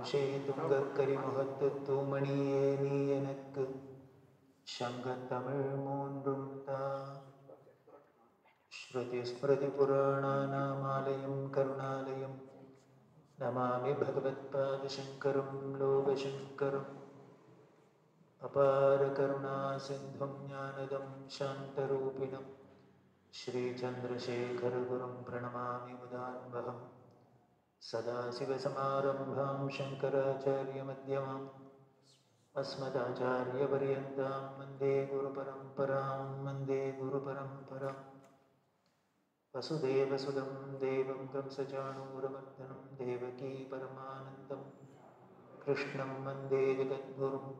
துங்கக்கரிமுகத்து தூமணியே நீ எனக்கு சங்கத்தமிழ் மூன்றும் தா. ஸ்ருதி ஸ்மிருதி புராணானாமாலயம் கருணாலயம் நமாமி பகவத்பாதசங்கரம் லோகசங்கரம். அபார கருணா சிந்தும் ஞானதம் சாந்தரூபிணம் ஸ்ரீச்சந்திரசேகரகுரும் பிரணமாமி முதான்வகம். சதாசிவசமாரம்பாம் சங்கராச்சாரியமத்யமாம் அஸ்மதாச்சாரியபர்யந்தாம் வந்தே குருபரம்பராம் வந்தே குருபரம்பராம். வசுதேவசுதம் தேவம் கம்சசாணூரமர்தனம் தேவகீ பரமானந்தம் கிருஷ்ணம் வந்தே ஜகத்குரும்.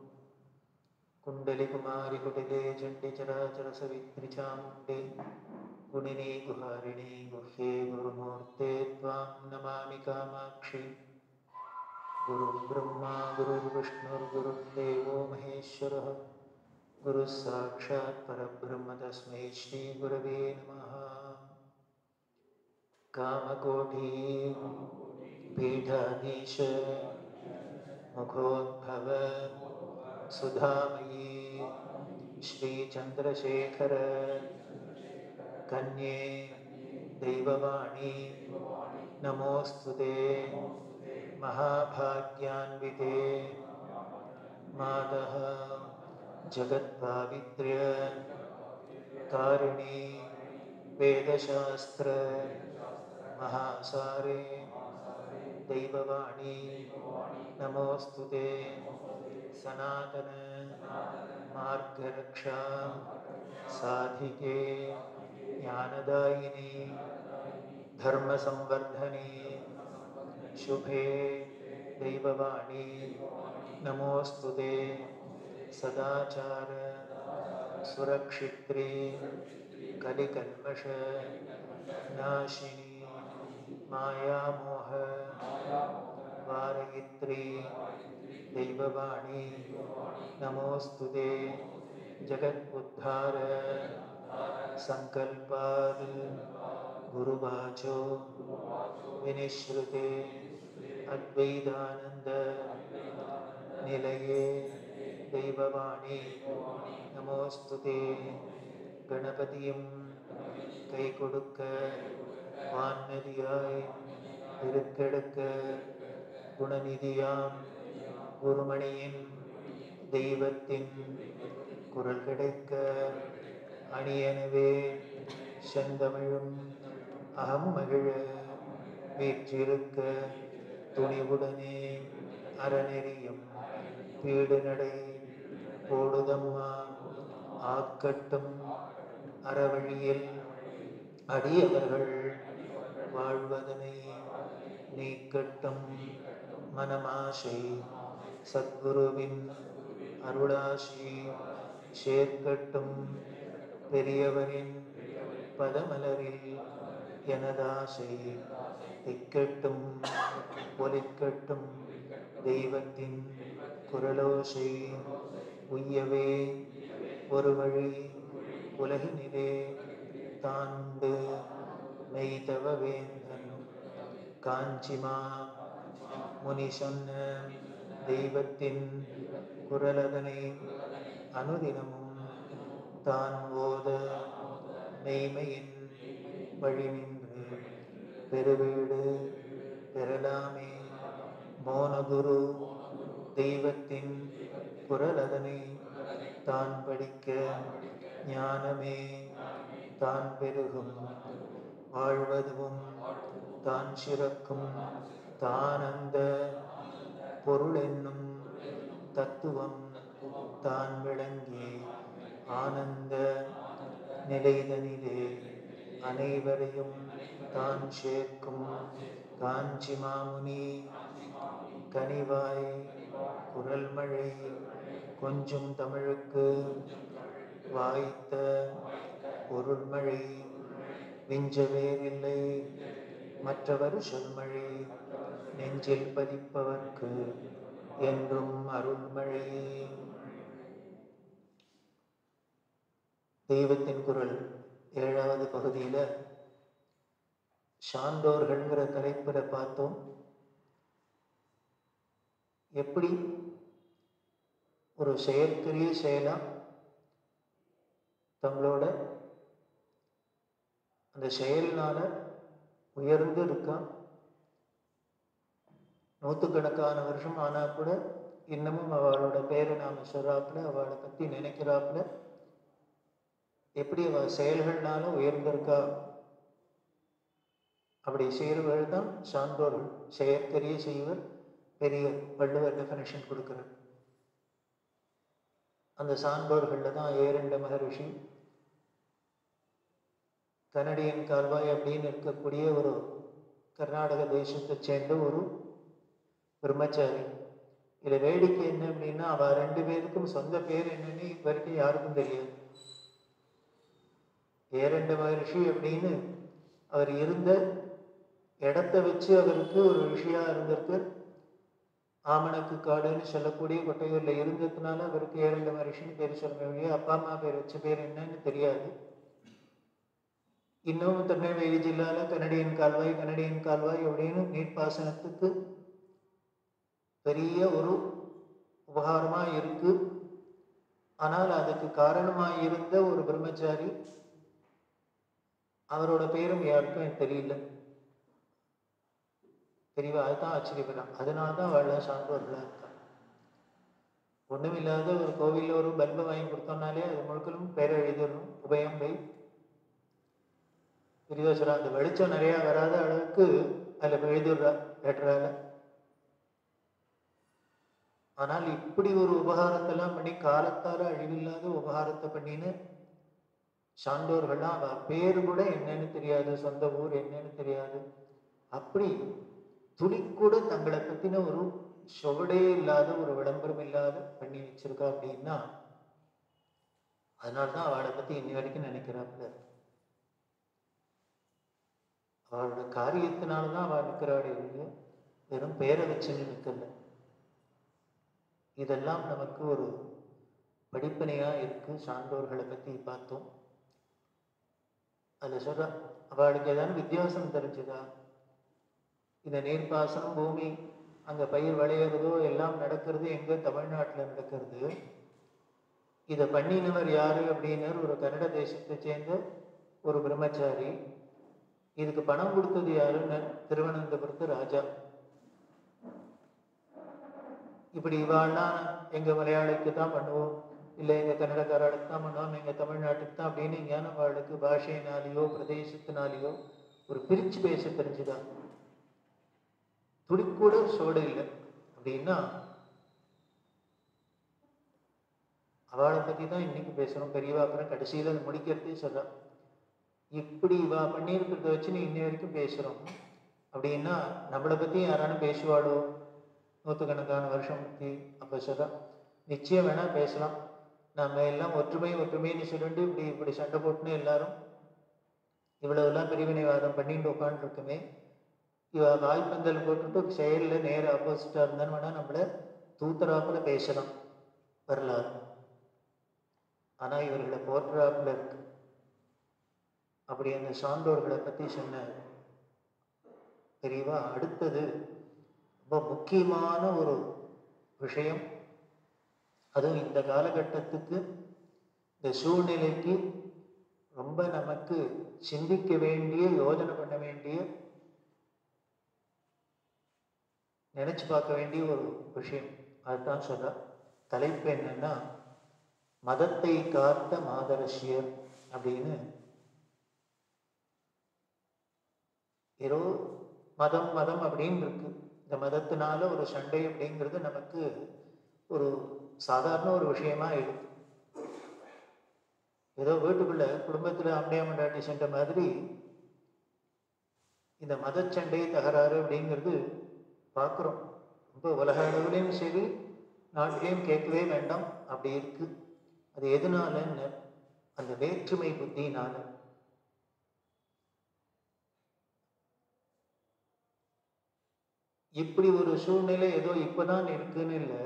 குண்டலிகுமாரி குடிலே சண்டிச்சராச்சரசவித்ரிசாமுண்டே குணினி குஹாரிணி குஹ்யே குருமூர்த்தே த்வாம் நமாமி காமாட்சி. குரு பிரம்மா குரு விஷ்ணுர் குரு தேவோ மகேஸ்வரः குரு சாட்சாத் பரபிரம்ம தஸ்மை ஸ்ரீ குரவே நமः. காமகோடி பீடாதீஷ முகோத்பவ சுதாமயி ஸ்ரீச்சந்திரசேகர கன்யே தெய்வவாணி நமோஸ்துதே. மகாபாக்யான்விதே மாதः ஜகத்பாவித்ர்ய காரிணி வேதசாஸ்திர மகாசாரே தெய்வவாணி நமோஸ்துதே. சனாதன மார்கரக்ஷா சாதிகே ஞானதாயினி தர்மசம்வர்தனே சுபே தெய்வவாணி நமோஸ்துதே. சதாச்சார சுரக்ஷித்ரே கலிகல்மஷ நாசினி மாயாமோஹ வாரயித்ரே தெய்வவாணி நமோஸ்துதே. ஜகத் உத்தார சங்கல்பாத் குருவாச்சோ வினிஸ்ருதே அத்வைதானந்த நிலையே தெய்வவாணி நமோஸ்துதே. கணபதியும் கை கொடுக்க வான்நதியாய் பெருக்கெடுக்க குணநிதியாம் குருமணியின் தெய்வத்தின் குரல் கிடைக்க அணியனவே செந்தமிழும் அகம் மகிழ வீற்றிருக்க துணிவுடனே அறநெறியும் பீடு நடை போடுதம்மா ஆக்கட்டும் அறவழியில் அடியவர்கள் வாழ்வதனை நீக்கட்டும் மனமாசை சத்குருவின் அருளாசி சேர்க்கட்டும். பெரியவரின் பதமலரில் எனதாசை திக்கட்டும் ஒலிக்கட்டும். தெய்வத்தின் குரலோசை உய்யவே ஒரு வழி உலகினிலே தாண்டு மெய்தவ வேந்தன் காஞ்சிமா முனி சொன்ன தெய்வத்தின் குரலதனை அனுதினமும் தான் ஓத மெய்மையின் வழி நின்று பெருவீடு பெறலாமே. மோனகுரு தெய்வத்தின் குரலதனை தான் படிக்க ஞானமே தான் பெருகும். வாழ்வதுவும் தான் சிறக்கும் தானந்த பொருள் என்னும் தத்துவம் தான் விளங்கி ஆனந்த நிலைதனிலே அனைவரையும் தான் சேர்க்கும். காஞ்சி மாமுனி கனிவாய் குரல் மழை கொஞ்சம் தமிழுக்கு வாய்த்த பொருள்மழை விஞ்சவேறில்லை மற்றவர் சொல்மழை நெஞ்சில் பதிப்பவர்க்கு என்றும் அருள்மழை. தெய்வத்தின் குரல் 7வது பகுதியில சான்றோர்கள்ங்கிற தலைப்புல பார்த்தோம். எப்படி ஒரு செயற்கரிய செயலா தங்களோட அந்த செயல்னால உயர்ந்து இருக்கா. நூற்றுக்கணக்கான வருஷம் ஆனால் கூட இன்னமும் அவளோட பேரை நாம் சொல்றாப்புல, அவளை பற்றி நினைக்கிறாப்புல, எப்படி அவள் செயல்கள்னால உயர்ந்திருக்கா. அப்படி செய்கிறவர்கள் தான் சான்றோர்கள். செயற்கரிய செய்வர் பெரிய வள்ளுவர் டெஃபினேஷன் கொடுக்கிறார். அந்த சான்றோர்களில் தான் ஏரண்ட மகரிஷி, கனடியன் கால்வாய் அப்படின்னு இருக்கக்கூடிய ஒரு கர்நாடக தேசத்தை சேர்ந்த ஒரு பிரம்மச்சாரி. இதில் வேடிக்கை என்ன அப்படின்னா, அவள் 2 பேருக்கும் சொந்த பேர் என்னன்னு வரைக்கும் யாருக்கும் தெரியாது. ஏரண்ட மகரிஷி அப்படின்னு அவர் இருந்த இடத்த வச்சு அவருக்கு ஒரு விஷயம் இருந்திருக்கு. ஆமணக்கு காடுன்னு சொல்லக்கூடிய கொட்டையூரில் இருந்ததுனால அவருக்கு ஏரண்ட மகரிஷின்னு பேர் சொல்ல முடியும். அப்பா அம்மா பேர் வச்ச பேர் என்னன்னு தெரியாது. இன்னும் திருநெல்வேலி ஜில்லாவில் கனடியன் கால்வாய் அப்படின்னு நீர்ப்பாசனத்துக்கு பெரிய ஒரு உபகாரமாக இருக்கு. ஆனால் அதுக்கு காரணமாக இருந்த ஒரு பிரம்மச்சாரி, அவரோட பேரும் யாருக்கும் தெரியல. தெரியவா? அதுதான் ஆச்சரியப்படலாம். அதனால தான் அவள சான்றோர்களாக இருக்கா. ஒன்றும் இல்லாத ஒரு கோவிலில் ஒரு பல்பை வாங்கி கொடுத்தோம்னாலே அது முழுக்களும் பேரை எழுதிடணும். உபயம் பை பெரியவசரா, அந்த வெளிச்சம் நிறையா வராத அளவுக்கு அதில் எழுதிடுறா லெட்டரால். ஆனால் இப்படி ஒரு உபகாரத்தெல்லாம் பண்ணி காலத்தால் அழிவில்லாத உபகாரத்தை பண்ணின்னு சான்றோர்கள்லாம் அவள் பேரு கூட என்னன்னு தெரியாது, சொந்த ஊர் என்னன்னு தெரியாது. அப்படி துளிக்கூட தங்களை பற்றின ஒரு சுவடே இல்லாத, ஒரு விளம்பரம் இல்லாத பண்ணி வச்சிருக்கா. அப்படின்னா அதனால்தான் அவளை பற்றி இன்னி வரைக்கும் நினைக்கிறாப்புல. அவளோட காரியத்தினால்தான் அவள் நிற்கிறாள், வெறும் பேரை வச்சுன்னு நிற்கல. இதெல்லாம் நமக்கு ஒரு படிப்பனையாக இருக்கு. சான்றோர்களை பற்றி பார்த்தோம். அதில் சொல்ற அவளுக்கு ஏதாவது வித்தியாசம் தெரிஞ்சுதா? இந்த நீர்ப்பாசனம், பூமி அங்கே பயிர் விளையிறதோ எல்லாம் நடக்கிறது எங்கே? தமிழ்நாட்டில் நடக்கிறது. இதை பண்ணினவர் யாரு அப்படின்னு ஒரு கன்னட தேசத்தை சேர்ந்த ஒரு பிரம்மச்சாரி. இதுக்கு பணம் கொடுத்தது யாருன்னு திருவனந்தபுரத்து ராஜா. இப்படி இவாள்லாம் எங்கள் மலையாளிக்கு தான் பண்ணுவோம், இல்லை எங்கள் கன்னடக்காரர்களுக்கு தான் பண்ணுவோம், எங்கள் தமிழ்நாட்டுக்கு தான் அப்படின்னு ஞான வாழ்க்கை பாஷையினாலேயோ பிரதேசத்தினாலேயோ ஒரு பிரித்து பேச தெரிஞ்சுதான். துடிக்கூட சோடு இல்லை அப்படின்னா அவளை பற்றி தான் இன்னைக்கு பேசுகிறோம். பெரியவா அப்புறம் கடைசியில் அதை முடிக்கிறதே சொல்கிறான். இப்படி இவா பண்ணியிருக்கிறத வச்சு நீ இன்னி வரைக்கும் பேசுகிறோம் அப்படின்னா நம்மளை பற்றி யாராலும் பேசுவாளோ? நூற்றுக்கணக்கான வருஷம் பற்றி. அப்போ சொல்கிறான், நிச்சயம் வேணால் பேசலாம். நம்ம எல்லாம் ஒற்றுமைன்னு சொல்லிட்டு இப்படி சண்டை போட்டுன்னு எல்லாரும் இவ்வளவுலாம் பிரிவினைவாதம் பண்ணிட்டு உட்காந்துருக்குமே, இவ வாய்ப்பந்தல் போட்டுட்டு செயலில் நேர ஆப்போசிட்டாக இருந்தான்னு வேணால் நம்மளை தூத்துறாப்புல பேசலாம் வரலாறு. ஆனால் இவர்களை போற்றுறாப்புல இருக்கு. அப்படி அந்த சான்றோர்களை பற்றி சொன்ன பெரியவா அடுத்தது ரொம்ப முக்கியமான ஒரு விஷயம். அதுவும் இந்த காலகட்டத்துக்கு, இந்த சூழ்நிலைக்கு ரொம்ப நமக்கு சிந்திக்க வேண்டிய, யோஜனை பண்ண வேண்டிய, நினைச்சு பார்க்க வேண்டிய ஒரு விஷயம். அதுதான் சொல்ற. தலைப்பு என்னன்னா, மதத்தை காத்த மாதரசியர் அப்படின்னு. ஏதோ மதம் அப்படின்னு இருக்கு. இந்த மதத்தினால ஒரு சண்டை அப்படிங்கிறது நமக்கு ஒரு சாதாரண ஒரு விஷயமா இருக்கு. ஏதோ வீட்டுக்குள்ள குடும்பத்துல அம்மையா மண்டாட்டி சண்டை மாதிரி இந்த மதச்சண்டை தகராறு அப்படிங்கிறது பார்க்குறோம். ரொம்ப உலக அளவுலையும் சரி, நாட்டிலையும் கேட்கவே வேண்டாம், அப்படி இருக்கு. அது எதனாலன்னு, அந்த வேற்றுமை புத்தினால. இப்படி ஒரு சூழ்நிலை ஏதோ இப்பதான் இருக்குன்னு இல்லை,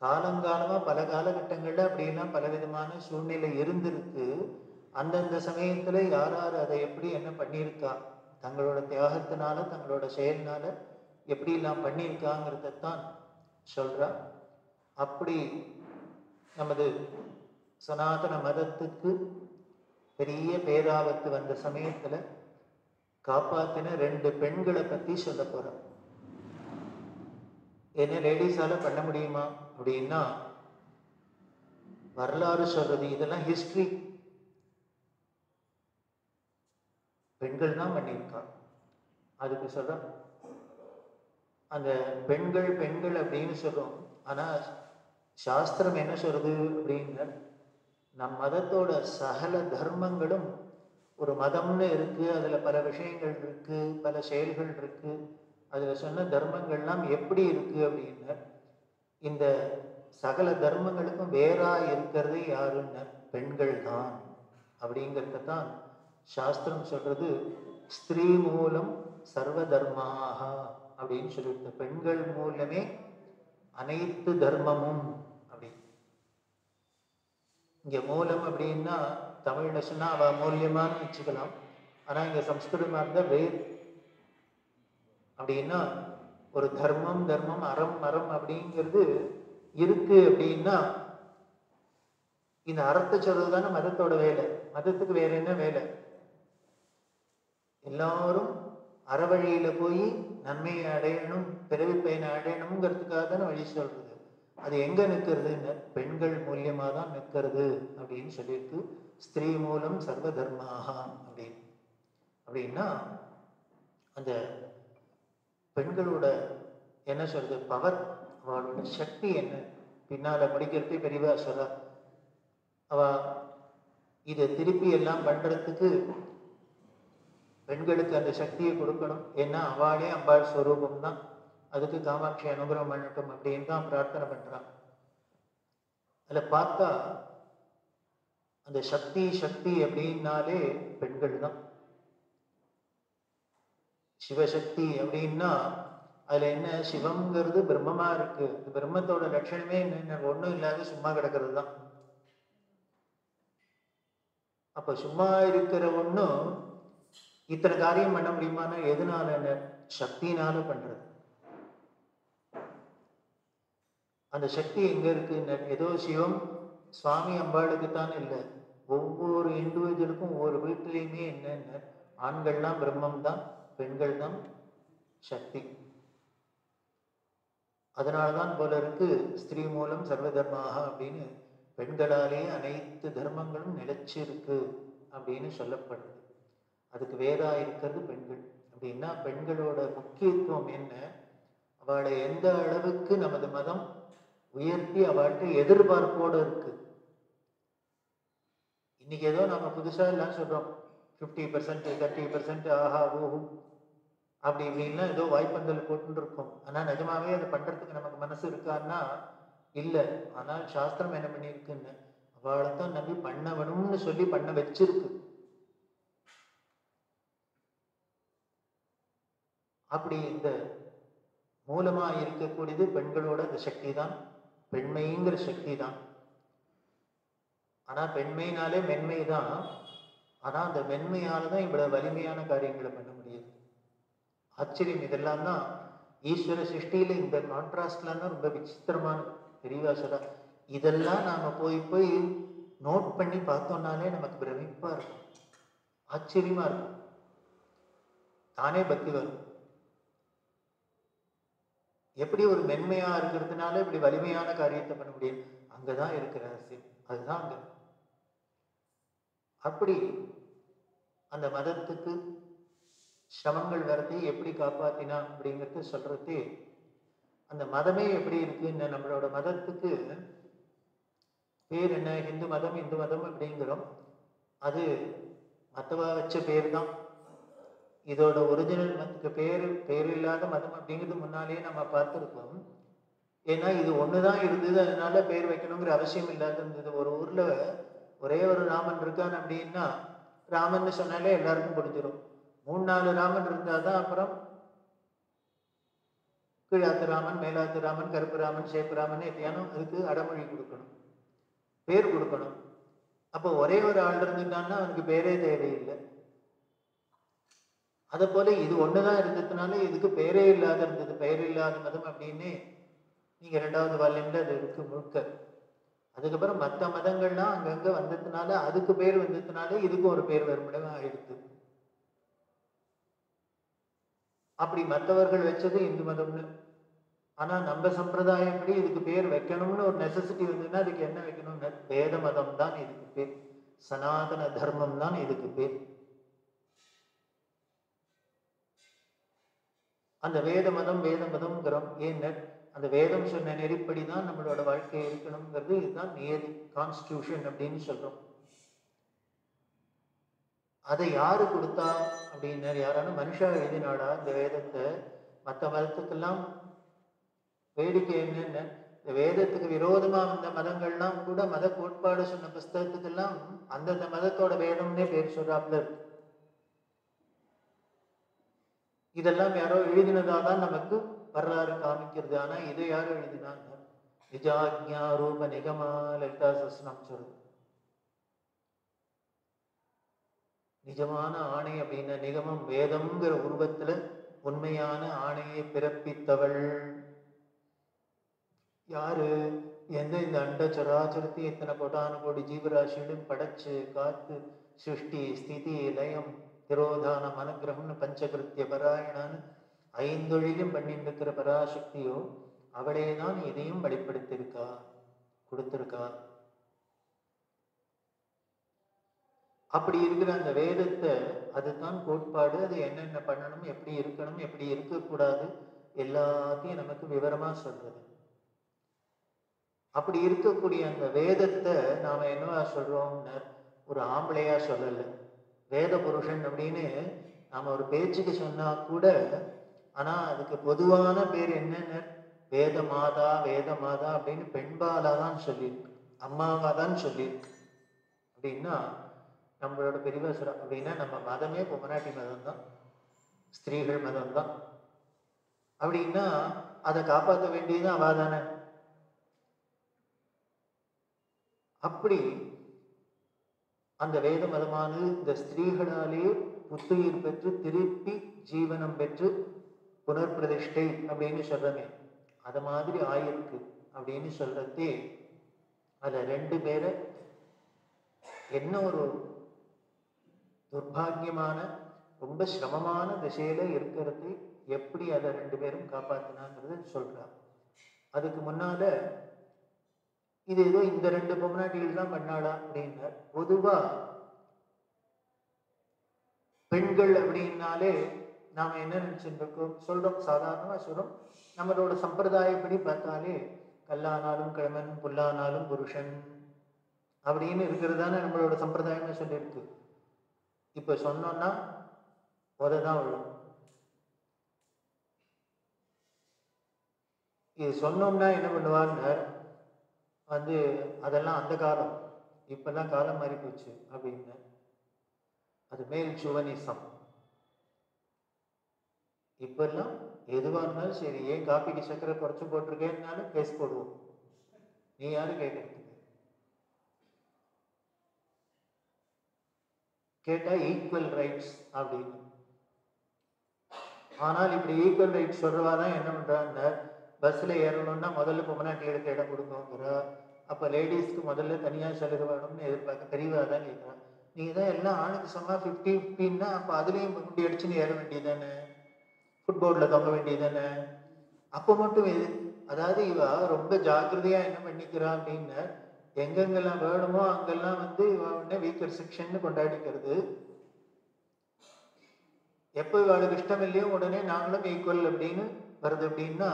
காலங்காலமா பல காலகட்டங்கள்ல அப்படின்னா பலவிதமான சூழ்நிலை இருந்திருக்கு. அந்தந்த சமயத்துல யார் அதை எப்படி என்ன பண்ணியிருக்கா, தங்களோட தியாகத்தினால தங்களோட செயல்னால எப்படி எல்லாம் பண்ணியிருக்காங்கிறதான் சொல்றா. அப்படி நமது சனாதன மதத்துக்கு பெரிய பேராபத்து வந்த சமயத்துல காப்பாத்தின 2 பெண்களை பத்தி சொல்ல போறோம். என்ன லேடிஸால பண்ண முடியுமா அப்படின்னா, வரலாறு சொல்றது, இதெல்லாம் ஹிஸ்டரி. பெண்கள் தான் பண்ணியிருக்காங்க. அதுக்கு சொல்ற அந்த பெண்கள் பெண்கள் அப்படின்னு சொல்றோம். ஆனா சாஸ்திரம் என்ன சொல்றது அப்படின்னு, நம் மதத்தோட சகல தர்மங்களும் ஒரு மதம்னு இருக்கு, அதுல பல விஷயங்கள் இருக்கு, பல செயல்கள் இருக்கு. அதுல சொன்ன தர்மங்கள்லாம் எப்படி இருக்கு அப்படின்னு, இந்த சகல தர்மங்களுக்கும் வேறா இருக்கிறது யாருன்னு பெண்கள் தான் அப்படிங்கிறத தான் சாஸ்திரம் சொல்றது. ஸ்திரீ மூலம் சர்வ தர்மாக அப்படின்னு சொல்லிட்டு, பெண்கள் மூலமே அனைத்து தர்மமும் அப்படி. இங்க மூலம் அப்படின்னா தமிழ்ல சொன்னா அவ மூலியமானு வச்சுக்கலாம். ஆனா இங்க சம்ஸ்கிருதமா இருந்தா வேர் அப்படின்னா, ஒரு தர்மம் தர்மம் அறம் அறம் அப்படிங்கிறது இருக்கு அப்படின்னா, இந்த அறத்தை சொல்றதுதானே மதத்தோட வேலை. மதத்துக்கு வேற என்ன வேலை? எல்லாரும் அறவழியில போய் நன்மையை அடையணும், பிறவி பயனை அடையணுங்கிறதுக்காக தானே வழி சொல்றது. அது எங்க நிற்கிறதுன்னு, பெண்கள் மூலியமா தான் நிற்கிறது அப்படின்னு சொல்லியிருக்கு. ஸ்திரீ மூலம் சர்வ தர்மாக அப்படின்னு. அப்படின்னா அந்த பெண்களோட என்ன சொல்றது பவர், அவளோட சக்தி என்ன பின்னால முடிக்கிறதே பெரியவா சொல்ற. அவ இதை திருப்பி எல்லாம் பண்றதுக்கு பெண்களுக்கு அந்த சக்தியை கொடுக்கணும். ஏன்னா அவளே அம்பாள் ஸ்வரூபம் தான். அதுக்கு காமாட்சி அனுகிரகம் பண்ணட்டும் அப்படின்னு தான் பிரார்த்தனை பண்றான். அதுல பார்த்தா அந்த சக்தி சக்தி அப்படின்னாலே பெண்கள் தான். சிவசக்தி அப்படின்னா அதுல என்ன, சிவம்ங்கிறது பிரம்மமா இருக்கு. பிரம்மத்தோட லட்சணமே என்ன, ஒண்ணும் இல்லாத சும்மா கிடக்கிறது தான். அப்ப சும்மா இருக்கிற ஒண்ணும் இத்தனை காரியம் பண்ண முடியுமானா எதுனால? சக்தினால பண்றது. அந்த சக்தி எங்க இருக்கு? ஏதோ சிவம் சுவாமி அம்பாளுக்கு தான் இல்லை, ஒவ்வொரு இண்டிவிஜுவலுக்கும் ஒவ்வொரு வீட்டிலையுமே என்னென்ன, ஆண்கள்லாம் பிரம்மம் தான், பெண்கள் தான் சக்தி. அதனால்தான் போல இருக்கு ஸ்திரீ மூலம் சர்வ தர்மாக அப்படின்னு, பெண்களாலே அனைத்து தர்மங்களும் நிலைச்சிருக்கு அப்படின்னு சொல்லப்படுது. அதுக்கு வேறா இருக்கிறது பெண்கள். அப்படின்னா பெண்களோட முக்கியத்துவம் என்ன, அவளை எந்த அளவுக்கு நமது மதம் உயர்த்தி அவள்கிட்ட எதிர்பார்ப்போடு இருக்கு. இன்னைக்கு ஏதோ நம்ம புதுசா எல்லாம் சொல்றோம், 50% 30% ஆஹா ஓஹோ அப்படி இப்படின்லாம் ஏதோ வாய்ப்பந்தல் போட்டு இருக்கோம். ஆனா நிஜமாவே அதை பண்றதுக்கு நமக்கு மனசு இருக்கான்னா இல்லை. ஆனால் சாஸ்திரம் என்ன பண்ணியிருக்குன்னு, அவளைத்தான் நம்பி பண்ணவனும்னு சொல்லி பண்ண வச்சிருக்கு. அப்படி இந்த மூலமா இருக்கக்கூடியது பெண்களோட இந்த சக்தி தான், பெண்மைங்கிற சக்தி தான். ஆனா பெண்மைனாலே மென்மை தான். ஆனா அந்த மென்மையாலதான் இவ்வளவு வலிமையான காரியங்களை பண்ண முடியுது. ஆச்சரியம். இதெல்லாம் தான் ஈஸ்வர சிருஷ்டியில இந்த கான்ட்ராஸ்ட்லாம் தான் ரொம்ப விசித்திரமான பெரியவா சொல்ல. இதெல்லாம் நாம போய் போய் நோட் பண்ணி பார்த்தோம்னாலே நமக்கு பிரமிப்பா இருக்கும், ஆச்சரியமா இருக்கும், தானே பக்தி வரும். எப்படி ஒரு மென்மையா இருக்கிறதுனால இப்படி வலிமையான காரியத்தை பண்ண முடியும்? அங்கதான் இருக்கிற ரகசியம். அதுதான் அங்க. அப்படி அந்த மதத்துக்கு சிரமங்கள் வரதை எப்படி காப்பாத்தினா அப்படிங்கிறது சொல்றது. அந்த மதமே எப்படி இருக்குன்னு, நம்மளோட மதத்துக்கு பேர் என்ன, இந்து மதம் இந்து மதம் அப்படிங்கிறோம். அது மத்தவா வச்ச பேர் தான். இதோட ஒரிஜினல் பேர் இல்லாத மதம் அப்படிங்கிறது முன்னாலேயே நம்ம பார்த்துருக்கோம். ஏன்னா இது ஒண்ணுதான் இருந்தது, அதனால பேர் வைக்கணுங்கிற அவசியம் இல்லாத இருந்தது. ஒரு ஊர்ல ஒரே ஒரு ராமன் இருக்கான் அப்படின்னா ராமன் சொன்னாலே எல்லாருக்கும் புரிஞ்சிடும். 3-4 ராமன் இருந்தாதான் அப்புறம் கீழாத்து ராமன், மேலாத்து ராமன், கருப்பு ராமன், சேப்பு ராமன் எத்தையானும் அதுக்கு அடமொழி கொடுக்கணும், பேர் கொடுக்கணும். அப்போ ஒரே ஒரு ஆள் இருந்துட்டான்னா அவனுக்கு பேரே தேவையில்லை. அதை போல இது ஒண்ணுதான் இருந்ததுனால இதுக்கு பேரே இல்லாத இருந்தது. பெயர் இல்லாத மதம் அப்படின்னு நீங்க 2வது வால்யூம்ல அது இருக்கு முழுக்க. அதுக்கப்புறம் மற்ற மதங்கள்லாம் அங்கங்க வந்ததுனால அதுக்கு பேர் வந்ததுனால இதுக்கும் ஒரு பேர் வரும்படியா ஆயிடுது. அப்படி மற்றவர்கள் வச்சது இந்து மதம்னு. ஆனா நம்ம சம்பிரதாயப்படி இதுக்கு பேர் வைக்கணும்னு ஒரு நெசசிட்டி வந்ததுன்னா அதுக்கு என்ன வைக்கணும்னு வேத மதம் தான் இதுக்கு பேர், சனாதன தர்மம் தான் இதுக்கு பேர். அந்த வேத மதம்ங்கிறோம். ஏன்னு அந்த வேதம் சொன்ன நெறிப்படி தான் நம்மளோட வாழ்க்கை இருக்கணுங்கிறது. இதுதான் நியதி, கான்ஸ்டிடியூஷன் அப்படின்னு சொல்றோம். அதை யாரு கொடுத்தா அப்படின்னு யாரான மனுஷா எழுதினாடா இந்த வேதத்தை? மற்ற மதத்துக்கெல்லாம் வேடிக்கை என்னன்னு, இந்த வேதத்துக்கு விரோதமா வந்த மதங்கள்லாம் கூட மத கோட்பாடு சொன்ன புஸ்தகத்துக்கெல்லாம் அந்தந்த மதத்தோட வேதம்னே பேர் சொல்றாப்புல இருக்கு. இதெல்லாம் யாரோ எழுதினதாதான் நமக்கு வரலாறு காமிக்கிறது. ஆனா இதை யாரும் எழுதினாங்க? நிஜாக்ஞா ரூப நிகமா லலிதா சஸ்னம் சொல்றது. நிஜமான ஆணை அப்படின்னா நிகமம் வேதம்ங்கிற உருவத்துல உண்மையான ஆணையை பிறப்பித்தவள் யாரு? எந்த இந்த அண்ட சராச்சரத்தை இத்தனை கோடானு கோடி ஜீவராசியிலும் படைச்சு காத்து சிருஷ்டி ஸ்திதி லயம் திரோதானம் அனுகிரகம்னு பஞ்சகிருத்திய பராயணான்னு 5 தொழிலும் பண்ணிட்டு இருக்கிற பராசக்தியோ அவளே தான் இதையும் வெளிப்படுத்திருக்கா, கொடுத்திருக்கா. அப்படி இருக்கிற அந்த வேதத்தை, அதுதான் கோட்பாடு, அது என்னென்ன பண்ணணும், எப்படி இருக்கணும், எப்படி இருக்கக்கூடாது, எல்லாத்தையும் நமக்கு விவரமா சொல்றது. அப்படி இருக்கக்கூடிய அந்த வேதத்தை நாம என்னவா சொல்றோம்னு ஒரு ஆம்பளையா சொல்லல. வேத புருஷன் அப்படின்னு நாம ஒரு பேச்சுக்கு சொன்னா கூட, ஆனா அதுக்கு பொதுவான பேர் என்னன்னு வேத மாதா அப்படின்னு பெண்பாலா தான் சொல்லியிருக்கு, அம்மாவா தான் சொல்லியிருக்கு. அப்படின்னா நம்மளோட பெரியவா சொல்ற அப்படின்னா நம்ம மதமே பொம்மநாட்டி மதம் தான், ஸ்திரீகள் மதம் தான். அப்படின்னா அதை காப்பாற்ற வேண்டியது அவா தானே. அப்படி அந்த வேத மதமானது இந்த ஸ்திரீகளாலே புத்துயிர் பெற்று திருப்பி ஜீவனம் பெற்று புனர்பிரதிஷ்டை அப்படின்னு சொல்றமே, அது மாதிரி ஆயிருக்கு அப்படின்னு சொல்றதே. அதுல 2 பேரை என்ன ஒரு துர்பாகியமான ரொம்ப சிரமமான திசையில இருக்கிறது எப்படி அதை 2 பேரும் காப்பாத்தினாங்கிறது சொல்றார். அதுக்கு முன்னால இது ஏதோ இந்த 2 பொம்னாட்டிகள் தான் பண்ணாளா அப்படின்னா, பொதுவா பெண்கள் அப்படின்னாலே நாம என்ன நினைச்சுருக்கோம் சொல்றோம், சாதாரணமா சொல்றோம். நம்மளோட சம்பிரதாயப்படி பார்த்தாலே கல்லானாலும் கிழமன் புல்லானாலும் புருஷன் அப்படின்னு இருக்கிறதான நம்மளோட சம்பிரதாயமே சொல்லியிருக்கு. இப்ப சொன்னோம்னா உததான் விழும். இது சொன்னோம்னா என்ன பண்ணுவான்னு வந்து அதெல்லாம் அந்த காலம், இப்பெல்லாம் காலம் மாறி போச்சு அப்படின்னு. அது மேல் சுவனிசம். இப்பெல்லாம் எதுவா இருந்தாலும் சரி, ஏன் காப்பிக்கு சக்கரை குறைச்சு போட்டிருக்கேன்னாலும் கேஸ் போடுவோம். நீ யாரு கேட்கறதுக்கு? கேட்டா ஈக்குவல் ரைட்ஸ் அப்படின்னு. ஆனால் இப்படி ஈக்குவல் ரைட்ஸ் சொல்றவாதான் என்ன பண்றாங்க, பஸ்ல ஏறணும்னா முதல்ல பொம்மநாட்டிகளுக்கு இடம் கொடுக்கணுங்கிற. அப்ப லேடிஸ்க்கு முதல்ல தனியா சலுகை வேணும்னு எதிர்பார்க்க பெரியவாதான் கேட்கிறான். நீங்க தான் எல்லாம் ஆணுக்கு சொன்னா 50-50ன்னா அப்ப அதுலயும் முண்டி அடிச்சுன்னு ஏற வேண்டியதானே, ஃபுட்போர்ட்ல தொங்க வேண்டியதானே. அப்ப மட்டும் எது? அதாவது இவ ரொம்ப ஜாக்கிரதையா என்ன பண்ணிக்கிறா அப்படின்னு, எங்கெங்கெல்லாம் வேணுமோ அங்கெல்லாம் வந்து இவ உடனே வீக்கர் செக்ஷன் கொண்டாடிக்கிறது. எப்போ இவளுக்கு இஷ்டம் இல்லையோ உடனே நாங்களும் ஈக்குவல் அப்படின்னு வருது. அப்படின்னா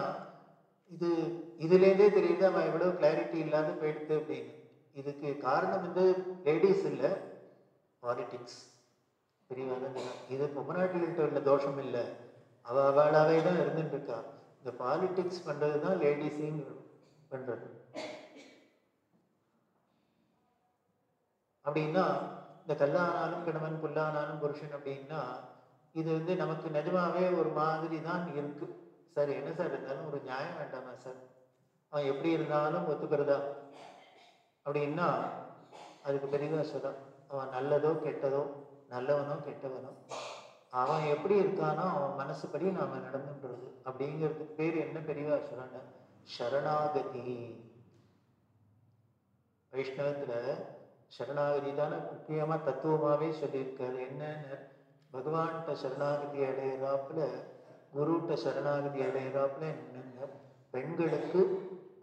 இது இதுலேருந்தே தெரியுது அவன் எவ்வளவு கிளாரிட்டி இல்லாத போயிடுது அப்படின்னு. இதுக்கு காரணம் வந்து லேடிஸ் இல்லை, பாலிட்டிக்ஸ். பெரியவாதான் இது பொம்மநாட்டிகிட்ட உள்ள தோஷம் இல்லை, அவளாவே தான் இருந்துட்டு இருக்கா. இந்த பாலிடிக்ஸ் பண்றதுதான் லேடிஸையும் பண்றது. அப்படின்னா இந்த கல்லானாலும் கிழவன் புல்லானாலும் புருஷன் அப்படின்னா இது வந்து நமக்கு நிஜமாவே ஒரு மாதிரி தான் இருக்கு. சார் என்ன சார் இருந்தாலும் ஒரு நியாயம் வேண்டாமா சார்? அவன் எப்படி இருந்தாலும் ஒத்துக்கிறதா அப்படின்னா அதுக்கு பெரியதா சொல்ல, அவன் நல்லதோ கெட்டதோ, நல்லவனோ கெட்டவனோ, அவன் எப்படி இருக்கானோ அவன் மனசுப்படி நாம நடந்துன்றது அப்படிங்கிறதுக்கு பேர் என்ன பெரியவா சொல்றாங்க, சரணாகதி. வைஷ்ணவத்துல சரணாகதி தானே முக்கியமா தத்துவமாவே சொல்லியிருக்காரு. என்னன்னு, பகவான்கிட்ட சரணாகதி அடையிறாப்புல குருட்ட சரணாகதி அடையிறாப்புல என்னங்க, பெண்களுக்கு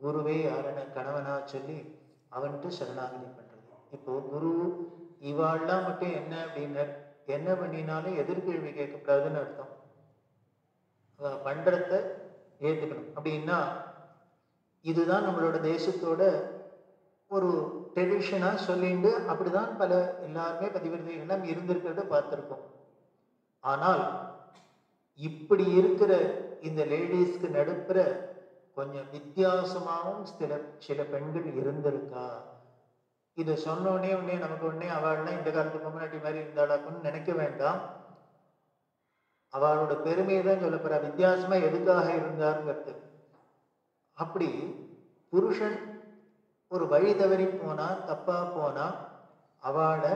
குருவே யாருன்னு கணவனா சொல்லி அவன்ட்டு சரணாகதி பண்றது. இப்போ குரு இவாள்லாம் மட்டும் என்ன அப்படின்னா, என்ன பண்ணினாலும் எதிர்கேள்வி கேட்கக்கூடாதுன்னு அர்த்தம். பண்றத ஏத்துக்கணும். அப்படின்னா இதுதான் நம்மளோட தேசத்தோட ஒரு ட்ரெடிஷனா சொல்லிட்டு அப்படிதான் பல எல்லாருமே பதிவிரதைகள்லாம் இருந்திருக்கிறத பார்த்திருக்கோம். ஆனால் இப்படி இருக்கிற இந்த லேடிஸ்க்கு நடுப்புற கொஞ்சம் வித்தியாசமாகவும் சில பெண்கள் இருந்திருக்கா. இதை சொன்னோடனே நமக்கு உடனே அவள்லாம் இந்த காலத்து பொம்னாட்டி மாதிரி இருந்தாளாக்குன்னு நினைக்க வேண்டாம். அவளோட பெருமையை தான் சொல்ல போறா, வித்தியாசமா எதுக்காக இருந்தாருங்கிறது. அப்படி புருஷன் ஒரு வழி தவறி போனா, தப்பா போனா, அவளை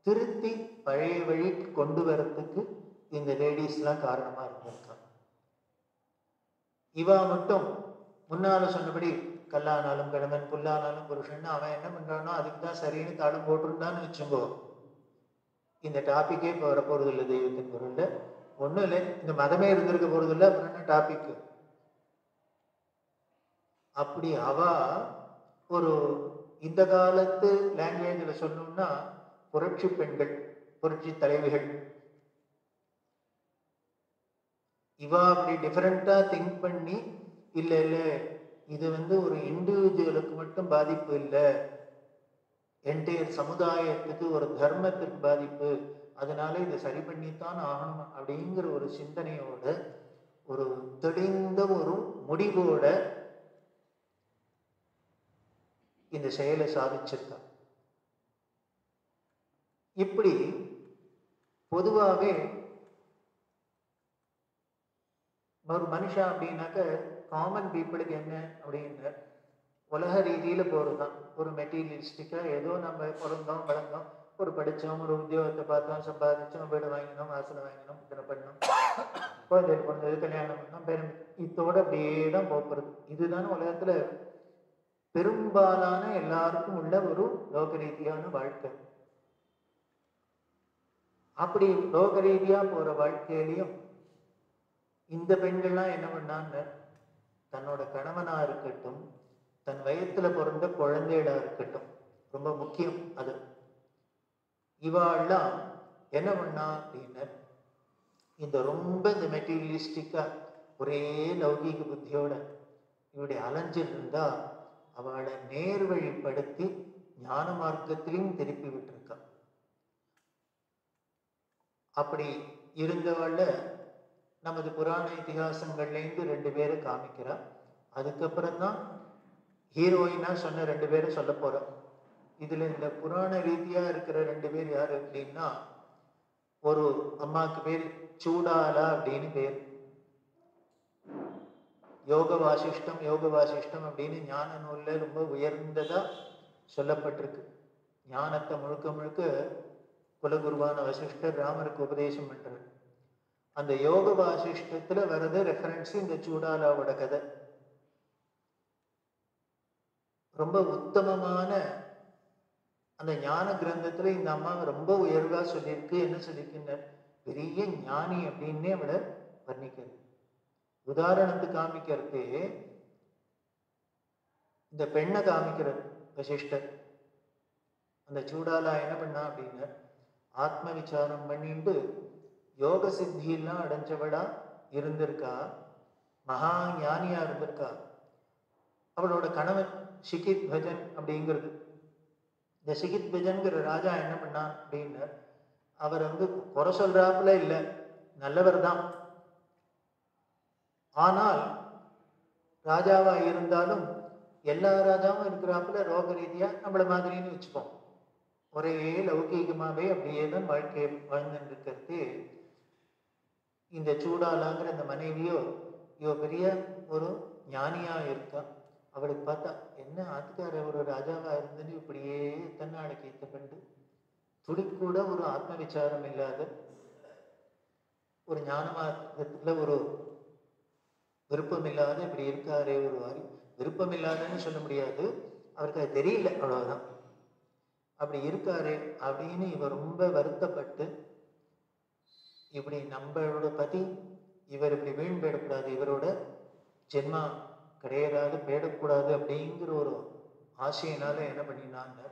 திருத்தி பழைய வழிக்கு கொண்டு வரத்துக்கு இந்த லேடிஸ்லாம் காரணமா இருந்திருக்காங்க. இவா மட்டும் முன்னால சொன்னபடி கல்லானாலும் கடமன் புல்லானாலும் புருஷன் அவன் என்ன பண்றானோ அதுக்கு தான் சரின்னு தாளம் போட்டிருந்தான்னு வச்சுங்கோ, இந்த டாபிக்கே இப்போ வரப்போறது இல்லை. தெய்வத்தின் பொருள்ல ஒன்றும் இல்லை, இந்த மதமே இருந்திருக்க போறது இல்லை. அப்புறம் என்ன டாபிக்? அப்படி அவ ஒரு இந்த காலத்து லாங்குவேஜ்ல சொல்லணும்னா புரட்சி பெண்கள், புரட்சி தலைவிகள். இவா அப்படி டிஃபரெண்டா திங்க் பண்ணி, இல்லை இல்லை இது ஒரு இண்டிவிஜுவலுக்கு மட்டும் பாதிப்பு இல்லை, என்டையர் சமுதாயத்துக்கு ஒரு தர்மத்திற்கு பாதிப்பு, அதனால இதை சரி பண்ணித்தான் ஆகணும் அப்படிங்கிற ஒரு சிந்தனையோட, ஒரு தெளிந்த ஒரு முடிவோட இந்த செயலை சாதிச்சிருக்கா. இப்படி பொதுவாகவே ஒரு மனுஷன் அப்படின்னாக்க காமன் பீப்புளுக்கு என்ன அப்படின்ற உலக ரீதியில போறதுதான். ஒரு மெட்டீரியலிஸ்டிக்கா ஏதோ நம்ம பிறந்தோம் வளர்ந்தோம், ஒரு படித்தோம், ஒரு உத்தியோகத்தை பார்த்தோம், சம்பாதிச்சோம், வீடு வாங்கினோம், வாசலை வாங்கினோம், இத்தனை பண்ணோம், குழந்தைகள் பிறந்தது, கல்யாணம் பண்ணோம், பெரும் இதோட அப்படியே தான் போகிறது. இதுதானே உலகத்துல பெரும்பாலான எல்லாருக்கும் உள்ள ஒரு லோக ரீதியான வாழ்க்கை. அப்படி லோக ரீதியா போற வாழ்க்கையிலையும் இந்த பெண்கள்லாம் என்ன பண்ணாங்க, தன்னோட கணவனா இருக்கட்டும், தன் வயத்துல பிறந்த குழந்தைகளா இருக்கட்டும், ரொம்ப முக்கியம் அது, இவாள்லாம் என்ன பண்ணா அப்படின்னு இந்த ரொம்ப இந்த மெட்டீரியலிஸ்டிக்கா ஒரே லௌகீக புத்தியோட இவருடைய அலைஞ்சிருந்தா அவளை நேர்வழிப்படுத்தி ஞான மார்க்கத்திலையும் திருப்பி விட்டுருக்கா. அப்படி இருந்தவள நமது புராண இதிகாசங்கள்லேருந்து 2 பேரை காமிக்கிறா. அதுக்கப்புறம் தான் ஹீரோயினா சொன்ன 2 பேரை சொல்ல போறோம். இதுல இந்த புராண ரீதியா இருக்கிற 2 பேர் யாரு அப்படின்னா, ஒரு அம்மாவுக்கு பேர் சூடாலா அப்படின்னு பேர். யோக வாசிஷ்டம் அப்படின்னு ஞான நூல்ல ரொம்ப உயர்ந்ததா சொல்லப்பட்டிருக்கு. ஞானத்தை முழுக்க முழுக்க குலகுருவான வசிஷ்டர் ராமருக்கு உபதேசம் பண்றார். அந்த யோக வாசிஷ்டத்துல வர்றது ரெஃபரன்ஸ் இந்த சூடாலாவோட கதை. ரொம்ப உத்தமமான அந்த ஞான கிரந்தத்துல இந்த அம்மாவை ரொம்ப உயர்வா சொல்லியிருக்கு. என்ன சொல்லியிருக்குன்னு, பெரிய ஞானி அப்படின்னே அவளை வர்ணிக்கிறது. உதாரணத்துக்கு காமிக்கிறது இந்த பெண்ணை காமிக்கிறது வசிஷ்டர். அந்த சூடாலா என்ன பண்ணா அப்படின்னு ஆத்ம விசாரம் பண்ணிட்டு யோக சித்தியெல்லாம் அடைஞ்சவளா இருந்திருக்கா, மகா ஞானியா இருந்திருக்கா. அவளோட கணவன் சிகித் பஜன் அப்படிங்கிறது. இந்த சிகித் பஜன்கிற ராஜா என்ன பண்ணான் அப்படின்னு, அவர் குறை சொல்றாப்புல இல்லை, நல்லவர் தான். ஆனால் ராஜாவா இருந்தாலும் எல்லா ராஜாவும் இருக்கிறாப்புல ரோக ரீதியா நம்மள மாதிரின்னு வச்சுப்போம். ஒரே லௌகீகமாவே அப்படியே தான் வாழ்க்கையை வாழ்ந்துட்டு இருக்கிறது. இந்த சூடாலாங்கிற இந்த மனைவியோ இவ பெரிய ஒரு ஞானியா இருக்கா. அவளுக்கு பார்த்தா என்ன ஆத்துக்கார ஒரு ராஜாவா இருந்துன்னு இப்படியே எத்தனை நாளைக்கு இத்தப்பண்டு துளி கூட ஒரு ஆத்ம விசாரம் இல்லாத ஒரு ஞான மார்க்கத்துல ஒரு விருப்பம் இல்லாத இப்படி இருக்காரே ஒரு வாரி, விருப்பம் இல்லாதன்னு சொல்ல முடியாது, அவருக்கு அது தெரியல, அவ்வளவுதான். அப்படி இருக்காரு அப்படின்னு இவர் ரொம்ப வருத்தப்பட்டு, இப்படி நம்மளோட பதி இவர் இப்படி வீண் போயிடக்கூடாது, இவரோட ஜென்மா கிடையாது போயிடக்கூடாது அப்படிங்கிற ஒரு ஆசையினால என்ன பண்ணினான்னு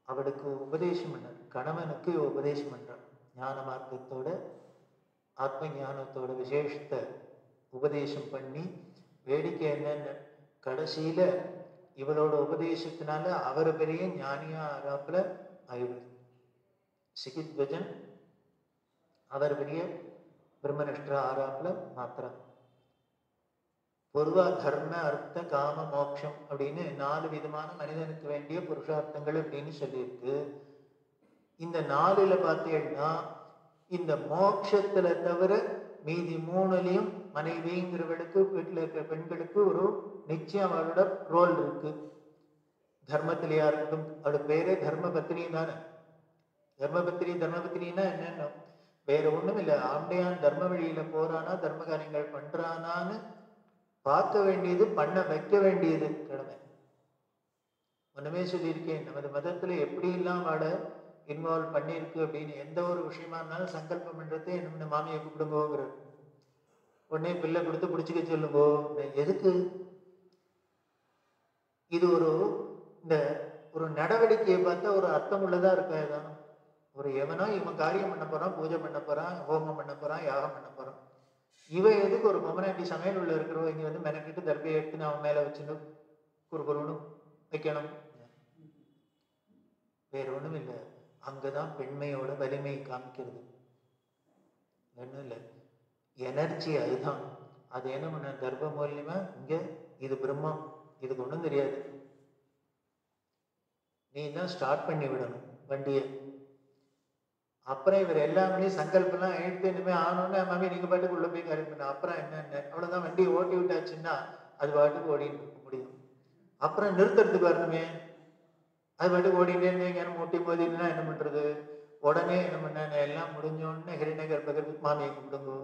அவளுக்கு உபதேசம் பண்ணார். கணவனுக்கு உபதேசம் பண்றார். ஞான மார்க்கத்தோட ஆத்ம ஞானத்தோட விசேஷத்தை உபதேசம் பண்ணி, வேடிக்கை என்னன்னு கடைசியில இவளோட உபதேசத்தினால அவர் பெரிய ஞானியா ஆறாப்புல ஆயிடுது. சிகித்வஜன் அவர் பெரிய பிரம்மனிஷ்டா ஆறாப்புல மாத்திரம். பொதுவா தர்ம அர்த்த காம மோட்சம் அப்படின்னு 4 விதமான மனிதனுக்கு வேண்டிய புருஷார்த்தங்கள் அப்படின்னு சொல்லியிருக்கு. இந்த 4ல பார்த்தீங்கன்னா இந்த மோட்சத்துல தவிர மீதி 3லயும் மனைவிங்கிறவளுக்கு, வீட்டுல இருக்கிற பெண்களுக்கு ஒரு நிச்சயம் அவளோட ரோல் இருக்கு. தர்மத்திலேயா இருக்கட்டும், அவளுக்கு பேரே தர்மபத்தினி தானே. தர்மபத்திரின்னா என்னன்னா வேற ஒண்ணும் இல்லை, ஆண்டையான் தர்ம வழியில போறானா, தர்ம காரியங்கள் பண்றானான்னு பார்க்க வேண்டியது, பண்ண வைக்க வேண்டியது கடமை. ஒண்ணுமே சொல்லியிருக்கேன், நமது மதத்துல எப்படி எல்லாம் அவளை இன்வால்வ் பண்ணியிருக்கு அப்படின்னு. எந்த ஒரு விஷயமா இருந்தாலும் சங்கல்பம் பண்றதே என்ன மாமியை கூப்பிடுங்கோங்கிற, உடனே பிள்ளை கொடுத்து பிடிச்சிக்க சொல்லுங்கோ. எதுக்கு? இது இந்த ஒரு நடவடிக்கையை பார்த்தா ஒரு அர்த்தம் உள்ளதா இருக்காதுதான். ஒரு எவனோ இவன் காரியம் பண்ண போறான், பூஜை பண்ண போறான், ஹோமம் பண்ண போறான், யாகம் பண்ண போறான். இவன் எதுக்கு ஒரு பொம்மனாட்டி சமையல் உள்ள இருக்கிறவங்க இங்க வந்து மெனக்கிட்டு தர்பையை எடுத்து அவன் மேல வச்சுன்னு குறுகுறுன்னு வைக்கணும்? வேற ஒண்ணும் இல்லை. அங்கதான் பெண்மையோட வலிமை காமிக்கிறது. ஒண்ணும் இல்லை, எனர்ஜி அதுதான். அது என்ன பண்ண தர்ப மூலியமா இங்க இது பிரம்மம், இதுக்கு ஒண்ணும் தெரியாது. நீ தான் ஸ்டார்ட் பண்ணி விடணும் வண்டியை. அப்புறம் இவர் எல்லாமே சங்கல்பெல்லாம் எடுத்து இனிமே ஆனோன்னு மாமி நீங்க பாட்டுக்கு உள்ள போய் காரியம் பண்ண, அப்புறம் என்ன அவ்வளவுதான். வண்டியை ஓட்டி விட்டாச்சுன்னா அது பாட்டுக்கு ஓடிட்டு இருக்க முடியும். அப்புறம் நிறுத்துறதுக்கு வரணுமே, அது பாட்டுக்கு ஓடிட்டே இருந்தீங்க, மூட்டி போதினா என்ன பண்றது? உடனே என்ன பண்ண, எல்லாம் முடிஞ்சோடனே ஹிரண்ய கர்ப்பகருக்கு மாமியை கூப்பிடுங்கோ,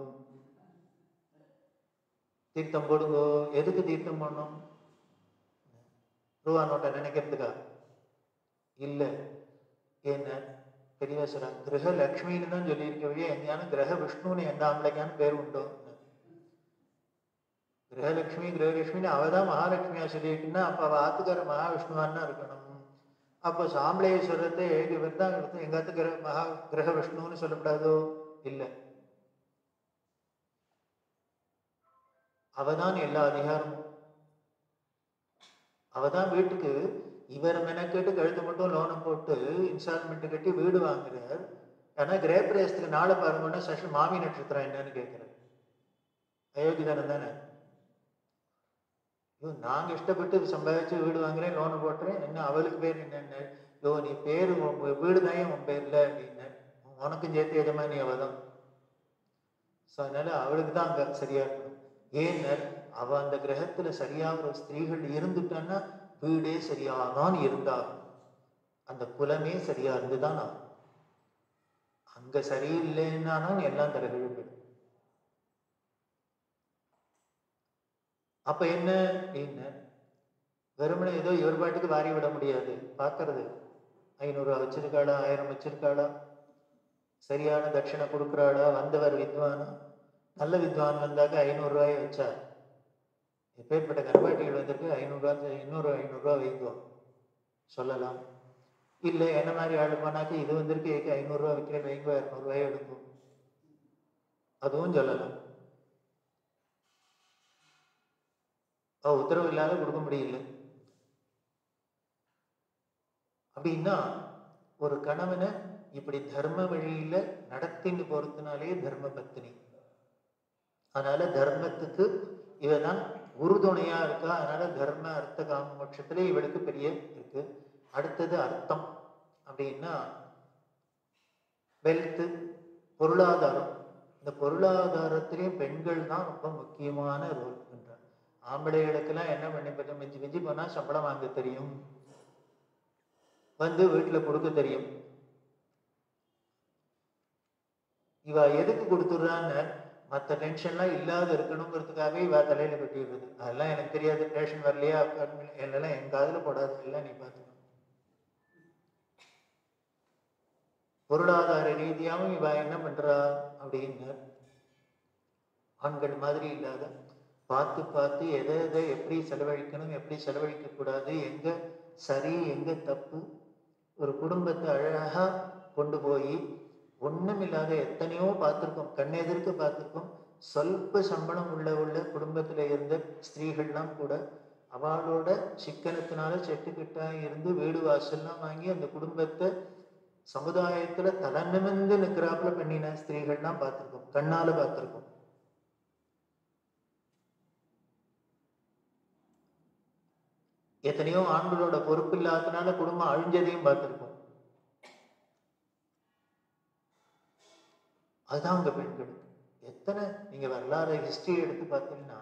தீர்த்தம் போடுங்கோ. எதுக்கு தீர்த்தம் போடணும்? ரூபா நோட்டை நினைக்கிறதுக்கா? இல்ல. என்ன பெரியவா சொல்ற, கிரக லக்ஷ்மின்னு தான் சொல்லியிருக்கவே, எங்கேயான கிரக விஷ்ணுன்னு எந்த ஆம்பளைக்கான பேர் உண்டோ? கிரகலட்சுமின்னு அவதான் மகாலட்சுமியா சொல்லியிருக்குன்னா அப்ப அவ ஆத்துக்கார மகாவிஷ்ணுவான்னா இருக்கணும். அப்போ சாம்பளேஸ்வரத்தை இவர் தான் எங்காத்து கிரக விஷ்ணுன்னு சொல்லக்கூடாதோ? இல்லை, அவதான் எல்லா அதிகாரமும். அவதான் வீட்டுக்கு இவர் மெனக்கெட்டு கழுத்து மட்டும் லோனம் போட்டு இன்ஸ்டால்மெண்ட் கட்டி வீடு வாங்குறார். ஆனா கிரகப்பிரவேசத்துக்கு நாளை பாருங்கன்னா சஷ்டி மாமி நட்சத்திரம் என்னன்னு கேட்கிறார். அயோக்கியதானம் தானே. நாங்க இஷ்டப்பட்டு சம்பாதிச்சு வீடு வாங்குறேன், லோனை போட்டுறேன், என்ன அவளுக்கு பேர் என்னென்ன? நீ பேரு வீடு தான் உன் பேர்ல அப்படின்னு, உனக்கும் சேர்த்து எஜமானி அவதான். ஸோ அதனால அவளுக்கு தான் அங்க சரியா இருக்கணும். ஏன்னர் அவ அந்த கிரகத்துல சரியா ஒரு ஸ்திரீகள் இருந்துட்டான்னா வீடே சரியாதான் இருந்தாகும், அந்த குலமே சரியா இருந்துதான் ஆகும். அங்க சரியில்லைன்னாலும் எல்லாம் தலைகீழ் போயிடும். அப்ப என்ன அப்படின்னு வெறுமனை ஏதோ இவர் பாட்டுக்கு வாரி விட முடியாது. பார்க்கறது 500 வச்சிருக்காளா, 1000 வச்சிருக்காளா, சரியான தட்சிணை கொடுக்குறாளா, வந்தவர் வித்வானா. நல்ல வித்வான் வந்தாக்க 500 வச்சா, எப்பேற்பட்ட கருவாட்டிகள் வந்திருக்கு, 500 இன்னொரு 500 வைக்கும் சொல்லலாம். இல்லை என்ன மாதிரி ஆளுமானாக்க இது வந்திருக்கு, 500 வைக்கிறேன் வைங்க, 200 எடுக்கும், அதுவும் சொல்லலாம். உத்தரவு இல்லாத கொடுக்க முடியல. அப்படின்னா ஒரு கணவனை இப்படி தர்ம வழியில நடத்தின்னு போறதுனாலே தர்ம பத்தினி. அதனால தர்மத்துக்கு இவதான் உறுதுணையா இருக்கா. அதனால தர்ம அர்த்த காம மோட்சத்துல இவளுக்கு பெரிய இருக்கு. அடுத்தது அர்த்தம் அப்படின்னா வெல்த், பொருளாதாரம். இந்த பொருளாதாரத்திலேயும் பெண்கள் தான் ரொம்ப முக்கியமான ரோல் பண்றாங்க. ஆம்பளைகளுக்கெல்லாம் என்ன பண்ணி மிஞ்சி மிஞ்சி போனா சம்பளம் வாங்க தெரியும், வந்து வீட்டுல கொடுக்க தெரியும். இவ எதுக்கு கொடுத்துடுறான்னு மற்ற டென்ஷன்லாம் இல்லாத இருக்கணுங்கிறதுக்காகவே இவ தலையில கட்டிடுறது. அதெல்லாம் எனக்கு தெரியாது, ரேஷன் வரலையா எல்லாம் என் காதுல போடாது, எல்லாம் நீ பார்த்துக்கணும். பொருளாதார ரீதியாகவும் இவ என்ன பண்றா அப்படின்னு ஆண்கள் மாதிரி இல்லாத பார்த்து பார்த்து எதை எதை எப்படி செலவழிக்கணும், எப்படி செலவழிக்க கூடாது, எங்க சரி எங்க தப்பு, ஒரு குடும்பத்தை அழகா கொண்டு போய் ஒண்ணும் இல்லாத எத்தனையோ பார்த்துருக்கோம், கண்ணெதிர்க்கு பார்த்துருக்கோம். சொல்ப சம்பளம் உள்ள குடும்பத்துல இருந்த ஸ்திரீகள்லாம் கூட அவளோட சிக்கனத்தினால செட்டுக்கிட்டா இருந்து வீடு வாசல்லாம் வாங்கி அந்த குடும்பத்தை சமுதாயத்துல தலை நிமிர்ந்து நிற்கிறாப்புல பண்ணின ஸ்திரீகள்லாம் பார்த்துருக்கோம், கண்ணால பார்த்துருக்கோம். எத்தனையோ ஆண்களோட பொறுப்பு இல்லாதனால குடும்பம் அழிஞ்சதையும் பார்த்துருக்கோம். அதுதான் உங்க பெண்களுக்கு எத்தனை நீங்க வரலாறு ஹிஸ்டரி எடுத்து பார்த்தீங்கன்னா,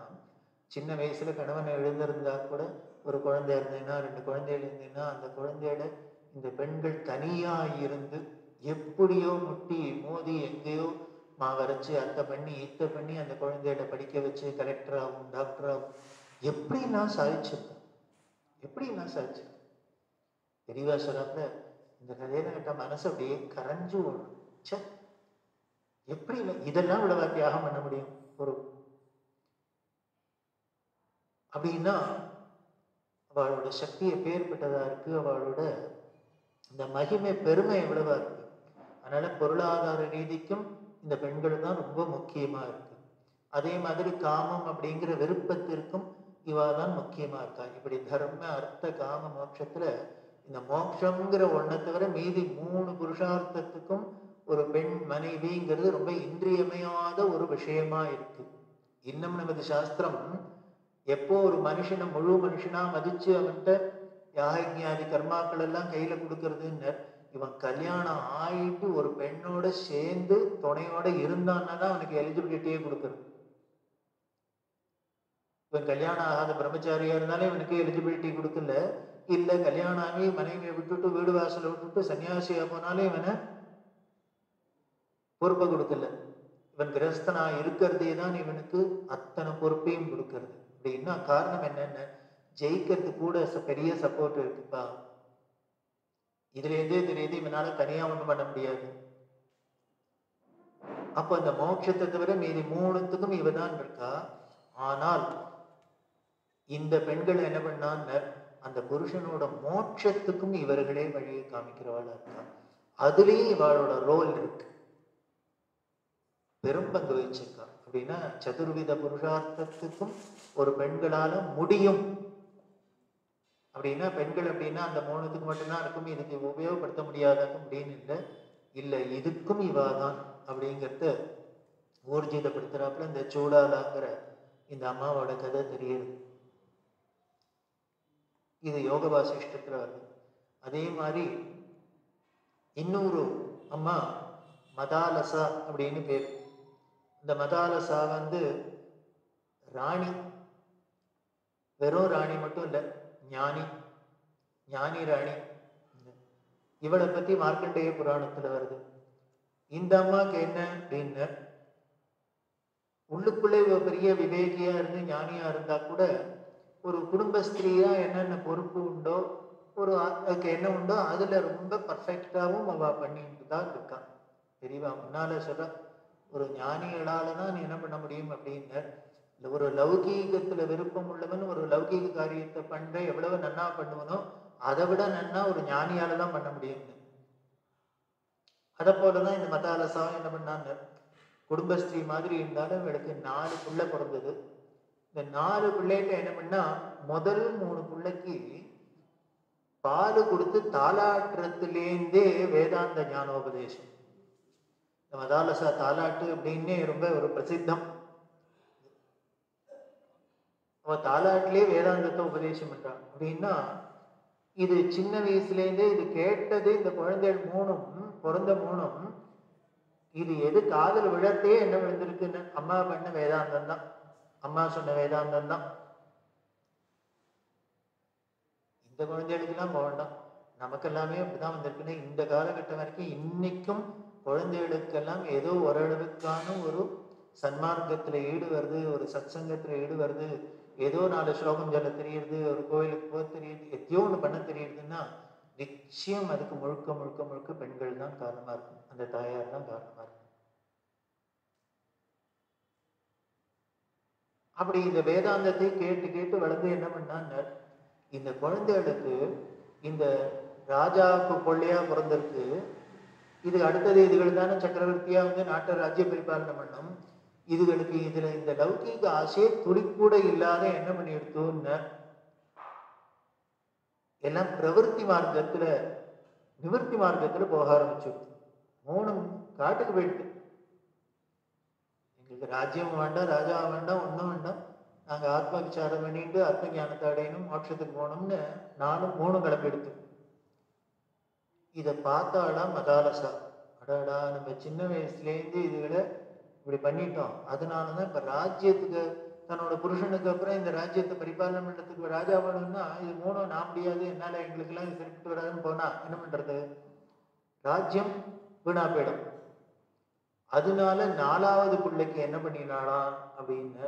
சின்ன வயசுல கணவன் எழுந்திருந்தா கூட ஒரு குழந்தை இருந்ததுன்னா 2 குழந்தைகள் இருந்ததுன்னா அந்த குழந்தையோட இந்த பெண்கள் தனியா இருந்து எப்படியோ முட்டி மோதி எங்கேயோ மாவரைச்சு அத்தை பண்ணி இத்தை பண்ணி அந்த குழந்தையோட படிக்க வச்சு கலெக்டராகவும் டாக்டராகவும் எப்படிலாம் சாதிச்சிருக்கேன், எப்படிலாம் சாதிச்சிருக்கேன். பெரியவா சொல்றாப்புல இந்த கதையில கேட்டா மனசு அப்படியே கரைஞ்சு ஓடும். சே, எப்படி இல்லை இதெல்லாம் இவ்வளவா தியாகம் பண்ண முடியும் ஒரு அப்படின்னா அவளோட சக்தி எப்பேற்பட்டதா இருக்கு, அவளோட இந்த மகிமை பெருமை எவ்வளவா இருக்கு. அதனால பொருளாதார ரீதிக்கும் இந்த பெண்கள் தான் ரொம்ப முக்கியமா இருக்கு. அதே மாதிரி காமம் அப்படிங்கிற விருப்பத்திற்கும் இவா தான் முக்கியமா இருக்கா. இப்படி தர்ம அர்த்த காம மோட்சத்துல இந்த மோட்சம்ங்கிற ஒன்றை தவிர மீதி 3 புருஷார்த்தத்துக்கும் ஒரு பெண் மனைவிங்கிறது ரொம்ப இன்றியமையாத ஒரு விஷயமா இருக்கு. இன்னும் நமது சாஸ்திரம் எப்போ ஒரு மனுஷனை முழு மனுஷனா மதிச்சு அவன்கிட்ட யாகஞாதி கர்மாக்கள் எல்லாம் கையில கொடுக்கறதுன்னு, இவன் கல்யாணம் ஆயிட்டு ஒரு பெண்ணோட சேர்ந்து துணையோட இருந்தான்னா தான் அவனுக்கு எலிஜிபிலிட்டியே கொடுக்கறது. இவன் கல்யாணம் ஆகாத பிரம்மச்சாரியா இருந்தாலே இவனுக்கு எலிஜிபிலிட்டி கொடுக்கல. இல்ல கல்யாணம் ஆகி மனைவியை விட்டுட்டு வீடு வாசலை விட்டுட்டு சன்னியாசியா போனாலே இவனை பொறுப்பை கொடுக்கல. இவன் கிரஸ்தனா இருக்கிறதே தான் இவனுக்கு அத்தனை பொறுப்பையும் கொடுக்கறது. அப்படின்னா காரணம் என்னன்னு, ஜெயிக்கிறது கூட பெரிய சப்போர்ட் இருக்குப்பா. இதுல இருந்து இவனால தனியா ஒண்ணும் பண்ண முடியாது. அப்ப அந்த மோட்சத்தை தவிர மீதி 3த்துக்கும் இவதான் இருக்கா. ஆனால் இந்த பெண்கள் என்ன பண்ணான்னு அந்த புருஷனோட மோட்சத்துக்கும் இவர்களே வழியை காமிக்கிறவாளா இருக்கா. அதுலயும் இவளோட ரோல் இருக்கு, பெரும் பங்கு வச்சிருக்கா. அப்படின்னா சதுர்வித புருஷார்த்தத்துக்கும் ஒரு பெண்களால முடியும். அப்படின்னா பெண்கள் அப்படின்னா அந்த 3த்துக்கு மட்டும்தான் இருக்கும், இதுக்கு உபயோகப்படுத்த முடியாதாக்கும் அப்படின்னு இல்லை. இல்லை இதுக்கும் இவாதான் அப்படிங்கிறத ஊர்ஜிதப்படுத்துறாப்புல இந்த சூடாலாங்கிற இந்த அம்மாவோட கதை தெரியுது. இது யோக வாசிஷ்டத்துல வருது. அதே மாதிரி இன்னொரு அம்மா மதாலசா அப்படின்னு பேர். இந்த மதாலசா ராணி, வெறும் ராணி மட்டும் இல்லை, ஞானி ராணி. இவளை பத்தி மார்க்கண்டேய புராணத்துல வருது. இந்த அம்மாக்கு என்ன அப்படின்னு, உள்ளுக்குள்ளே பெரிய விவேகியா இருந்து ஞானியா இருந்தா கூட ஒரு குடும்பஸ்திரியா என்னென்ன பொறுப்பு உண்டோ, ஒரு அதுக்கு என்ன உண்டோ அதுல ரொம்ப பர்ஃபெக்டாவும் அவ பண்ணிட்டு தான் இருக்கா. தெரியவா முன்னால சொல்ற ஒரு ஞானிகளாலதான் நீ என்ன பண்ண முடியும் அப்படின்னு. ஒரு லௌகீகத்துல விருப்பம் உள்ளவன் ஒரு லௌகீக காரியத்தை பண்ற எவ்வளவு நன்னா பண்ணுவனோ அதை விட நன்னா ஒரு ஞானியால தான் பண்ண முடியும். அதை போலதான் இந்த மதாலசாவும் என்ன பண்ணாங்க, குடும்பஸ்திரீ மாதிரி இருந்தாலும் இவளுக்கு 4 பிள்ளை பிறந்தது. இந்த 4 பிள்ளைகிட்ட என்ன பண்ணா, முதல் 3 பிள்ளைக்கு பால் கொடுத்து தாலாட்டுறதுலேருந்தே வேதாந்த ஞானோபதேசம். இந்த மதாலசா தாலாட்டு அப்படின்னே ரொம்ப ஒரு பிரசித்தம். அவ தாலாட்டிலே வேதாந்தத்தை உபதேசம் பண்றான். அப்படின்னா இது சின்ன வயசுலேருந்தே இது கேட்டது. இந்த குழந்தைகள் 3ம் பிறந்த 3ம் இது எது காதல் விழத்தே என்ன விழுந்திருக்குன்னு, அம்மா பண்ண வேதாந்தம் தான், அம்மா சொன்ன வேதாந்தம் தான். இந்த குழந்தைகளுக்கெல்லாம் வேண்டாம், நமக்கு எல்லாமே அப்படிதான் வந்திருக்குன்னு இந்த காலகட்டம் வரைக்கும் இன்னைக்கும் குழந்தைகளுக்கெல்லாம் ஏதோ ஓரளவுக்கான ஒரு சன்மார்க்கத்துல ஈடுவருது, ஒரு சத்சங்கத்துல ஈடுவருது, ஏதோ 4 ஸ்லோகம் சொல்ல தெரியுது, ஒரு கோயிலுக்கு போக தெரியுது, எத்தையோ ஒண்ணு பண்ண தெரியுதுன்னா நிச்சயம் அதுக்கு முழுக்க முழுக்க முழுக்க பெண்கள் தான் காரணமா இருக்கும், அந்த தாயார் தான் காரணமா இருக்கும். அப்படி இந்த வேதாந்தத்தை கேட்டு கேட்டு வளர்ந்து என்ன பண்ணான்னு, இந்த குழந்தைகளுக்கு இந்த ராஜாவுக்கு கொள்ளையா பிறந்திருக்கு, இது அடுத்தது இதுகள் தானே சக்கரவர்த்தியா வந்து நாட்டை ராஜ்ய பரிபாலனை பண்ணும், இதுகளுக்கு இதுல இந்த லௌகீக ஆசையே துளி கூட இல்லாத என்ன பண்ணி எடுத்தோன்னு எல்லாம் பிரவருத்தி மார்க்கத்துல நிவர்த்தி மார்க்கத்துல போக ஆரம்பிச்சு. 3 காட்டுக்கு போயிட்டு, எங்களுக்கு ராஜ்யம் வேண்டாம், ராஜா வேண்டாம், ஒன்றும் வேண்டாம், நாங்கள் ஆத்ம விசாரம் பண்ணிட்டு ஆத்ம ஞானத்தை அடையணும், மோட்சத்துக்கு போகணும்னு 3 கிளம்பி எடுத்து. இதை பார்த்தாலாம் மதாலசா, அடாடா நம்ம சின்ன வயசுலேருந்து இதுகளை இப்படி பண்ணிட்டோம், அதனாலதான் இப்ப ராஜ்யத்துக்கு தன்னோட புருஷனுக்கு அப்புறம் இந்த ராஜ்யத்தை பரிபாலனை பண்றதுக்கு ராஜா வேணும்னா இது 3 நான் முடியாது, என்னால எங்களுக்கு எல்லாம் இது சரிப்பட்டு வராதுன்னு போனா என்ன பண்றது, ராஜ்யம் வீணா போயிடும். அதனால 4வது பிள்ளைக்கு என்ன பண்ணினாலாம் அப்படின்னு,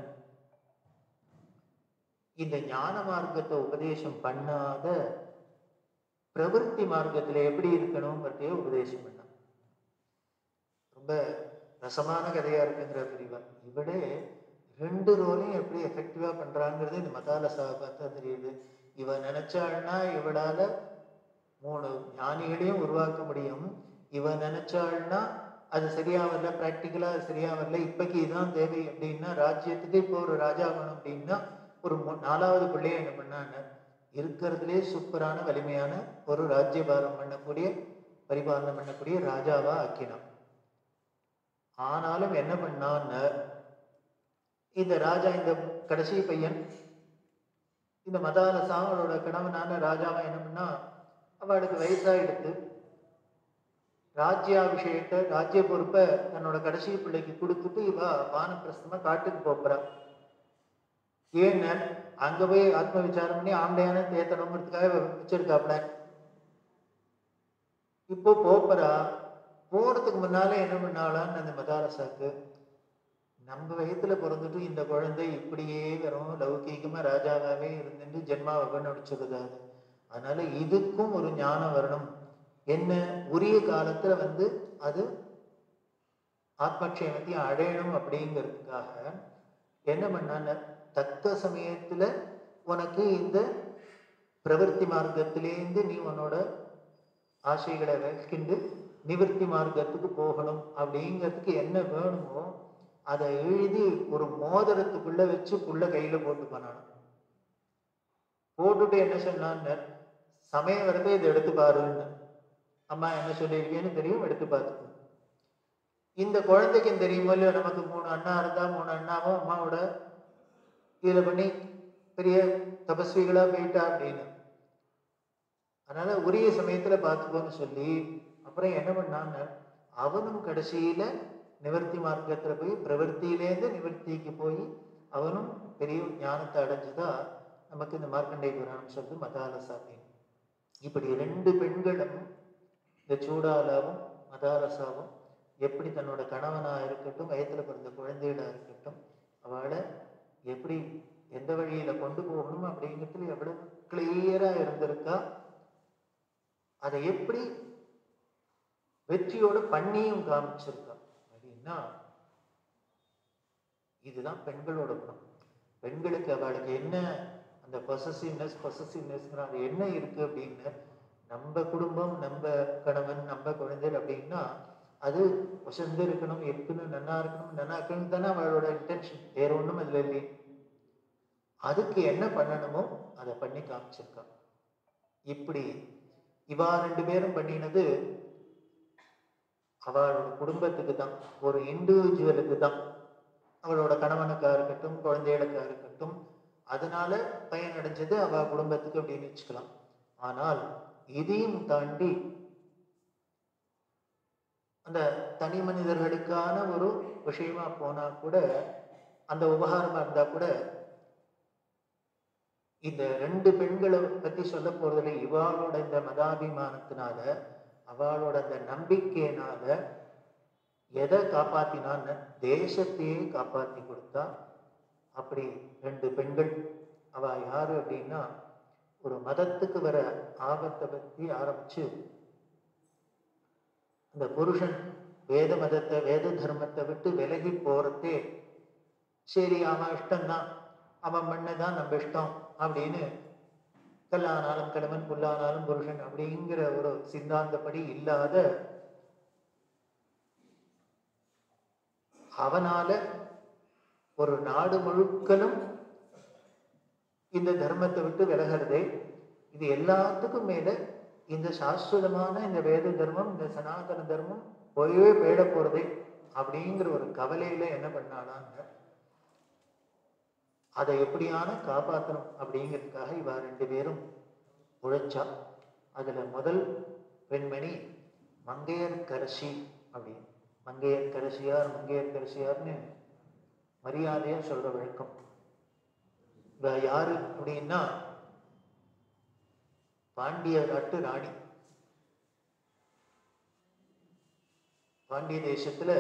இந்த ஞான மார்க்கத்தை உபதேசம் பண்ணாத பிரவருத்தி மார்க்கத்துல எப்படி இருக்கணும்ங்கிறதையே உபதேசம் பண்ண. ரொம்ப ரசமான கதையா இருக்குங்கிற பிரிவா இவளே 2 ரோலையும் எப்படி எஃபெக்டிவா பண்றாங்கிறது இந்த மதாலசாவை பார்த்தா தெரியுது. இவ நினைச்சாள்னா இவளால 3 ஞானிகளையும் உருவாக்க முடியும், இவ நினைச்சாள்னா அது சரியா வரல, பிராக்டிக்கலா அது சரியா வரல, இப்பக்கு இதுதான் தேவை அப்படின்னா, ராஜ்யத்துக்கு இப்போ ஒரு ராஜா வேணும் அப்படின்னா ஒரு 4வது பிள்ளைய என்ன பண்ணான்னு இருக்கிறதுலே சூப்பரான வலிமையான ஒரு ராஜ்யபாரம் பண்ணக்கூடிய பரிபாலனை பண்ணக்கூடிய ராஜாவா ஆக்கினான். ஆனாலும் என்ன பண்ணான்னு, இந்த ராஜா இந்த கடைசி பையன் இந்த மதாலசா அவளோட கணவனான ராஜாவை என்ன பண்ணா, அவளுக்கு வயசாயிடுத்து, ராஜ்யாபிஷேகத்தை ராஜ்ய பொறுப்பை தன்னோட கடைசி பிள்ளைக்கு கொடுத்துட்டு இவ வானப்பிரஸ்தமா காட்டுக்கு போறா. ஏன்னு அங்க போய் ஆத்ம விசாரம் பண்ணி ஆம்பளையான தேத்தணுங்கிறதுக்காக வச்சிருக்காப்ல. இப்போ போறா, போறதுக்கு முன்னாலே என்ன பண்ணாலான்னு அந்த மதாலசாக்கு, நம்ம வயத்துல பிறந்துட்டு இந்த குழந்தை இப்படியே வெறும் லௌகீகமா ராஜாவாவே இருந்துட்டு ஜென்மாவை நடிச்சுருதாது, அதனால இதுக்கும் ஒரு ஞானம் வரணும், என்ன உரிய காலத்துல வந்து அது ஆத்மக்ஷேமத்தையும் அடையணும் அப்படிங்கிறதுக்காக என்ன பண்ணான்னு, தக்க சமயத்துல உனக்கு இந்த பிரவர்த்தி மார்க்கத்திலேருந்து நீ உன்னோட ஆசைகளை வைக்கிண்டு நிவர்த்தி மார்க்கத்துக்கு போகணும் அப்படிங்கிறதுக்கு என்ன வேணுமோ அதை எழுதி ஒரு மோதிரத்துக்குள்ள வச்சு புள்ள கையில போட்டு பண்ணான். போட்டுட்டு என்ன சொன்னான்னு, சமயம் வரப்ப இதை எடுத்து பாருன்னு, அம்மா என்ன சொல்லியிருக்கேன்னு தெரியும், எடுத்து பார்த்துக்கணும். இந்த குழந்தைக்கு தெரியுமோ இல்லையோ, நமக்கு 3 அண்ணா இருந்தா 3 அண்ணாவும் அம்மாவோட இதுல பண்ணி பெரிய தபஸ்விகளா போயிட்டா அப்படின்னு, அதனால உரிய சமயத்துல பார்த்துக்கோன்னு சொல்லி அப்புறம் என்ன பண்ணான்னு, அவனும் கடைசியில நிவர்த்தி மார்க்கத்துல போய் பிரவர்த்தியிலேருந்து நிவர்த்திக்கு போய் அவனும் பெரிய ஞானத்தை அடைஞ்சுதா நமக்கு இந்த மார்க்கண்டேய புராணம் சொல்லுது மதாலசா. இப்படி 2 பெண்களும், இந்த சூடாலாவும் மதாலசாவும் எப்படி தன்னோட கணவனா இருக்கட்டும், வயத்துல பிறந்த குழந்தைகளா இருக்கட்டும், அவளை எப்படி எந்த வழியில கொண்டு போகணும் அப்படிங்கிறதுல எவ்வளவு கிளியரா இருந்திருக்கா, அதை எப்படி வெற்றியோட பண்ணியும் காமிச்சிருக்கா அப்படின்னா, இதுதான் பெண்களோட குணம். பெண்களுக்கு அவளுக்கு என்ன அந்த பொசசிவ்னஸ் அது என்ன இருக்கு அப்படின்னு, நம்ம குடும்பம், நம்ம கணவன், நம்ம குழந்தைகள் அப்படின்னா அது வசந்து இருக்கணும், இருக்கணும், நன்னா இருக்கணும் தானே அவளோட இன்டென்ஷன், வேற ஒண்ணும் அதுல இல்லை. அதுக்கு என்ன பண்ணணுமோ அதை பண்ணி காமிச்சிருக்கா. இப்படி இவா 2 பேரும் பண்ணினது அவளோட குடும்பத்துக்கு தான், ஒரு இண்டிவிஜுவலுக்கு தான், அவளோட கணவனுக்கா இருக்கட்டும், குழந்தைகளுக்கா இருக்கட்டும், அதனால பயனடைஞ்சது அவ குடும்பத்துக்கு அப்படின்னு வச்சுக்கலாம். ஆனால் இதையும் தாண்டி அந்த தனி மனிதர்களுக்கான ஒரு விஷயமா போனா கூட, அந்த உபகாரமா இருந்தா கூட, இந்த 2 பெண்களை பத்தி சொல்ல போறதுல இவாளோட இந்த மதாபிமானத்தினால, அவளோட அந்த நம்பிக்கையினால எதை காப்பாத்தினான்னு தேசத்தையே காப்பாத்தி கொடுத்தா. அப்படி 2 பெண்கள். அவ யாரு அப்படின்னா, ஒரு மதத்துக்கு வர ஆபத்தை பத்தி ஆரம்பிச்சு, அந்த புருஷன் வேத மதத்தை வேத தர்மத்தை விட்டு விலகி போறதே, சரி அவன் இஷ்டம்தான், அவன் பண்ணதான் நம்ம இஷ்டம் அப்படின்னு, கல்லானாலும் கிழவன் புல்லானாலும் புருஷன் அப்படிங்கிற ஒரு சித்தாந்தப்படி இல்லாத, அவனால ஒரு நாடு முழுக்கலும் இந்த தர்மத்தை விட்டு விலகிறதே. இது எல்லாத்துக்கும் மேல இந்த சாஸ்வதமான இந்த வேத தர்மம், இந்த சனாதன தர்மம் போயவே போயிட போறதே அப்படிங்கிற ஒரு கவலையில என்ன பண்ணானாங்க, அதை எப்படியான காப்பாற்றணும் அப்படிங்கிறதுக்காக இவ 2 பேரும் உழைச்சா. அதுல முதல் பெண்மணி மங்கையர்க்கரசி அப்படின்னு. மங்கையர்க்கரசியார்னு மரியாதையா சொல்ற வழக்கம். இவ யாரு அப்படின்னா, பாண்டிய நாட்டு ராணி. பாண்டிய தேசத்துல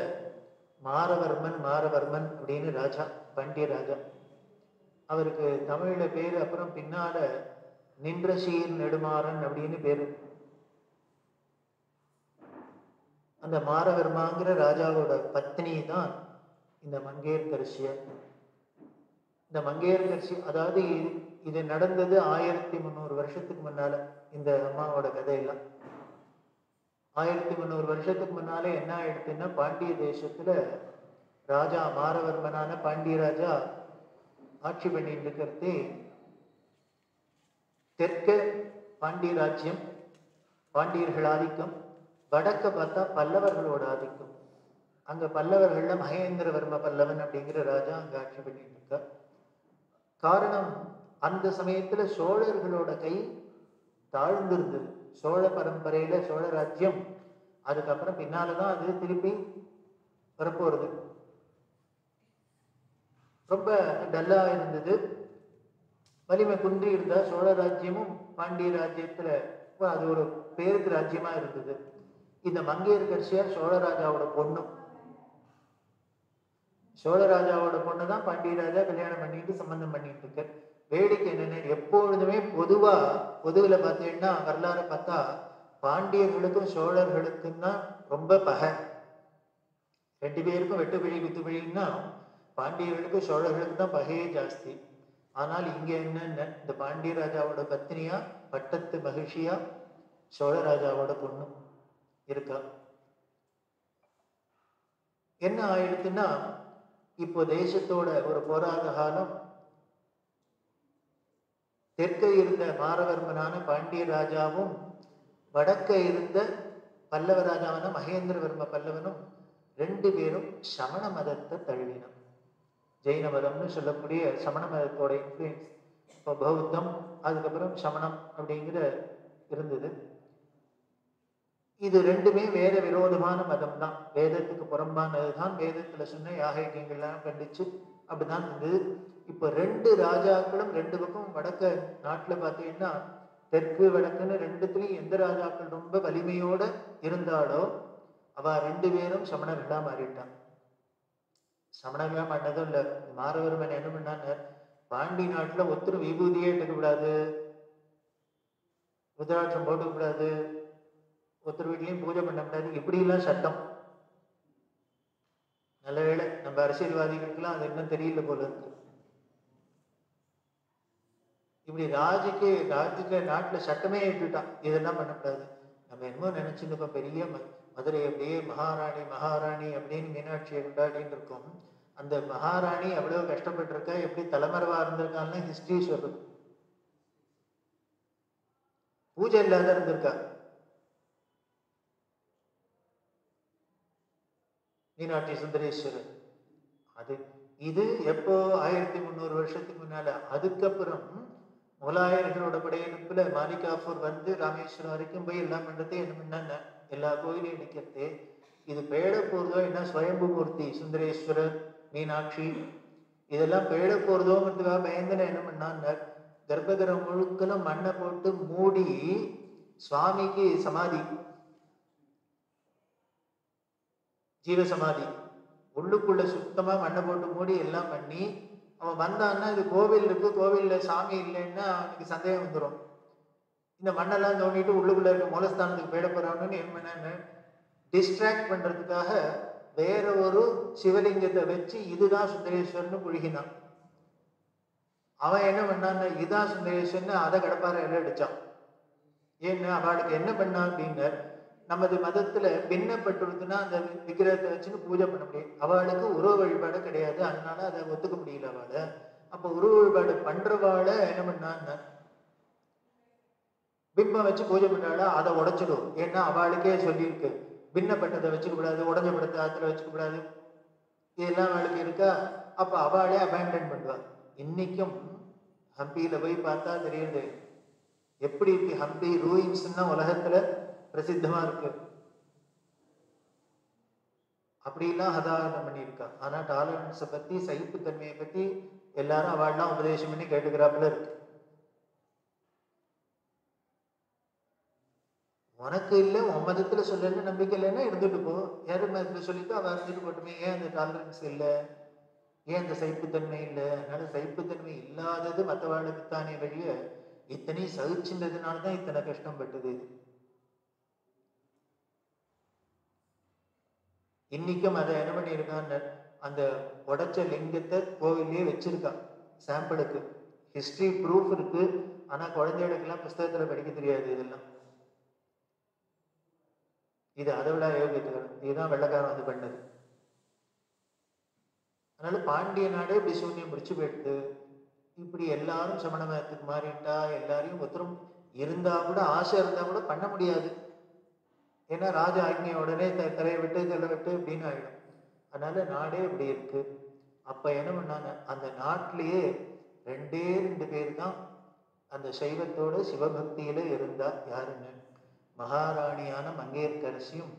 மாரவர்மன் அப்படின்னு ராஜா, பாண்டிய ராஜா. அவருக்கு தமிழ்ல பேரு, அப்புறம் பின்னால நின்ற சீர் நெடுமாறன் அப்படின்னு பேரு. அந்த மாரவர்மாங்கிற ராஜாவோட பத்னி தான் இந்த மங்கையர்க்கரசியார். இந்த மங்கையர்க்கரசி, அதாவது இது நடந்தது 1300 வருஷத்துக்கு முன்னால. இந்த அம்மாவோட கதையெல்லாம் 1300 வருஷத்துக்கு முன்னாலே என்ன ஆயிடுச்சுன்னா, பாண்டிய தேசத்துல ராஜா மாரவர்மனான பாண்டிய ராஜா ஆட்சி பண்ணிட்டு இருக்கிறது. தெற்க பாண்டிய ராஜ்யம், பாண்டியர்கள் ஆதிக்கம். வடக்க பார்த்தா பல்லவர்களோட ஆதிக்கம். அங்க பல்லவர்கள்ல மகேந்திரவர்ம பல்லவன் அப்படிங்கிற ராஜா அங்க ஆட்சி பண்ணிட்டு இருக்க. காரணம், அந்த சமயத்துல சோழர்களோட கை தாழ்ந்திருந்தது. சோழ பரம்பரையில சோழ ராஜ்யம், அதுக்கப்புறம் பின்னாலதான் அது திருப்பி வரப்போறது. ரொம்ப டல்லா இருந்தது, வலிமை குன்றி இருந்தா. சோழ ராஜ்யமும் பாண்டிய ராஜ்யத்துல அது ஒரு பேருக்கு ராஜ்யமா இருந்தது. இந்த மங்கையர்க்கரசியார் சோழராஜாவோட பொண்ணு. சோழராஜாவோட பொண்ணு தான் பாண்டிய ராஜா கல்யாணம் பண்ணிட்டு சம்பந்தம் பண்ணிட்டு இருக்க. வேடிக்கை என்னன்னு, எப்பொழுதுமே பொதுவில் பார்த்தீங்கன்னா வரலாறு பார்த்தா பாண்டியர்களுக்கும் சோழர்களுக்கும் தான் ரொம்ப பகை. 2 பேருக்கும் வெட்டுப்பிழி குத்துப்பிழின்னா பாண்டியர்களுக்கும் சோழர்களுக்கும் தான் பகையே ஜாஸ்தி. ஆனால் இங்க என்னன்னு, இந்த பாண்டிய ராஜாவோட பத்னியா, பட்டத்து மகிழ்ச்சியா சோழராஜாவோட பொண்ணு இருக்கா. என்ன ஆயிடுச்சுன்னா, இப்போ தேசத்தோட ஒரு போராத காலம். தெற்க இருந்த மாரவர்மனான பாண்டிய ராஜாவும் வடக்க இருந்த பல்லவ ராஜாவான மகேந்திரவர்ம பல்லவனும் 2 பேரும் சமண மதத்தை தழுவினம். ஜெயின மதம்னு சொல்லக்கூடிய சமண மதத்தோட இன்ஃப்ளூயன்ஸ். இப்போ பௌத்தம், அதுக்கப்புறம் சமணம் அப்படிங்கிற இருந்தது. இது 2மே வேற விரோதமான மதம் தான், வேதத்துக்கு புறம்பானதுதான். வேதத்துல சொன்ன யாகங்கள்லாம் கண்டிச்சு அப்படிதான் இருந்தது. இப்ப 2 ராஜாக்களும் 2 பக்கம் வடக்க நாட்டுல பார்த்தீங்கன்னா, தெற்கு வடக்குன்னு 2த்துலயும் எந்த ராஜாக்கள் ரொம்ப வலிமையோட இருந்தாலோ அவ 2 பேரும் சமணர்களா மாறிட்டான். சமணர்களா மாட்டதும் இல்ல, மாரவர்மன் என்ன பண்ணான்னு, பாண்டி நாட்டுல ஒருத்தர் விபூதியே எடுக்கக்கூடாது, ருத்ராட்சம் போட்டுக்கூடாது, ஒருத்தர் வீட்லையும் பூஜை பண்ணக்கூடாது, இப்படி எல்லாம் சட்டம். நல்ல வேளை நம்ம அரசியல்வாதிகளுக்கெல்லாம் அது இன்னும் தெரியல போல இருக்கு. இப்படி ராஜ்யத்துல நாட்டுல சட்டமே ஏற்றுட்டான், இதெல்லாம் பண்ணக்கூடாது. நம்ம என்னமோ நினைச்சிருக்கோம், பெரிய மதுரை அப்படியே மகாராணி அப்படின்னு மீனாட்சியை கொண்டாடின்னு இருக்கோம். அந்த மகாராணி எவ்வளவு கஷ்டப்பட்டு இருக்கா, எப்படி தலைமறைவா இருந்திருக்கான்னு ஹிஸ்டரி சொல்லுது. பூஜை இல்லாத இருந்திருக்கா மீனாட்சி சுந்தரேஸ்வரர். இது எப்போ 1300 வருஷத்துக்கு முன்னால. அதுக்கப்புறம் முகலாயர்களோட படையெடுப்புல மாலிகாஃபூர் வந்து ராமேஸ்வரம் வரைக்கும் போய் எல்லாம் பண்றது. என்ன பண்ண, எல்லா கோயிலையும் நிற்கிறது. இது பேட போறதோ என்ன, ஸ்வயம்பு மூர்த்தி சுந்தரேஸ்வரர், மீனாட்சி இதெல்லாம் பேட போறதோங்கிறதுக்காக பயந்துன என்ன பண்ணான்னு, கர்ப்பகிரம் முழுக்கலும் மண்ணை போட்டு மூடி சுவாமிக்கு சமாதி ஜீவசமாதி. உள்ளுக்குள்ள சுத்தமா மண்ணை போட்டு மூடி எல்லாம் பண்ணி அவன் வந்தான்னா இது கோவில் இருக்கு, கோவில்ல சாமி இல்லைன்னா அவனுக்கு சந்தேகம் வந்துடும். இந்த மண்ணெல்லாம் தோண்டிட்டு உள்ளுக்குள்ள இருக்க மூலஸ்தானத்துக்கு போயிட போறான்னு என்ன டிஸ்ட்ராக்ட் பண்றதுக்காக வேற ஒரு சிவலிங்கத்தை வச்சு இதுதான் சுந்தரேஸ்வரன் புழுகினான். அவன் என்ன பண்ணான், இதுதான் சுந்தரேஸ்வரன் அதை கடப்பார எல்லாம் அடிச்சான். ஏன்னா அவளுக்கு என்ன பண்ணா அப்படின்னா, நமது மதத்துல பின்னப்பட்டுருக்குன்னா அந்த விக்கிரகத்தை வச்சுன்னு பூஜை பண்ண முடியும். அவளுக்கு உருவ வழிபாடு கிடையாது, அதனால அதை ஒத்துக்க முடியல அவளை. அப்ப உருவ வழிபாடு பண்றவாளை என்ன பண்ணான்னு, பிம்பம் வச்சு பூஜை பண்றாள அதை உடைச்சிடும். ஏன்னா அவளுக்கே சொல்லியிருக்கு பின்னப்பட்டதை வச்சுக்க கூடாது, உடஞ்ச படத்தை ஆத்துல வச்சுக்க கூடாது, இதெல்லாம் அவளுக்கு இருக்கா. அப்ப அவளே அபேண்டன் பண்ணுவா. இன்னைக்கும் ஹம்பியில போய் பார்த்தா தெரியுது எப்படி இருக்கு. ஹம்பி ரூயின்ஸ்னா உலகத்துல பிரசித்தமா இருக்கு. அப்படிலாம் ஹதாரணம் பண்ணியிருக்கா. ஆனா டாலரன்ஸை பத்தி, சகிப்புத்தன்மையை பத்தி எல்லாரும் அவள்லாம் உபதேசம் பண்ணி கேட்டுக்கிறாப்புல இருக்கு. உனக்கு இல்லை, உன் மதத்துல சொல்லலன்னு நம்பிக்கை இல்லைன்னா இருந்துட்டு போ. யாரு மதத்துல சொல்லிட்டு அவ இருந்துட்டு போட்டுமே. ஏன் அந்த டாலரன்ஸ் இல்லை, ஏன் அந்த சகிப்புத்தன்மை இல்லை? அதனால சகிப்புத்தன்மை இல்லாதது மற்றவாளுக்கு தானே வழிய இத்தனை சகிச்சுன்றதுனாலதான் இத்தனை கஷ்டம் பட்டுது. இன்னைக்கும் அதை என்ன பண்ணியிருக்கான்னு, அந்த உடைச்ச லிங்கத்தை கோவிலே வச்சிருக்கான் சாம்பிளுக்கு. ஹிஸ்டரி ப்ரூஃப் இருக்கு. ஆனா குழந்தைகளுக்கெல்லாம் புஸ்தகத்துல படிக்க தெரியாது இதெல்லாம். இது அதை விட யோகித்துக்கணும். இதுதான் வெள்ளக்காரன் வந்து பண்ணது. அதனால பாண்டிய நாடே இப்படி சூன்யம் முடிச்சு போயிடுது. இப்படி எல்லாரும் சமண மதத்துக்கு மாறிட்டா, எல்லாரையும் ஒருத்தரும் இருந்தா கூட, ஆசை இருந்தா கூட பண்ண முடியாது. ஏன்னா ராஜா ஆக்னிய உடனே தலையை விட்டு தலை விட்டு அப்படின்னு ஆயிடும். அதனால நாடே இப்படி இருக்கு. அப்ப என்ன பண்ணாங்க, அந்த நாட்டிலேயே 2 பேர் தான் அந்த சைவத்தோட சிவபக்தியில இருந்தா. யாருன்னு, மகாராணியான மங்கையர்க்கரசியும்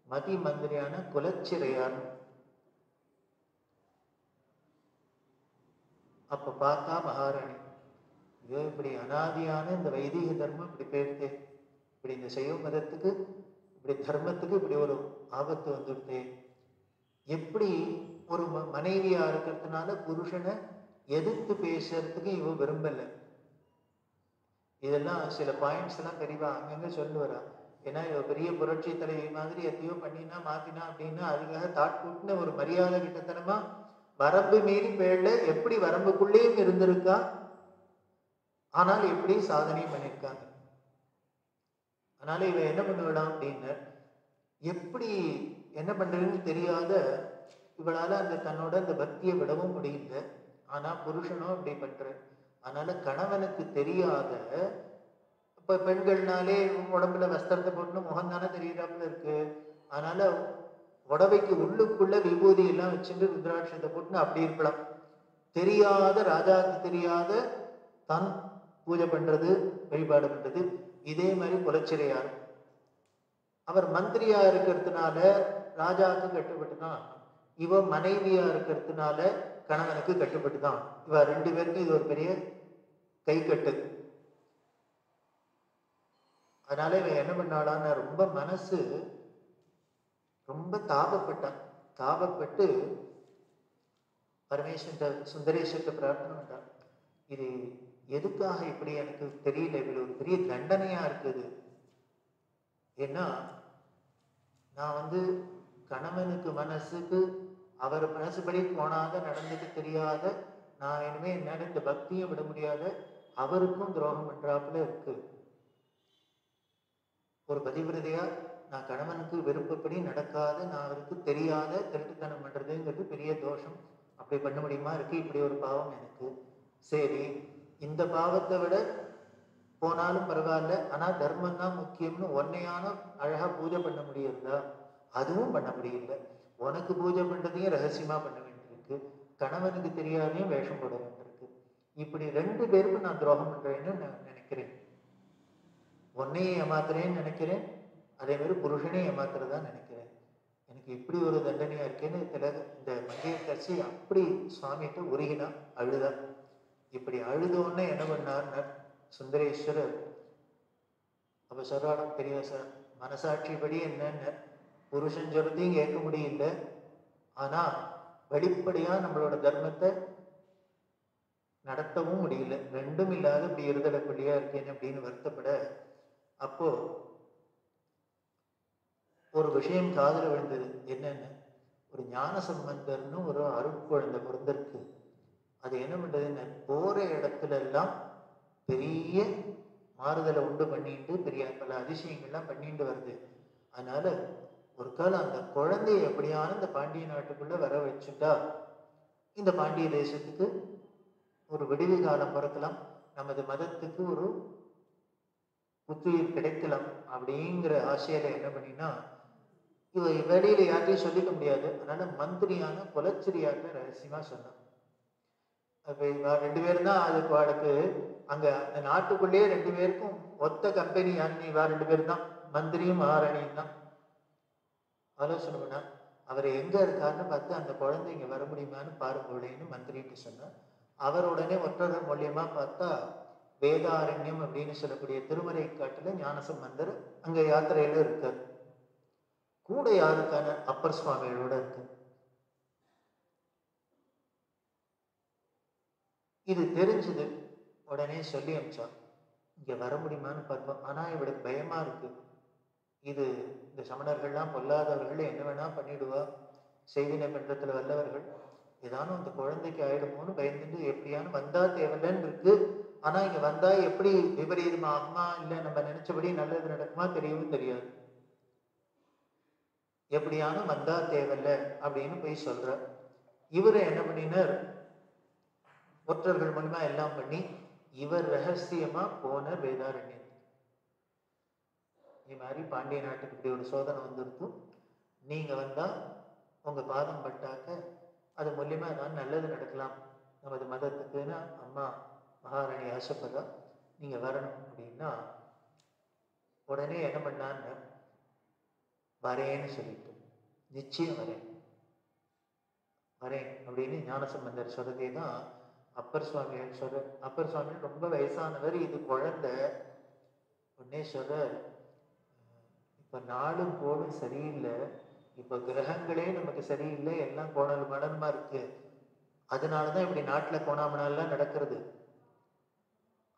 மதி மந்திரியான குலச்சிறையார். அப்ப பார்த்தா மகாராணி, ஐயோ இப்படி அனாதியான இந்த வைதிக தர்மம் இப்படி போயிடுதே, இப்படி இந்த சைவ மதத்துக்கு, இப்படி தர்மத்துக்கு இப்படி ஒரு ஆபத்து வந்துடுதே. எப்படி ஒரு மனைவியா இருக்கிறதுனால புருஷனை எதிர்த்து பேசுறதுக்கு இவ விரும்பல. இதெல்லாம் சில பாயிண்ட்ஸ் எல்லாம் தெரியவா அங்கங்க சொல்லுவாரா. ஏன்னா இவ பெரிய புரட்சி தலைவி மாதிரி எத்தையோ பண்ணினா மாத்தினா அப்படின்னா அதுக்காக தாட்கூட்டின ஒரு மரியாதை கிட்டத்தனமா வரம்பு மீறி பேர்ல எப்படி வரம்புக்குள்ளேயும் இருந்திருக்கா, ஆனால் எப்படி சாதனையும் பண்ணியிருக்காங்க. அதனால இவ என்ன பண்ணுவாளாம் அப்படின்னு, எப்படி என்ன பண்றதுன்னு தெரியாத இவளால அந்த தன்னோட அந்த பக்தியை விடவும் முடியல. ஆனா புருஷனும் அப்படி பண்ற. அதனால கணவனுக்கு தெரியாத, இப்ப பெண்கள்னாலே உடம்புல வஸ்திரத்தை போட்டு முகம் தானே தெரியுறாப்புல இருக்கு. அதனால உடவைக்கு உள்ளுக்குள்ள விபூதி எல்லாம் வச்சுட்டு ருத்ராட்சத்தை போட்டு அப்படி இருக்கலாம். தெரியாத, ராஜாவுக்கு தெரியாத தான் பூஜை பண்றது, வழிபாடு பண்றது. இதே மாதிரி குலச்சிறையார், அவர் மந்திரியா இருக்கிறதுனால ராஜாவுக்கு கட்டுப்பட்டு தான், இவ மனைவியா இருக்கிறதுனால கணவனுக்கு கட்டுப்பட்டு தான். இவ 2 பேருக்கும் இது ஒரு பெரிய கை கட்டு. அதனால இவன் என்ன பண்ணாளான்னு, ரொம்ப மனசு ரொம்ப தாபப்பட்டான். தாபப்பட்டு பரமேஸ்வரன் சுந்தரேஸ்வரத்தை பிரார்த்தனை பண்ணான். இது எதுக்காக இப்படி எனக்கு தெரியல, இவ்வளவு ஒரு பெரிய தண்டனையா இருக்குது. ஏன்னா நான் கணவனுக்கு மனசுக்கு அவர் மனசுபடி போனாத, நடந்துட்டு தெரியாத, நான் இனிமே என்னால இந்த பக்தியை விட முடியாத, அவருக்கும் துரோகம் பண்றாப்புல இருக்கு. ஒரு பதிவிரதையா நான் கணவனுக்கு விருப்பப்படி நடக்காத, நான் அவருக்கு தெரியாத திருட்டுத்தனம் பண்றதுங்கிறது பெரிய தோஷம். அப்படி பண்ண முடியுமா இருக்கு, இப்படி ஒரு பாவம் எனக்கு. சரி, இந்த பாவத்தை விட போனாலும் பரவாயில்ல, ஆனா தர்மம் தான் முக்கியம்னு ஒன்னையான அழகா பூஜை பண்ண முடியுதா? அதுவும் பண்ண முடியல. உனக்கு பூஜை பண்றதையும் ரகசியமா பண்ண வேண்டியிருக்கு, கணவனுக்கு தெரியாதையும் வேஷம் போட வேண்டியிருக்கு. இப்படி 2 பேருக்கும் நான் துரோகம் பண்றேன்னு நான் நினைக்கிறேன். உன்னையும் ஏமாத்துறேன்னு நினைக்கிறேன், அதே மாதிரி புருஷனையும் ஏமாத்துறதா நினைக்கிறேன். எனக்கு இப்படி ஒரு தண்டனையா இருக்கேன்னு இந்த மங்கையர்க்கரசி அப்படி சுவாமிகிட்ட உருகினா, அழுதா. இப்படி அழுதோன்னு என்ன பண்ணார்னா சுந்தரேஸ்வரர், அப்ப சொல்றாலும் பெரிய மனசாட்சிப்படி என்னன்னு, புருஷன் சொல்றதையும் கேட்க முடியல, ஆனா வெளிப்படையா நம்மளோட தர்மத்தை நடத்தவும் முடியல. ரெண்டும் இல்லாத இப்படி இருதலை பிள்ளையா இருக்கேன் அப்படின்னு வருத்தப்பட, அப்போ ஒரு விஷயம் காதல விழுந்தது. என்னன்னு, ஒரு ஞான சம்பந்தர்னு ஒரு அருட்குழந்தை பிறந்திருக்கு. அது என்ன பண்றதுன்னு, போற இடத்துல எல்லாம் பெரிய மாறுதலை உண்டு பண்ணிட்டு பெரிய பல அதிசயங்கள்லாம் பண்ணிட்டு வருது. அதனால ஒரு காலம் அந்த குழந்தைய எப்படியான இந்த பாண்டிய நாட்டுக்குள்ள வர வச்சுட்டா இந்த பாண்டிய தேசத்துக்கு ஒரு விடுவி காலம் பிறக்கலாம், நமது மதத்துக்கு ஒரு புத்துயிர் கிடைக்கலாம் அப்படிங்கிற ஆசையில என்ன பண்ணினா, இவ வெளியில யார்ட்டையும் சொல்லிக்க முடியாது. அதனால மந்திரியான குலச்சிரியாட்ட ரகசியமா சொன்னான். அப்ப இவ 2 பேரும் தான் அதுக்கு அவளுக்கு அங்க அந்த நாட்டுக்குள்ளேயே 2 பேருக்கும் ஒத்த கம்பெனி யாருன்னு இவா 2 பேரும் தான், மந்திரியும் மகாராணியும் தான். ஆலோசனை பண்ணா, அவர் எங்க இருக்காருன்னு பார்த்து அந்த குழந்தை இங்க வர முடியுமான்னு பாருங்கன்னு மந்திரிட்டு சொன்னார். அவர் உடனே ஒற்றர்கள் மூலியமா பார்த்தா வேதாரண்யம் அப்படின்னு சொல்லக்கூடிய திருமறை காட்டுல ஞானசம்பந்தர் அங்க யாத்திரையில இருக்கார். கூட யாருக்கான அப்பர் சுவாமிகளோட இருக்கு. இது தெரிஞ்சது. உடனே சொல்லி அனுப்பிச்சா, இங்க வர முடியுமான்னு பார்ப்போம், ஆனா இவளுக்கு பயமா இருக்கு. இது இந்த சமணர்கள்லாம் பொல்லாதவர்கள், என்ன வேணா பண்ணிடுவா, செய்வினை பண்றதுல வல்லவர்கள், ஏதானும் அந்த குழந்தைக்கு ஆயிடுமோன்னு பயந்துட்டு எப்படியானு வந்தா தேவையில்லன்னு இருக்கு. ஆனா இங்க வந்தா எப்படி விபரீதமா ஆகுமா, இல்ல நம்ம நினைச்சபடி நல்லது நடக்குமா தெரியவும் தெரியாது. எப்படியானும் வந்தா தேவையில்ல அப்படின்னு போய் சொல்ற. இவரை என்ன பண்ணினார், ஒற்றர்கள் மூலமா எல்லாம் பண்ணி இவர் ரகசியமா போன வேதாரண்யம். இது மாதிரி பாண்டிய நாட்டுக்கு இப்படி ஒரு சோதனை வந்துருக்கும், நீங்க வந்தா உங்க பாதம் பட்டாக்க அது மூலியமா ஏதாவது நல்லது நடக்கலாம் நமது மதத்துக்குன்னு அம்மா மகாராணி ஆசைப்படுறா, நீங்க வரணும் அப்படின்னா உடனே என்ன பண்ணான்னு, வரேன்னு சொல்லிட்டு, நிச்சயம் வரேன் வரேன் அப்படின்னு ஞானசம்பந்தர் சொல்றதே தான் அப்பர் சுவாமிகள் சொல்ற. அப்பர் சுவாமிகள் ரொம்ப வயசானவர், இது குழந்தை. உடனே சொல்ற, இப்ப நாடும் கோடும் சரியில்லை, இப்ப கிரகங்களே நமக்கு சரியில்லை, எல்லாம் கோணல் மடமா இருக்கு. அதனாலதான் இப்படி நாட்டுல கோணாமலாம் நடக்கிறது.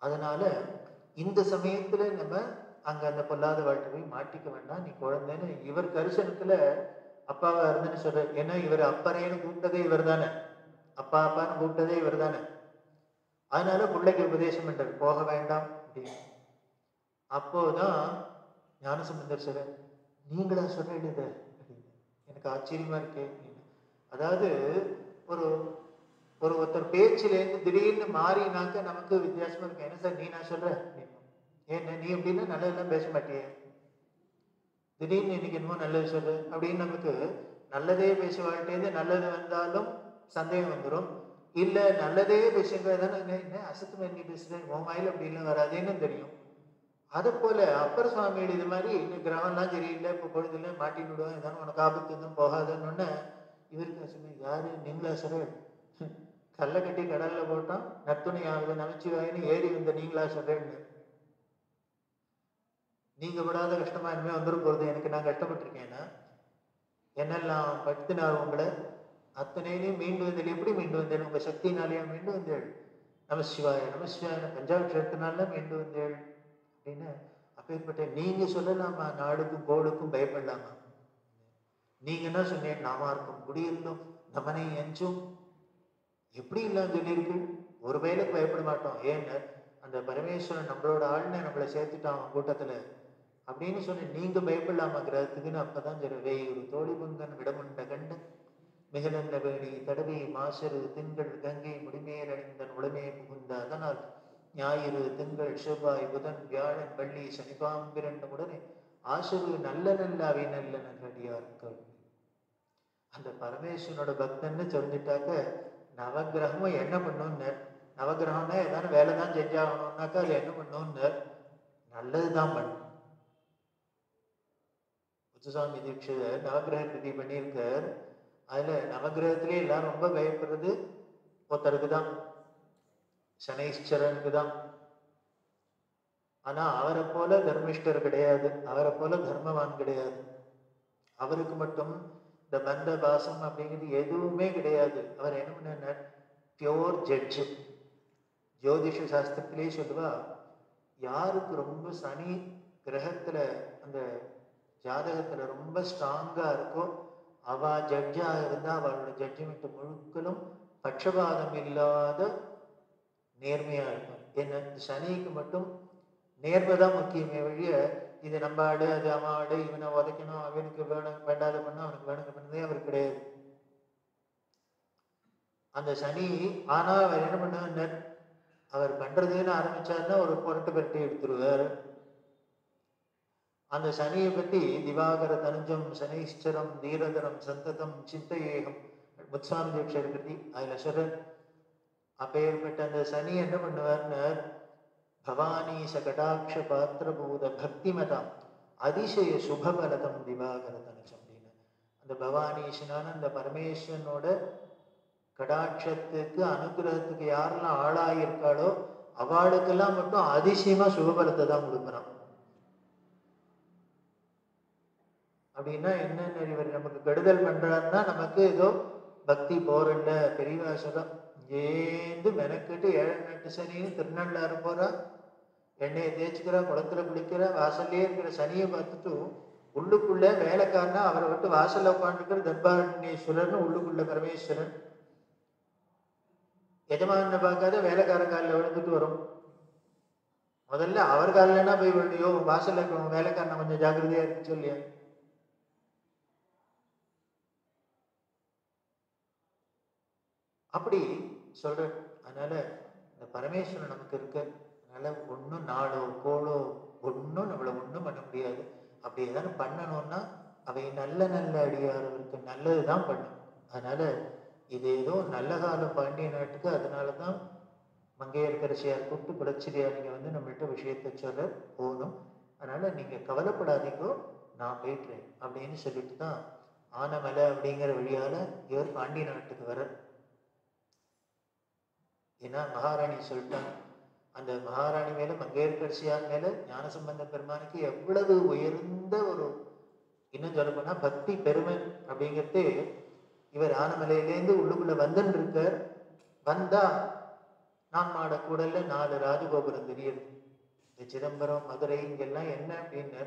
அதனால இந்த சமயத்துல நம்ம அங்க அந்த பொல்லாத வாழ்க்கை போய் மாட்டிக்க வேண்டாம், நீ குழந்தைன்னு இவர் கரிசனத்துல அப்பாவா இருந்துன்னு சொல்ற. ஏன்னா இவர் அப்பறேன்னு கூப்பிட்டதே இவர் தானே, அப்பா அப்பான்னு கூப்பிட்டதே இவர் தானே. அதனால பிள்ளைக்கு உபதேசம் பண்றாரு, போக வேண்டாம் அப்படின்னு. அப்போதான் ஞானசம்பந்தர் சொல்ற, நீங்களா சொல்றது அப்படின்னு, எனக்கு ஆச்சரியமா இருக்கு. அதாவது ஒரு ஒருத்தர் பேச்சிலேருந்து திடீர்னு மாறினாக்க நமக்கு வித்தியாசமா இருக்கு. என்ன சார் நீ நான் சொல்ற, ஏன் நீ அப்படின்னா நல்லதெல்லாம் பேச மாட்டியே, திடீர்னு இன்னைக்கு என்னமோ நல்லது சொல்லு அப்படின்னு நமக்கு நல்லதே பேசுவாழ்கிட்டே நல்லது வந்தாலும் சந்தேகம் வந்துடும். இல்ல நல்லதே பேசுங்க தானே, என்ன அசத்து நீ பேசுறேன் உன் வாயில அப்படி எல்லாம் வராதேன்னு தெரியும். அது போல அப்பர் சுவாமிகள் இது மாதிரி இன்னும் கிரகம்லாம் சரியில்லை, இப்போ பொழுதுல மாட்டின்னு விடுவோம், ஏதானு உனக்கு ஆபத்து இருந்தும் போகாதுன்னு இவருக்கு சொல்லி, யாரு நீங்களா சொல்ற, கல்லை கட்டி கடல்ல போட்டான் நத்துணை ஆகுது நமச்சிவாயின்னு ஏறி வந்த நீங்களா சொல்றேன்னு, நீங்க விடாத கஷ்டமா இனிமே வந்துடும் போறது, எனக்கு நான் கஷ்டப்பட்டிருக்கேன்னா என்னெல்லாம் படுத்தினார் உங்களை, அத்தனையிலையும் மீண்டு வந்தேன். எப்படி மீண்டு வந்தேன், உங்க சக்தினாலேயே மீண்டு வந்தேள், நமசிவாய நமசிவாய பஞ்சாட்சரத்தினால மீண்டு வந்தேள் அப்படின்னு. அப்பேற்பட்ட நீங்க சொல்லலாமா நாடுக்கும் கோடுக்கும் பயப்படலாமா, நீங்க என்ன சொன்னேன், நாமா இருக்கும் குடியிருந்தும் நமனை எஞ்சும், எப்படி இல்லாம சொல்லியிருக்கு, ஒரு வயலுக்கு பயப்பட மாட்டோம். ஏன்னு அந்த பரமேஸ்வரன் நம்மளோட ஆளுன்னு நம்மளை சேர்த்துட்டான் அவன் கூட்டத்துல அப்படின்னு சொல்லி நீங்க பயப்படலாமா கிரகத்துக்குன்னு. அப்பதான் சரி, வேயூர் தோழி பங்கன் விடமுண்ட கண்டன் மிகநல்ல வேணி தடவி மாசரு திங்கள் கங்கை முடிமேல் அணிந்தன் உடனே புகுந்த, அதனால் ஞாயிறு திங்கள் செவ்வாய் புதன் வியாழன் வெள்ளி சனிபாம்பிரண்டு உடனே ஆசரு நல்ல நல்ல அவை நல்ல நல்லடியார்கள். அந்த பரமேஸ்வரனோட பக்தன்னு தெரிஞ்சுட்டாக்க நவகிரகமும் என்ன பண்ணும்னு, நவகிரகம்னா ஏதாவது வேலை தான் செஞ்சாகணும்னாக்கா அது என்ன பண்ணும்னு, நல்லதுதான் பண்ணும். முத்துசாமி தீட்சிதர் நவகிரக திதி பண்ணியிருக்கார். அதுல நவகிரகத்திலே எல்லாரும் ரொம்ப பயப்படுறது ஒருத்தருக்கு தான், சனீஸ்வரனுக்கு தான். ஆனா அவரை போல தர்மிஷ்டர் கிடையாது, அவரை போல தர்மவான் கிடையாது. அவருக்கு மட்டும் இந்த பந்த பாசம் அப்படிங்கிறது எதுவுமே கிடையாது. அவர் என்ன பண்ணார், பியோர் ஜட்ஜு. ஜோதிஷ சாஸ்திரத்திலே சொல்லுவா, யாருக்கு ரொம்ப சனி கிரகத்துல அந்த ஜாதகத்துல ரொம்ப ஸ்ட்ராங்கா இருக்கோ அவ ஜட்ஜா இருந்தா அவளோட ஜட்ஜ்மெண்ட் முழுக்களும் பட்சபாதம் இல்லாத நேர்மையா இருக்கும். ஏன்னா சனிக்கு மட்டும் நேர்மைதான் முக்கியமே வழிய இது நம்ம ஆடு அது அவன் ஆடு, இவனை உதைக்கணும், அவனுக்கு வேணும் வேண்டாத பண்ண அவனுக்கு வேணுங்க பண்ணதே அவர் கிடையாது. அந்த சனி ஆனா அவர் என்ன பண்ண, அவர் பண்றதுன்னு ஆரம்பிச்சாருன்னா ஒரு புரட்டு பரட்டி எடுத்துருவார். அந்த சனியை பத்தி திவாகர தனுஜம் சனீஸ்வரம் தீரதரம் சந்ததம் சிந்தையேகம் முத்சாமி தீட்சரை பத்தி அதுல சொல்ற, அப்பேற்பட்ட அந்த சனி என்ன பண்ணுவார்னு, பவானி சகடாட்ச பாத்திரபூத பக்திமதாம் அதிசய சுபபலதம் திவாகர தனுஜம் அப்படின்னு. அந்த பவானீசனான அந்த பரமேஸ்வரனோட கடாட்சத்துக்கு அனுகிரகத்துக்கு யாரெல்லாம் ஆளாயிருக்காளோ அவளுக்கெல்லாம் மட்டும் அதிசயமா சுபபலத்தை தான் கொடுக்குறான். அப்படின்னா என்னன்னு இவர் நமக்கு கெடுதல் பண்றாருன்னா நமக்கு ஏதோ பக்தி போறல பெரியவா சொல்றோம். ஏந்து மெனக்கிட்டு 7 சனின்னு திருநள்ளாறு போறா, எண்ணெயை தேய்ச்சிக்கிறா, குளத்துல குளிக்கிறா, வாசல்லே இருக்கிற சனியை பார்த்துட்டு உள்ளுக்குள்ள வேலைக்காரனா அவரை விட்டு வாசல்ல உட்காந்துக்கிற தர்பாரண்யேஸ்வரர்னு உள்ளுக்குள்ள பரமேஸ்வரன் எஜமான பார்க்காத வேலைக்காரன் காலில் விழுந்துட்டு வரும். முதல்ல அவர் காலில்னா போய் விழுந்தியோ, வாசல்ல இருக்கிறவங்க வேலைக்காரனை கொஞ்சம் ஜாக்கிரதையா இருக்கு சொல்லியா. அப்படி சொல்ற. அதனால இந்த பரமேஸ்வரன் நமக்கு இருக்க, அதனால ஒன்றும் நாளோ கோளோ ஒன்றும் நம்மளை ஒன்றும் பண்ண முடியாது. அப்படி ஏதாவது பண்ணணும்னா அவை நல்ல நல்ல அடியாரவருக்கு நல்லதுதான் பண்ணும். அதனால இது ஏதோ நல்ல காலம் பாண்டிய நாட்டுக்கு, அதனாலதான் மங்கையர்கரசியார் கூப்பிட்டு குலச்சிரியா நீங்க வந்து நம்மள்கிட்ட விஷயத்தை சொல்ல போகணும், அதனால நீங்க கவலைப்படாதீங்கோ நான் போயிட்டுறேன் அப்படின்னு சொல்லிட்டு தான் ஆனமலை அப்படிங்கிற வழியால இவர் பாண்டிய நாட்டுக்கு வர. ஏன்னா மகாராணி சொல்லிட்டாங்க. அந்த மகாராணி மேல மங்கையர்கரசியார் மேல ஞானசம்பந்த பெருமானுக்கு எவ்வளவு உயர்ந்த ஒரு, இன்னும் சொல்ல போனா பக்தி பெருமை அப்படிங்கிறது. இவர் ஆனமலையிலேருந்து உள்ளுக்குள்ள வந்துன்னு இருக்கார். வந்தா நான் மாட கூடல 4 ராஜகோபுரம் தெரியுது. இந்த சிதம்பரம் மதுரை இங்கெல்லாம் என்ன அப்படின்னு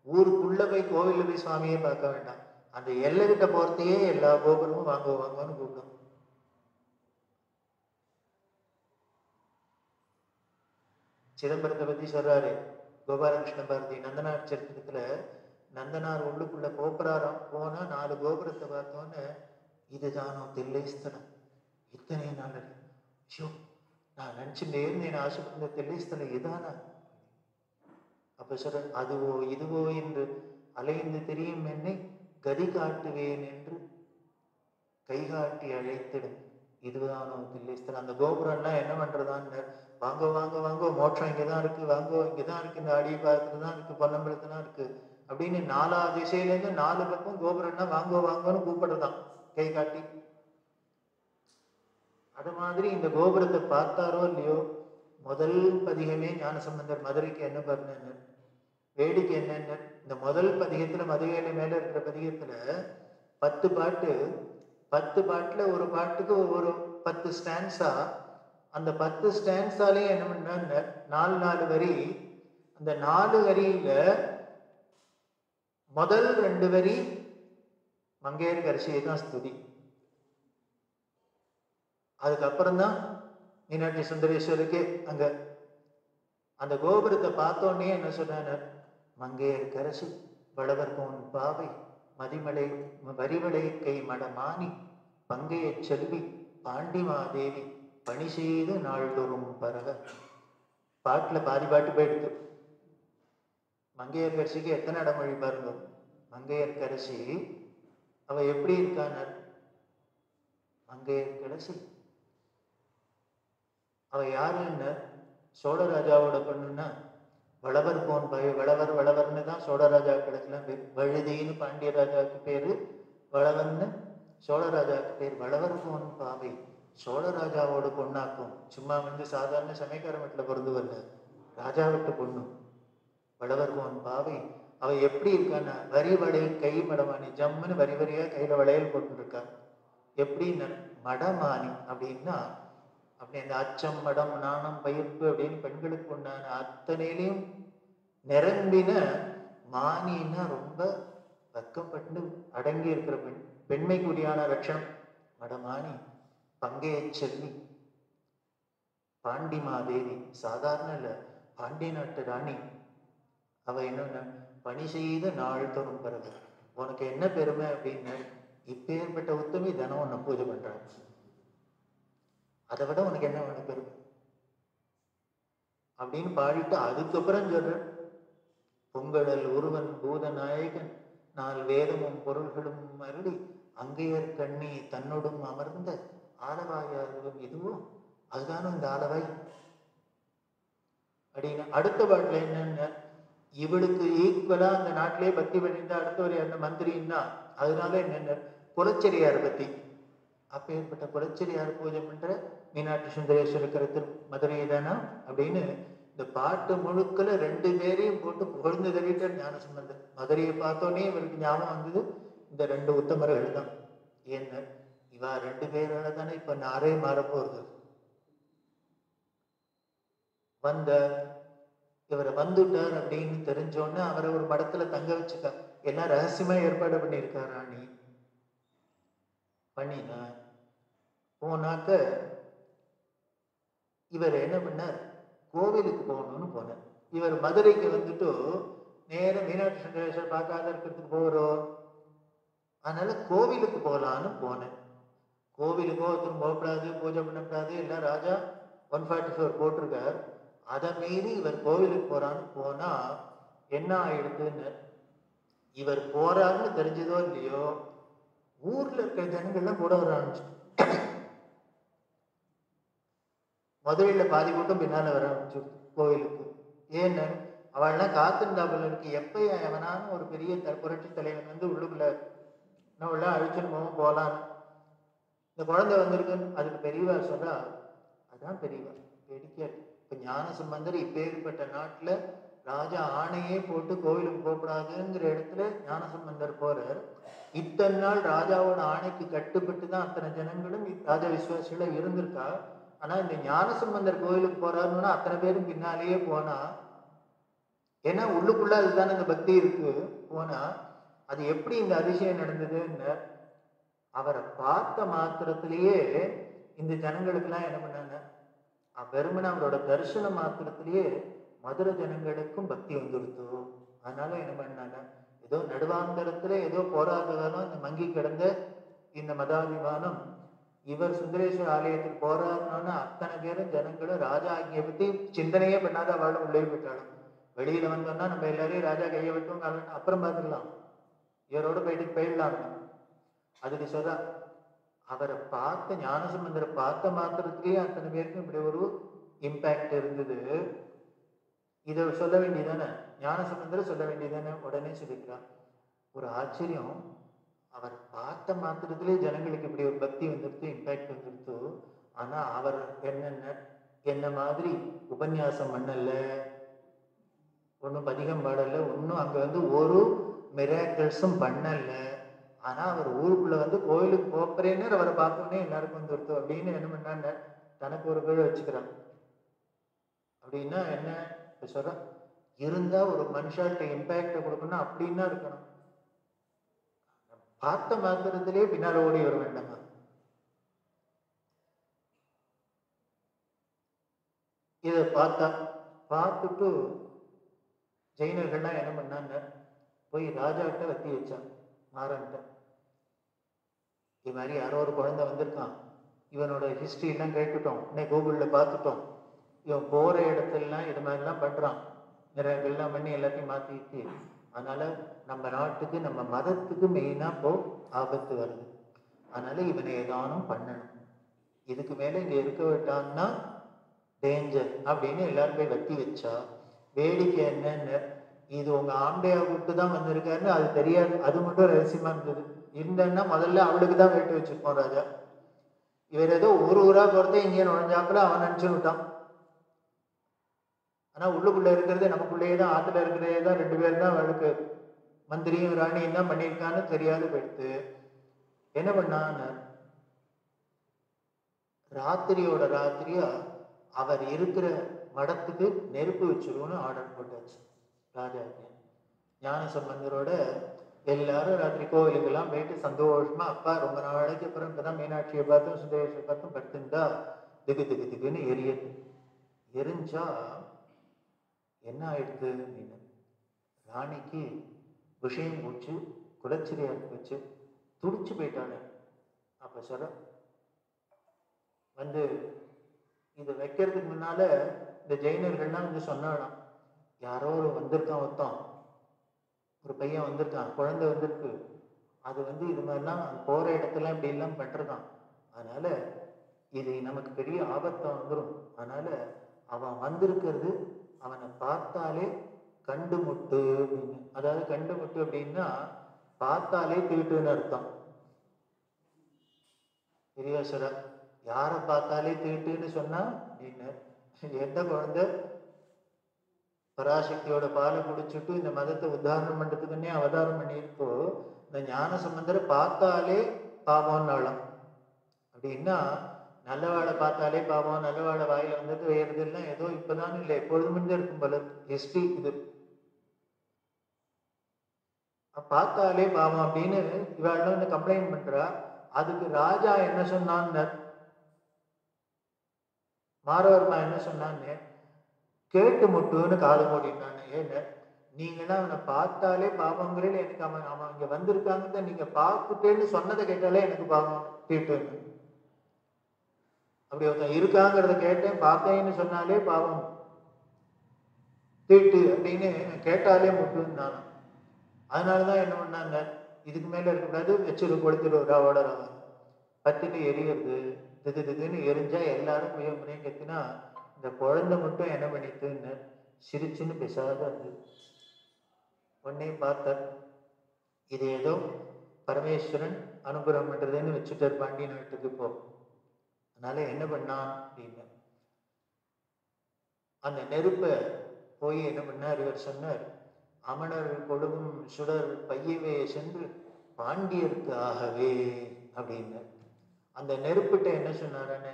ஊருக்குள்ள போய் கோவில்ல போய் சுவாமியே பார்க்க வேண்டாம், அந்த எல்லைகிட்ட போறதையே எல்லா கோபுரமும் வாங்குவாங்கன்னு கூப்பிடும். சிதம்பரத்தை பத்தி சொல்றாரு கோபாலகிருஷ்ண பாரதி நந்தனார் சரித்திரத்துல. நந்தனார் உள்ளுக்குள்ள கோபுரம் போனா 4 கோபுரத்தை பார்த்தோன்னு இதுதானோ தில்லை ஸ்தலம், இத்தனை நாள் ஐயோ நான் நினைச்சுட்டே இருந்தேன், ஆசைப்பட்ட தில்லை ஸ்தலம் இதானா. அப்ப சொல்ற, அதுவோ இதுவோ என்று அலைந்து தெரியும் என்னை கதி காட்டுவேன் என்று கைகாட்டி அழைத்திடும் இதுதானோ தில்லை ஸ்தலம். அந்த கோபுரம்லாம் என்ன பண்றதான்னு, வாங்க வாங்க வாங்க மோட்சம் இங்கதான் இருக்கு, வாங்க இங்கதான் இருக்கு, இந்த அடி பாகத்துலதான் இருக்கு, பொன்னம்பலத்துலாம் இருக்கு அப்படின்னு 4 திசையிலேருந்து 4 பக்கம் கோபுரம்னா வாங்க வாங்கன்னு கூப்பிடுறதான் கை காட்டி. அது மாதிரி இந்த கோபுரத்தை பார்த்தாரோ இல்லையோ, முதல் பதிகமே ஞானசம்பந்தர் மதுரைக்கு என்ன பண்ண வேடிக்கை என்னன்னு, இந்த முதல் பதிகத்துல மதுரையில மேல இருக்கிற பதிகத்துல 10 பாட்டு, 10 பாட்டுல ஒரு பாட்டுக்கு ஒரு 10 ஸ்டான்ஸா, அந்த 10 ஸ்டான்ஸாலே என்ன பண்ண 4 வரி. அந்த 4 வரியில முதல் 2 வரி மங்கையர்கரசியை தான் ஸ்துதி. அதுக்கப்புறம் தான் மீனாட்சி சுந்தரேஸ்வருக்கு. அங்க அந்த கோபுரத்தை பார்த்தோன்னே என்ன சொன்னார், மங்கையர்கரசி வளவர்கோன் பாவை மதிமலை வரிவளை கை மடமானி பங்கைய செல்வி பாண்டிமாதேவி பணி செய்து நாள்தோறும் பரவ. பாட்டுல பாதி பாட்டு போயிடுது. மங்கையர்கரசிக்கு எத்தனை இடமொழி பாருங்க. மங்கையர்கரசி அவ எப்படி இருக்கான, மங்கையர்கரசி அவ யாருன்னு, சோழராஜாவோட பொண்ணுன்னா வளவர் கோன் பாவை. வளவர் வளவர்னு தான் சோழராஜாக்களுக்கெல்லாம் பேர். வழுதின்னு பாண்டிய ராஜாவுக்கு பேரு, வளவன்னு சோழராஜாவுக்கு பேர். வளவர் கோன் பாவை சோழராஜாவோட பொண்ணாக்கும். சும்மா வந்து சாதாரண சமயக்கார வீட்டுல பிறந்து வரல, ராஜா விட்டு பொண்ணு. வளவர் கோன் பாவை அவ எப்படி இருக்கான்னா வரி வளையல் கை மடமானி, ஜம்முன்னு வரி வரியா கையில வளையல் போட்டுருக்கா. எப்படின்னு மடமானி அப்படின்னா அப்படி அந்த அச்சம், மடம், நாணம், பயிர்ப்பு அப்படின்னு பெண்களுக்கு உண்டான அத்தனையிலையும் நிரம்பின மானின்னா ரொம்ப வெக்கப்பட்டு அடங்கி இருக்கிற பெண், பெண்மைக்குடியான லட்சணம் மடமானி. பங்கைய செல்வி பாண்டிமாதேவி, சாதாரண இல்ல, பாண்டிய நாட்டு ராணி. அவ என்னன்னா பணி செய்த நாள் தோறும் பிறகு உனக்கு என்ன பெருமை அப்படின்னு, இப்பேற்பட்ட உத்தமி தினம் உன்னை பூஜை பண்றாங்க, அதை விட உனக்கு என்ன வேணும் பெருமை அப்படின்னு பாடிட்டு அதுக்கப்புறம் சொல்ற பொங்கடல் ஒருவன் பூத நாயகன் நாள் வேதமும் பொருள்களும் அருளி அங்கையர் கண்ணி தன்னோடும் அமர்ந்த ஆலவாயாரும் இதுவோ அதுதானே இந்த ஆலவாய் அப்படின்னு. அடுத்த பாட்டுல என்னன்னு, இவளுக்கு ஈக்குவலா அந்த நாட்டிலே பக்தி பண்ணியிருந்தா அடுத்தவர் அந்த மந்திரின்னா அதனால என்னென்ன குலச்செரியார் பத்தி. அப்பேற்பட்ட குலச்செரியார் பூஜை பண்ற மீனாட்சி சுந்தரேஸ்வரர் மதுரை தானா அப்படின்னு இந்த பாட்டு முழுக்கல 2 பேரையும் போட்டு புகழ்ந்து தள்ளிட்டார் ஞானசம்பந்தர். மதுரையை பார்த்தோன்னே இவருக்கு ஞாபகம் வந்தது இந்த 2 உத்தமர்கள் தான். ஏன்னா இவா 2 பேரால தானே இப்ப நாரே மாறப்போறது. வந்த இவரை வந்துட்டார் அப்படின்னு தெரிஞ்சோன்னு அவரை ஒரு மடத்துல தங்க வச்சுக்கா, எல்லாம் ரகசியமா ஏற்பாடு பண்ணியிருக்கார் ராணி. பண்ணினா போனாக்க இவர் என்ன பண்ணார், கோவிலுக்கு போகணும்னு போனார். இவர் மதுரைக்கு வந்துட்டு நேரம் மீனாட்சி சுந்தரேஸ்வரர் பார்க்காத இருக்கிறதுக்கு போகிறோம், அதனால கோவிலுக்கு போகலான்னு போனேன். கோவிலுக்கோ ஒருத்தரும் போகக்கூடாது, பூஜை பண்ணக்கூடாது, எல்லாம் ராஜா 144 போட்டிருக்கார். அதை மீறி இவர் கோவிலுக்கு போறான்னு போனா என்ன ஆயிடுதுன்னு, இவர் போறாருன்னு தெரிஞ்சதோ இல்லையோ ஊர்ல இருக்கிற ஜனங்கள்லாம் கூட வர ஆரம்பிச்சு. மதுரையில பாதி கூட்டம் பின்னால வர ஆரம்பிச்சு கோவிலுக்கு. ஏன்னு அவள்லாம் காத்திருந்தாப்புல இருக்கு, எப்ப எவனான்னு ஒரு பெரிய புரட்சி தலைவன் வந்து உள்ளுக்குள்ள உள்ள அழிச்சுன்னு போகலான்னு. இந்த குழந்தை வந்திருக்குன்னு அதுக்கு பெரியவா சொல்றா, அதான் பெரியவா வேடிக்கையா. இப்ப ஞானசம்பந்தர் இப்பேற்பட்ட நாட்டுல ராஜா ஆணையே போட்டு கோவிலுக்கு போகக்கூடாதுங்கிற இடத்துல ஞானசம்பந்தர் போறார். இத்தனை நாள் ராஜாவோட ஆணைக்கு கட்டுப்பட்டு தான் அத்தனை ஜனங்களும் ராஜா விசுவாசிகள இருந்திருக்கா. ஆனா இந்த ஞானசம்பந்தர் கோவிலுக்கு போறாருன்னா அத்தனை பேரும் பின்னாலேயே போனா, ஏன்னா உள்ளுக்குள்ள அதுதானே இந்த பக்தி இருக்கு. போனா அது எப்படி இந்த அதிசயம் நடந்ததுன்னு அவரை பார்த்த மாத்திரத்திலேயே இந்த ஜனங்களுக்கு எல்லாம் என்ன பண்ணாங்க, வெறுமன அவரோட தரிசன மாத்திரத்திலேயே மதுரை ஜனங்களுக்கும் பக்தி வந்துடுத்து. அதனால என்ன பண்ணாங்க, ஏதோ நடுவாந்தரத்துல ஏதோ போராட்டகாலம் இந்த மங்கி கிடந்த இந்த மதாபிமானம் இவர் சுந்தரேஸ்வர ஆலயத்துக்கு போறாருன்னா அத்தனை பேரும் ஜனங்களும் ராஜா ஆகிய பத்தி சிந்தனையே பண்ணாத அவளும் உள்ளே போயிட்டாலும். வெளியில வந்தோம்னா நம்ம எல்லாரையும் ராஜா கையை விட்டோம் அப்புறம் பார்த்துடலாம், இவரோட போயிடலாம். அதுக்கு சொல்ற அவரை பார்த்த ஞானசம்பந்தரை பார்த்த மாத்திரத்திலேயே அத்தனை பேருக்கும் இப்படி ஒரு இம்பாக்ட் இருந்தது. இதை சொல்ல வேண்டியதானே, ஞானசம்பந்தரை சொல்ல வேண்டியதானே, உடனே சொல்லிக்கிறான். ஒரு ஆச்சரியம், அவர் பார்த்த மாத்திரத்திலே ஜனங்களுக்கு இப்படி ஒரு பக்தி வந்துடுத்து, இம்பாக்ட் வந்துடுத்து. ஆனா அவர் என்ன மாதிரி உபன்யாசம் பண்ணல, ஒன்றும் பதிகம் பாடல, ஒன்றும் அங்க வந்து ஒரு மிராக்கிள்ஸும் பண்ணல. ஆனா அவர் ஊருக்குள்ள வந்து கோயிலுக்கு போறேன்னு அவரை பார்த்தோன்னே எல்லாருக்கும் வந்துடுத்து அப்படின்னு என்ன பண்ணாங்க, தனக்கு ஒரு பேர் வச்சுக்கிறான். அப்படின்னா என்ன சொல்ற, இருந்தா ஒரு மனுஷால்கிட்ட இம்பாக்ட கொடுக்கணும் அப்படின்னா இருக்கணும். பார்த்த மாத்திரத்திலே பின்னால ஓடி வர வேண்டாமா. இதை பார்த்துட்டு ஜெயினர்கள்லாம் என்ன பண்ணாங்க, போய் ராஜாட்ட வத்தி வச்சான் மாறன்ட்ட. இது மாதிரி யாரோ ஒரு குழந்தை வந்திருக்கான், இவனோட ஹிஸ்டரி எல்லாம் கேட்டுட்டோம், இன்னைக்கு கூகுள்ல பார்த்துட்டோம், இவன் போற இடத்துலாம் இது மாதிரிலாம் பண்றான், நிறைய எல்லாம் பண்ணி எல்லாத்தையும் மாத்திட்டு, அதனால நம்ம நாட்டுக்கு நம்ம மதத்துக்கு மெயினா இப்போ ஆபத்து வருது, அதனால இவனை ஏதானும் பண்ணணும், இதுக்கு மேல இங்க இருக்க விட்டான்னா டேஞ்சர் அப்படின்னு எல்லாரும் போய் வத்தி வச்சா. வேடிக்கை என்னன்னு, இது உங்க ஆம்பையா கூப்பிட்டு தான் வந்திருக்காருன்னு அது தெரியாது, அது மட்டும் ரகசியமா இருந்தது. இருந்தேன்னா முதல்ல அவளுக்கு தான் வேட்டு வச்சிருப்போம் ராஜா. இவர் ஏதோ ஊரா போறதே இங்கே நுழைஞ்சாப்புல அவன் நினைச்சு விட்டான். ஆனா உள்ளுக்குள்ள இருக்கிறது நமக்குள்ளேயே தான், ஆத்துல இருக்கிறதே தான், 2 பேர் தான் அவளுக்கு மந்திரியும் ராணியும் தான் பண்ணியிருக்கான்னு தெரியாது போயிடுத்து. என்ன பண்ணான்னு ராத்திரியோட ராத்திரியா அவர் இருக்கிற மடத்துக்கு நெருப்பு வச்சிருவோன்னு ஆர்டர் போட்டாச்சு ராஜாவுக்கு. ஞான சம்பந்தரோட எல்லாரும் ராத்திரி கோவிலுக்கெல்லாம் போயிட்டு சந்தோஷமா, அப்பா ரொம்ப நாளைக்கு அப்புறம் இப்பதான் மீனாட்சியை பார்த்தும் சுந்தரேஸ்வரை பார்த்தும் படுத்துருந்தா திக்கு திக்கு திக்குன்னு எரியுது. எரிஞ்சா என்ன ஆயிடுது அப்படின்னு ராணிக்கு விஷயம் போச்சு, குலச்சிரியா வச்சு துடிச்சு போயிட்டாங்க. அப்ப சொல்ற வந்து இதை வைக்கிறதுக்கு முன்னால இந்த ஜெயினர்கள்லாம் வந்து சொன்னாலாம், யாரோ ஒரு வந்திருக்கான், ஒருத்தன் ஒரு பையன் வந்திருக்கான், குழந்தை வந்திருக்கு, அது வந்து இது மாதிரிலாம் போற இடத்துல இப்படி எல்லாம் பண்றதான், அதனால இது நமக்கு பெரிய ஆபத்தா வந்துடும், அதனால அவன் வந்திருக்கிறது அவனை பார்த்தாலே கண்டு முட்டு அப்படின்னு. அதாவது கண்டு முட்டு அப்படின்னா பார்த்தாலே திருட்டுன்னு அர்த்தம். பெரியவசரா யாரை பார்த்தாலே திருட்டுன்னு சொன்னா அப்படின்னு, எந்த குழந்தை பராசக்தியோட பாலை குடிச்சுட்டு இந்த மதத்தை உத்தாரணம் பண்றதுக்குன்னே அவதாரம் பண்ணியிருக்கோ, இந்த ஞான சம்பந்தரை பார்த்தாலே பாவம்னாலும் அப்படின்னா, நல்லவாழை பார்த்தாலே பாவம், நல்லவாழை வாயில வந்துட்டு வேறதுலாம் ஏதோ இப்பதான் இல்லை, எப்பொழுதும் இருக்கும் போல ஹிஸ்டரி இது. பார்த்தாலே பாவம் அப்படின்னு இவாளும் இந்த கம்ப்ளைண்ட் பண்றா. அதுக்கு ராஜா என்ன சொன்னான்னு, மாரவர்மா என்ன சொன்னான்னு, கேட்டு முட்டுன்னு காது மூடினான்னு. ஏன்னு நீங்கன்னா அவனை பார்த்தாலே பாவங்கிறீங்க, எனக்கு அவன் அவன் இங்க வந்திருக்காங்க நீங்க பார்த்துட்டேன்னு சொன்னதை கேட்டாலே எனக்கு பாவம் தீட்டுன்னு. அப்படி ஒருத்தன் இருக்காங்கிறத கேட்டேன், பார்த்தேன்னு சொன்னாலே பாவம் தீட்டு அப்படின்னு கேட்டாலே முட்டுன்னு நானும். அதனாலதான் என்ன பண்ணாங்க, இதுக்கு மேல இருக்கக்கூடாது, வச்சிரு கொளுத்திரு ராவோட ராவ பத்திட்டு எரியுறது, திதுன்னு எரிஞ்சா எல்லாரும் முறைய முறையும் கத்தினா, இந்த குழந்தை மட்டும் என்ன பண்ணிட்டுன்னு சிரிச்சுன்னு பேசாத இருந்தது. உடனே பார்த்தார், இது ஏதோ பரமேஸ்வரன் அனுகிரகம் பண்றதுன்னு வச்சுட்டார் பாண்டிய நாட்டுக்கு போ. அதனால என்ன பண்ணான் அப்படின்னு, அந்த நெருப்பை போய் என்ன பண்ணார், இவர் சொன்னார், அமணர் கொடுகும் சுடர் பையவே சென்று பாண்டியர்க்காகவே அப்படின்னு. அந்த நெருப்பிட்ட என்ன சொன்னாரன்னு,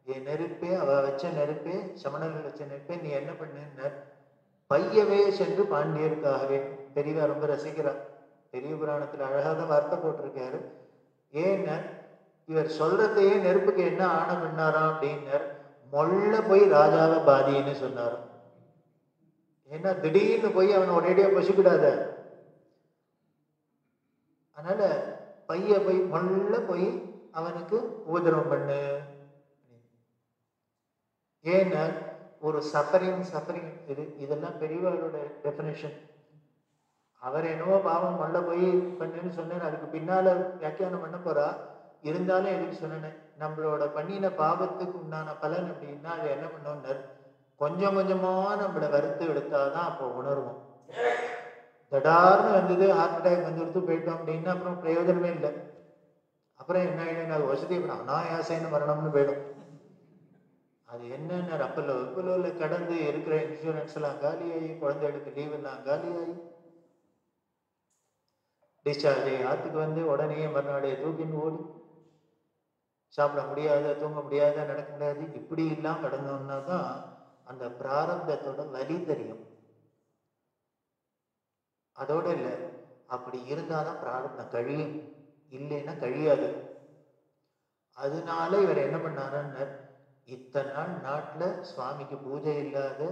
என் நெருப்பே, அவ வச்ச நெருப்பே, சமணர்கள் வச்ச நெருப்பே, நீ என்ன பண்ண, பையவே சென்று பாண்டியருக்காகவே. பெரியவா ரொம்ப ரசிக்கிறார், பெரிய புராணத்துல அழகாக வார்த்தை போட்டிருக்காரு. ஏன்னு இவர் சொல்றதையே நெருப்புக்கு என்ன ஆணை பண்ணாராம் அப்படின்னர், மொள்ள போய் ராஜாவை பாதின்னு சொன்னாராம். ஏன்னா திடீர்னு போய் அவனை ஒரேடியா பசிக்கூடாத, அதனால பைய போய் மொள்ள போய் அவனுக்கு உபதிரவம் பண்ணு. ஏன்னா ஒரு சஃபரிங் இதெல்லாம் பெரியவரோட டெஃபினேஷன். அவர் என்னவோ பாவம் மொள்ள போய் பண்ணுன்னு சொன்னார், அதுக்கு பின்னால வியாக்கியானம் பண்ண போறா. இருந்தாலும் எதுக்கு சொன்னேன், நம்மளோட பண்ணின பாவத்துக்கு உண்டான பலன் அப்படின்னா அது என்ன பண்ணோம்னர், கொஞ்சம் கொஞ்சமா நம்மளை வறுத்து எடுத்தாதான் அப்போ உணர்வோம். தடார்னு வந்தது, ஹார்ட் அட்டாக் வந்துடுத்து போயிட்டோம் அப்படின்னா அப்புறம் பிரயோஜனமே இல்லை. அப்புறம் என்ன ஆயிடும், அது வசதி அனாயாசைன்னு மரணம்னு போயிடும். அது என்னென்ன அப்போல கடந்து இருக்கிற இன்சூரன்ஸ் எல்லாம் காலியாகி, குழந்தைகளுக்கு லீவ் எல்லாம் காலியாகி, டிஸ்சார்ஜ் ஆகி ஆத்துக்கு வந்து உடனே மறுநாளே தூக்கின்னு ஓடி, சாப்பிட முடியாத, தூங்க முடியாத, நடக்க முடியாது, இப்படி எல்லாம் கடந்தோம்னா தான் அந்த பிராரப்தத்தோட வலி தெரியும். அதோட இல்லை, அப்படி இருந்தாதான் பிராரப்தம் கழியும், இல்லைன்னா கழியாது. அதனால இவர் என்ன பண்ணாருன்னு, இத்தனை நாள் நாட்டுல சுவாமிக்கு பூஜை இல்லாத,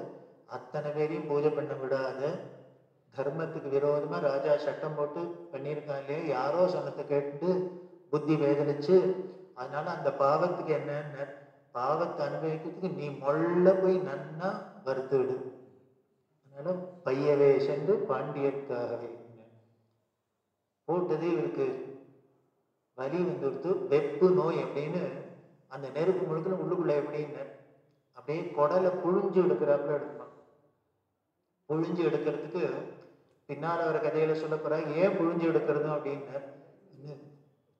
அத்தனை பேரையும் பூஜை பண்ண விடாத, தர்மத்துக்கு விரோதமா ராஜா சட்டம் போட்டு பண்ணியிருக்கான் இல்லையா, யாரோ சொன்னதை கேட்டு புத்தி வேதனிச்சு, அதனால அந்த பாவத்துக்கு என்னன்னு, பாவத்தை அனுபவிக்கிறதுக்கு நீ மொள்ள போய் நன்னா வருத்து விடு. அதனால பையவே சென்று பாண்டியர்க்காகவே போட்டது. இவருக்கு வலி வந்துடுத்து, வெப்பு நோய் அப்படின்னு. அந்த நெருப்பு முழுக்க உள்ளுக்குள்ள எப்படின்னு அப்படியே குடலை புழிஞ்சு எடுக்கிறாப்புல எடுப்பான். புழிஞ்சு எடுக்கிறதுக்கு பின்னால வர கதையில சொல்ல போறா, ஏன் புழிஞ்சு எடுக்கிறது அப்படின்னு,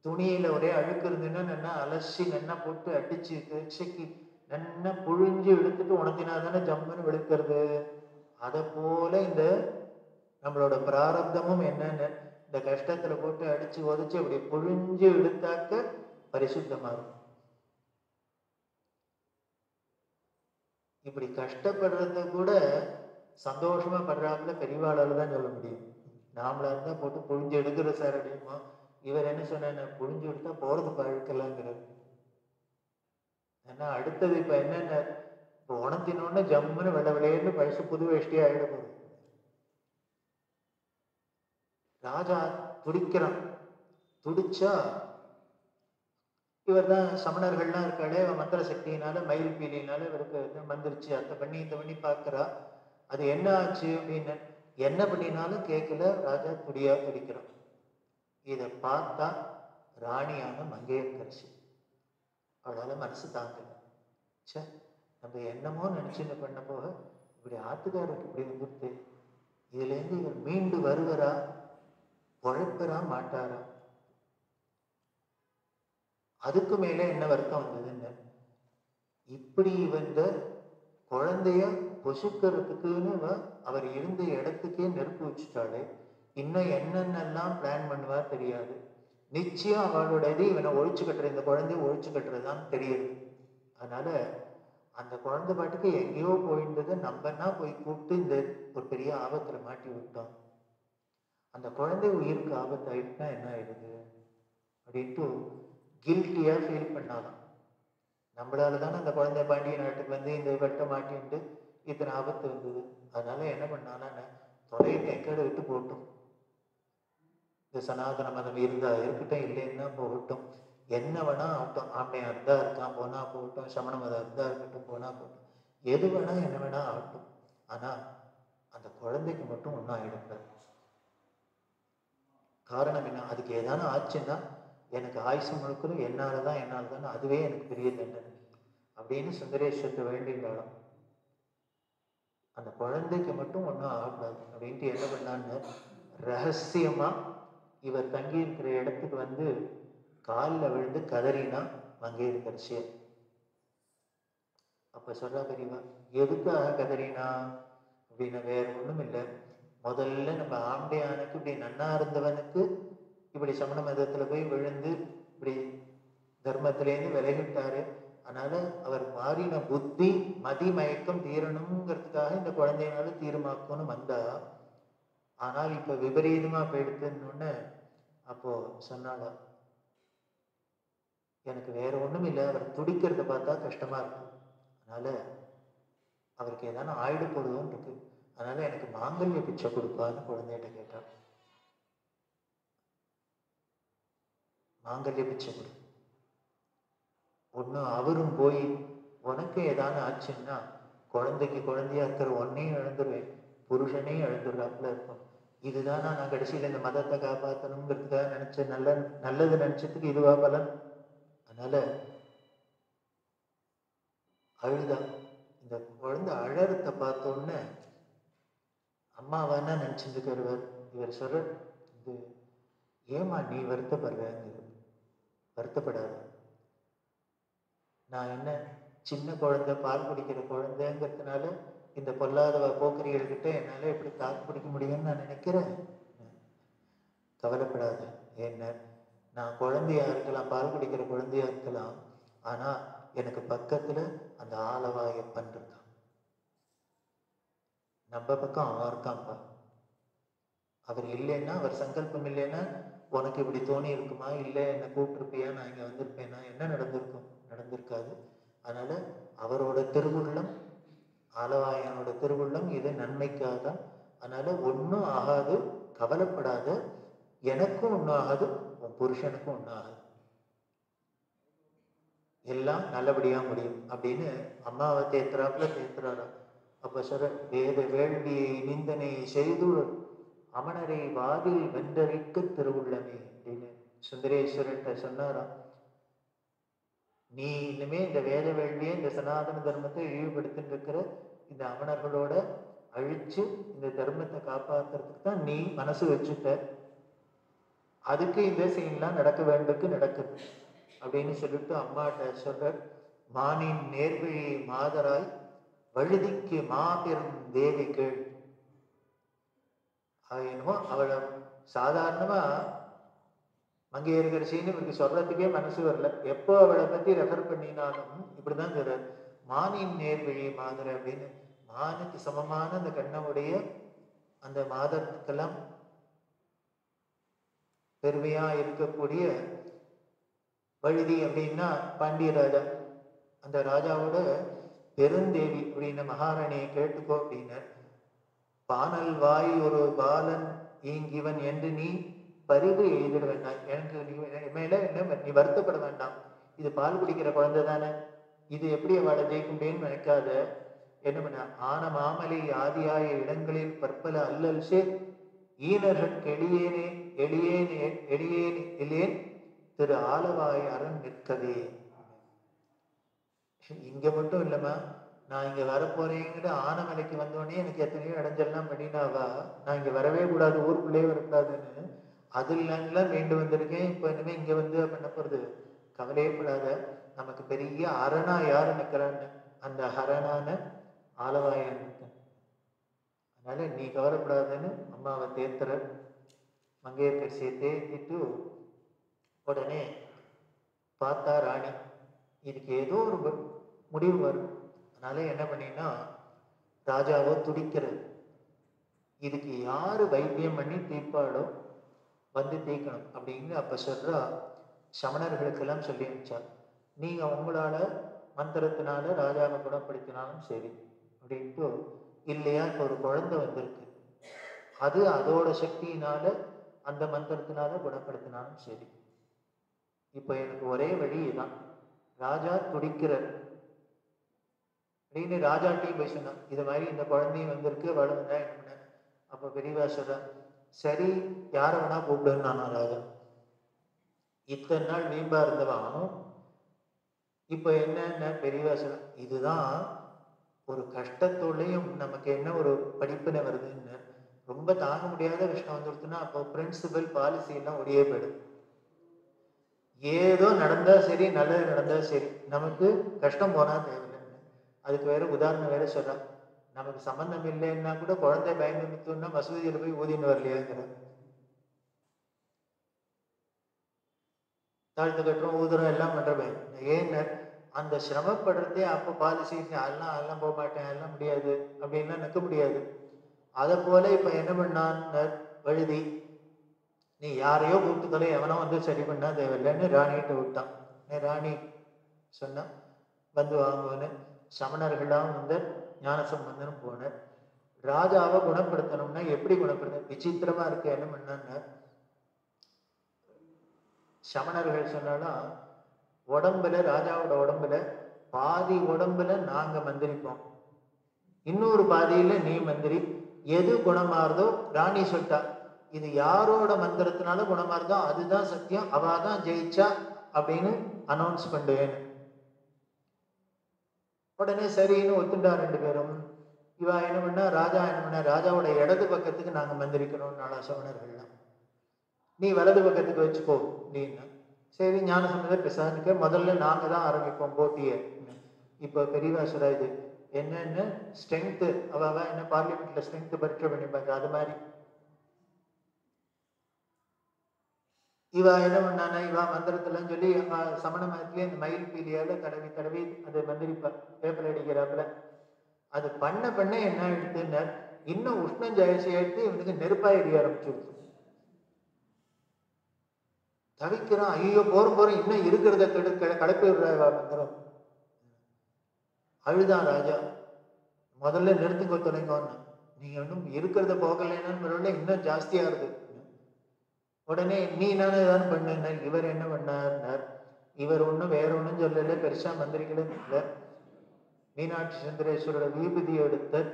துணியில ஒரே அழுக்கு இருந்துன்னா நல்லா அலசி நல்லா போட்டு அடிச்சு தேய்ச்சிக்கு நல்லா புழிஞ்சு எடுத்துட்டு உணர்த்தினா தானே ஜம்முன்னு வெளுக்கிறது. அதை போல இந்த நம்மளோட பிராரப்தமும் என்னன்னு இந்த கஷ்டத்துல போட்டு அடிச்சு உதச்சு அப்படி புழிஞ்சு எடுத்தாக்க பரிசுத்தமா இருக்கும். இப்படி கஷ்டப்படுறத கூட சந்தோஷமா படுறாப்புல பெரியவாளால தான் சொல்ல முடியும். நாமளா இருந்தா போட்டு புழிஞ்சு எடுக்கிற சார் அப்படிமா. இவர் என்ன சொன்ன, புழிஞ்சு எடுத்தா போறது பழுக்கலாங்கிறது. ஏன்னா அடுத்தது இப்ப என்னென்ன, இப்போ உணத்தினோன்னு ஜம்முன்னு வெள்ளை விளையன்னு பழசு புது வேஷ்டியா ஆயிட போகுது. ராஜா துடிக்கிறான். துடிச்சா இவர் தான் சமணர்கள்லாம் இருக்காளே, மந்திர சக்தியினால மயில் பீலினால இவருக்கு வந்துருச்சு. அதை பண்ணி இந்த பண்ணி பார்க்கறா. அது என்ன ஆச்சு அப்படின்னு என்ன பண்ணினாலும் கேட்கல. ராஜா துடிக்கிறான். இதை பார்த்தா ராணியான மங்கையர்கரசி. அவளால மனசு தாங்கல. சே, நம்ம என்னமோ நினைச்சுன்னு பண்ண போக இப்படி ஆத்துக்காரருக்கு இப்படி வந்துட்டு இதுல இருந்து இவர் மீண்டு வருவரா, உழைப்பரா மாட்டாரா? அதுக்கு மேல என்ன வருத்தம் வந்ததுன்னு, இப்படி வந்த குழந்தைய பொசுக்கிறதுக்குன்னு அவர் இருந்த இடத்துக்கே நெருப்பு வச்சுட்டாலே இன்னும் என்னென்னலாம் பிளான் பண்ணுவா தெரியாது. நிச்சயம் அவளோட இது இவனை ஒழிச்சு கட்டுற, இந்த குழந்தைய ஒழிச்சு கட்டுறதுதான் தெரியுது. அதனால அந்த குழந்தை பாட்டுக்கு எங்கேயோ போயிருந்ததை நம்மன்னா போய் கூப்பிட்டு இந்த ஒரு பெரிய ஆபத்துல மாட்டி விட்டோம். அந்த குழந்தை உயிருக்கு ஆபத்து ஆயிட்டுனா என்ன ஆயிடுது அப்படின்ட்டு கில்ட்டியா ஃபீல் பண்ணாதான். நம்மளால தானே அந்த குழந்தை பாண்டிய நாட்டுக்கு வந்து இந்த வெட்ட மாட்டின்ட்டு இத்தனை ஆபத்து வந்தது. அதனால என்ன பண்ணானா, தொலையை எக்கடை விட்டு போட்டும், இந்த சனாதன மதம் இருந்தா இருக்கட்டும், இல்லைன்னா போகட்டும், என்ன வேணா ஆகட்டும், ஆண்மையா இருந்தா இருக்கான் போனா போகட்டும், சமண மதம் இருந்தா இருக்கட்டும் போனா போகட்டும், எது வேணா என்ன வேணா ஆகட்டும், ஆனா அந்த குழந்தைக்கு மட்டும் ஒன்றும் ஆயிடக்கூடாது. காரணம் என்ன, அதுக்கு ஏதான ஆச்சுன்னா எனக்கு ஆயுசு முழுக்கணும் என்னாலதான் அதுவே எனக்கு பெரிய தண்டனை அப்படின்னு சுந்தரேஸ்வரத்தை வேண்டினாலும் அந்த குழந்தைக்கு மட்டும் ஒன்றும் ஆகக்கூடாது அப்படின்ட்டு என்ன பண்ணான்னு ரகசியமா இவர் தங்கி இருக்கிற இடத்துக்கு வந்து காலில் விழுந்து கதறினா மங்கையர்கரசிய. அப்ப சொல்றா பெரியவா, எதுக்காக கதறினா அப்படின்னா வேற ஒண்ணும் இல்லை. முதல்ல நம்ம ஆண்டையானுக்கு இப்படி நன்னா இருந்தவனுக்கு இப்படி சமண மதத்துல போய் விழுந்து இப்படி தர்மத்திலேருந்து விலகிட்டாரு. அதனால அவர் மாறின புத்தி மதி மயக்கம் தீரணுங்கிறதுக்காக இந்த குழந்தையினால தீர்மாக்கணும்னு வந்தா. ஆனால் இப்ப விபரீதமா போயிடுத்துன்னு அப்போ சொன்னாங்க, எனக்கு வேற ஒண்ணும் இல்லை, அவர் துடிக்கிறத பார்த்தா கஷ்டமா இருக்கு, அதனால அவருக்கு ஏதான ஆயிடு போடுவோன்னு இருக்கு, அதனால எனக்கு மாங்கல்ய பிச்சை கொடுப்பான்னு குழந்தைகிட்ட கேட்டார். மாங்கல்ய பிச்சை கொடு. ஒண்ணு அவரும் போய் உனக்கு ஏதான ஆச்சுன்னா குழந்தைக்கு குழந்தையா இருக்கிற ஒன்னையும் இழந்துருவேன், புருஷனையும் இழந்துடுறாப்புல இருக்கும். இதுதான் நான் கடைசியில இந்த மதத்தை காப்பாற்றணுங்கிறதுக்காக நினைச்ச நல்லது நினைச்சதுக்கு இதுவா பலன்? அதனால அழுதா. இந்த குழந்தை அழறத பார்த்தோன்னு அம்மாவானா நினைச்சிருக்காரு இவர் சொல்ற, இது ஏமா நீ வருத்தப்படுறங்க, வருத்தப்படாத, நான் என்ன சின்ன குழந்தை பால் குடிக்கிற குழந்தைங்கிறதுனால இந்த பொல்லாத போக்கிரிகள்கிட்ட என்னால எப்படி தாக்கு பிடிக்க முடியும்னு நான் நினைக்கிறேன். கவலைப்படாத, என்ன நான் குழந்தையா இருக்கலாம், பால் குடிக்கிற குழந்தையா இருக்கலாம், ஆனா எனக்கு பக்கத்துல அந்த ஆலவாயப்பன் இருக்கான், நம்ம பக்கம் அவன் இருக்கான்ப்பா. அவர் இல்லைன்னா, அவர் சங்கல்பம் இல்லைன்னா உனக்கு இப்படி தோணி இருக்குமா, இல்லை என்னை கூப்பிட்டுருப்பியா, நான் இங்க வந்திருப்பேன்னா என்ன நடந்திருக்கும்? நடந்திருக்காது. அதனால அவரோட திருவுள்ளம், ஆலவாயனோட திருவுள்ளம் இது நன்மைக்காக தான். அதனால ஒன்றும் ஆகாது, கவலைப்படாத, எனக்கும் ஒன்றும் ஆகாது, உன் புருஷனுக்கும் ஒன்றும் ஆகாது, எல்லாம் நல்லபடியா முடியும் அப்படின்னு அம்மாவை தேத்துறாப்புல தேத்துறாரா. அப்ப சொல்ற, வேத வேள்வியை நிந்தனை செய்து அமணரை வாதில் வென்றரைக்கு திருவுள்ளமே அப்படின்னு சுந்தரேஸ்வரர்கிட்ட சொன்னாராம். நீ இனிமே இந்த வேத வேள்வியை, இந்த சனாதன தர்மத்தை இழிவுபடுத்திட்டு இருக்கிற இந்த அமணர்களோட அழிச்சு இந்த தர்மத்தை காப்பாத்துறதுக்கு தான் நீ மனசு வச்சுட்ட, அதுக்கு இந்த சீன்லாம் நடக்க வேண்டுக்கு நடக்குது அப்படின்னு சொல்லிட்டு அம்மாட்ட சொல்ற, மானின் நேர்வழி மாதராய் வழுதிக்கு மாபெரும் தேவிகள் என்னமோ அவளை சாதாரணமா மங்கையர்கரசின்னு இவருக்கு சொல்றதுக்கே மனசு வரல. எப்போ அவளை பத்தி ரெஃபர் பண்ணினாலும் இப்படிதான் சொல்றாரு, மானின் நேர்வழி மாதர் அப்படின்னு. மானுக்கு சமமான அந்த கண்ணவுடைய அந்த மாதத்துக்கெல்லாம் பெருமையா இருக்கக்கூடிய வழுதி அப்படின்னா பாண்டிய ராஜா. அந்த ராஜாவோட பெருந்தேவி அப்படின்ன மகாராணியை கேட்டுக்கோ அப்படின்னு. பானல் வாய் ஒரு பாலன் ஈங்கிவன் என்று நீ பரிவு எழுதிட வேண்டாம். எனக்கு நீ மேல என்ன நீ வருத்தப்பட வேண்டாம். இது பால் குடிக்கிற குழந்தை தானே, இது எப்படி அவளை ஜெயிக்க முடியும்னு நினைக்காத. என்ன பண்ண, ஆன மாமலை ஆதியாய இடங்களில் பற்பல அல்லல் சேர் ஈனர்கள் எளியேனே எளியேனே எளியேன் இல்லேன் திரு ஆலவாய் அரண் நிற்கவே. இங்க மட்டும் இல்லம்மா, நான் இங்க வரப்போறேங்கிற ஆனமலைக்கு வந்தோடனே எனக்கு எத்தனையோ இடைஞ்சல்லாம் பண்ணினாவா, நான் இங்க வரவே கூடாது, ஊருக்குள்ளே வரக்கூடாதுன்னு அதுலாம் மீண்டு வந்திருக்கேன். இப்போ இனிமே இங்க வந்து பண்ண போறது, கவலையே படாத. நமக்கு பெரிய அரணா யாரு நிக்கிறான்னு, அந்த அரணான ஆலவாயன் நிற்க. அதனால நீ கவலைப்படாதுன்னு அம்மாவை தேத்துற. மங்கையர்கரசியை தேத்திட்டு உடனே பார்த்தா ராணி, இதுக்கு ஏதோ ஒரு முடிவு வரும். அதனால என்ன பண்ணினா, ராஜாவோ துடிக்கிறது. இதுக்கு யாரு வைத்தியம் பண்ணி தீர்ப்பாளோ வந்து தீர்க்கணும் அப்படின்னு அப்ப சொல்றா. சமணர்களுக்கெல்லாம் சொல்லி அனுப்பிச்சார், நீங்க உங்களால மந்திரத்தினால ராஜாவை குணப்படுத்தினாலும் சரி அப்படின்ட்டு, இல்லையா இப்போ ஒரு குழந்தை வந்திருக்கு, அது அதோட சக்தியினால அந்த மந்திரத்தினால குணப்படுத்தினாலும் சரி. இப்ப எனக்கு ஒரே வழி தான், ராஜா துடிக்கிறார் அப்படின்னு ராஜாட்டையும் போய் சொன்னான். இது மாதிரி இந்த குழந்தையும் வந்திருக்கு, வளர்ந்தா என்ன பண்ண. அப்ப பெரியவா சொல்ற, சரி யாரை வேணா கூப்பிடுன்னு நானா ராஜா. இத்தனை நாள் வீம்பா இருந்தவன் இப்ப என்ன பெரியவா சொல்ற, இதுதான் ஒரு கஷ்டத்தோடையும் நமக்கு என்ன ஒரு படிப்பினை வருதுன்னு. ரொம்ப தாங்க முடியாத விஷயம் வந்துடுச்சுன்னா அப்போ பிரின்சிபல் பாலிசி எல்லாம் ஒடியே போயிடும். ஏதோ நடந்தா சரி, நல்லது நடந்தா சரி, நமக்கு கஷ்டம் போனா தேவையில்லைன்னு. அதுக்கு வேற உதாரணம் வேற சொல்றான், நமக்கு சம்பந்தம் இல்லைன்னா கூட குழந்தை பயந்து நிற்கும்னா மசூதியில போய் ஊதின்னு வரலையாங்கிற. தாழ்த்து கட்டுறோம், ஊதுறோம், எல்லாம் பண்றவன் ஏன்னு அந்த சிரமப்படுறதே. அப்போ பாலிசி அதெல்லாம் போக மாட்டேன், அதெல்லாம் முடியாது அப்படின்லாம் நிற்க முடியாது. அதை போல இப்ப என்ன பண்ணான் வழுதி, நீ யாரையோ கூப்பிட்டுக்கல, எவனோ வந்து சரி பண்ணா தேவையில்லைன்னு ராணிகிட்ட விட்டான். ராணி சொன்னா வந்து வாங்குவன்னு. சமணர்கள்லாம் வந்து ஞானசம்பந்தனும் போனார். ராஜாவை குணப்படுத்தணும்னா எப்படி குணப்படுத்த, விசித்திரமா இருக்கு. என்ன பண்ணான்னு சமணர்கள் சொன்னாலும், உடம்புல ராஜாவோட உடம்புல பாதி உடம்புல நாங்க மந்திரிப்போம், இன்னொரு பாதியில நீ மந்திரி. எது குணமாறுதோ ராணி சொல்லிட்டா, இது யாரோட மந்திரத்தினால குணமாறுதோ அதுதான் சத்தியம், அவாதான் ஜெயிச்சா அப்படின்னு அனௌன்ஸ் பண்ணுவேன். உடனே சரின்னு ஒத்துண்டா ரெண்டு பேரும். இவா என்ன பண்ணா, ராஜா என்ன பண்ண, ராஜாவோட இடது பக்கத்துக்கு நாங்க மந்திரிக்கணும் நாளா சமணர்கள்லாம், நீ வலது பக்கத்துக்கு வச்சுக்கோ அப்படின்னா. சரி ஞானசம்பந்தர் பிரசாதிக்க, முதல்ல நாங்க தான் ஆரம்பிப்போம் போட்டியை. இப்ப பெரியவாசரா இது என்னன்னு ஸ்ட்ரென்த், அவ என்ன பார்லிமெண்ட்ல ஸ்ட்ரென்த் பரீட்சை பண்ணிப்பாங்க, அது மாதிரி இவா என்ன பண்ணானா, இவா மந்திரத்தெல்லாம் சொல்லி சமண மதத்திலேயே அந்த மயில் பீலியால தடவி தடவி அது மந்திரிப்பா பேப்பர் அடிக்கிறாப்புல. அது பண்ண என்ன ஆயிடுத்துன்னு, இன்னும் உஷ்ணம் ஜாயசி எடுத்து இவனுக்கு நெருப்பா எரிய ஆரம்பிச்சிருச்சு. தவிக்கிறான், ஐயோ போறோம் இன்னும் இருக்கிறத கலப்பி விடுறா மந்திரம். அழுதான் ராஜா, முதல்ல நிறுத்துங்க துணைங்கன்னு, நீங்க இன்னும் இருக்கிறத போகலைன்னு இன்னும் ஜாஸ்தியா இருக்கு. உடனே நீ நானே தான் பண்ண. இவர் என்ன பண்ணார், இவர் ஒன்றும் வேற ஒன்றும் சொல்லல, பெருசா மந்திரிகளும் இல்லை. மீனாட்சி சுந்தரேஸ்வரோட வீபதியை எடுத்த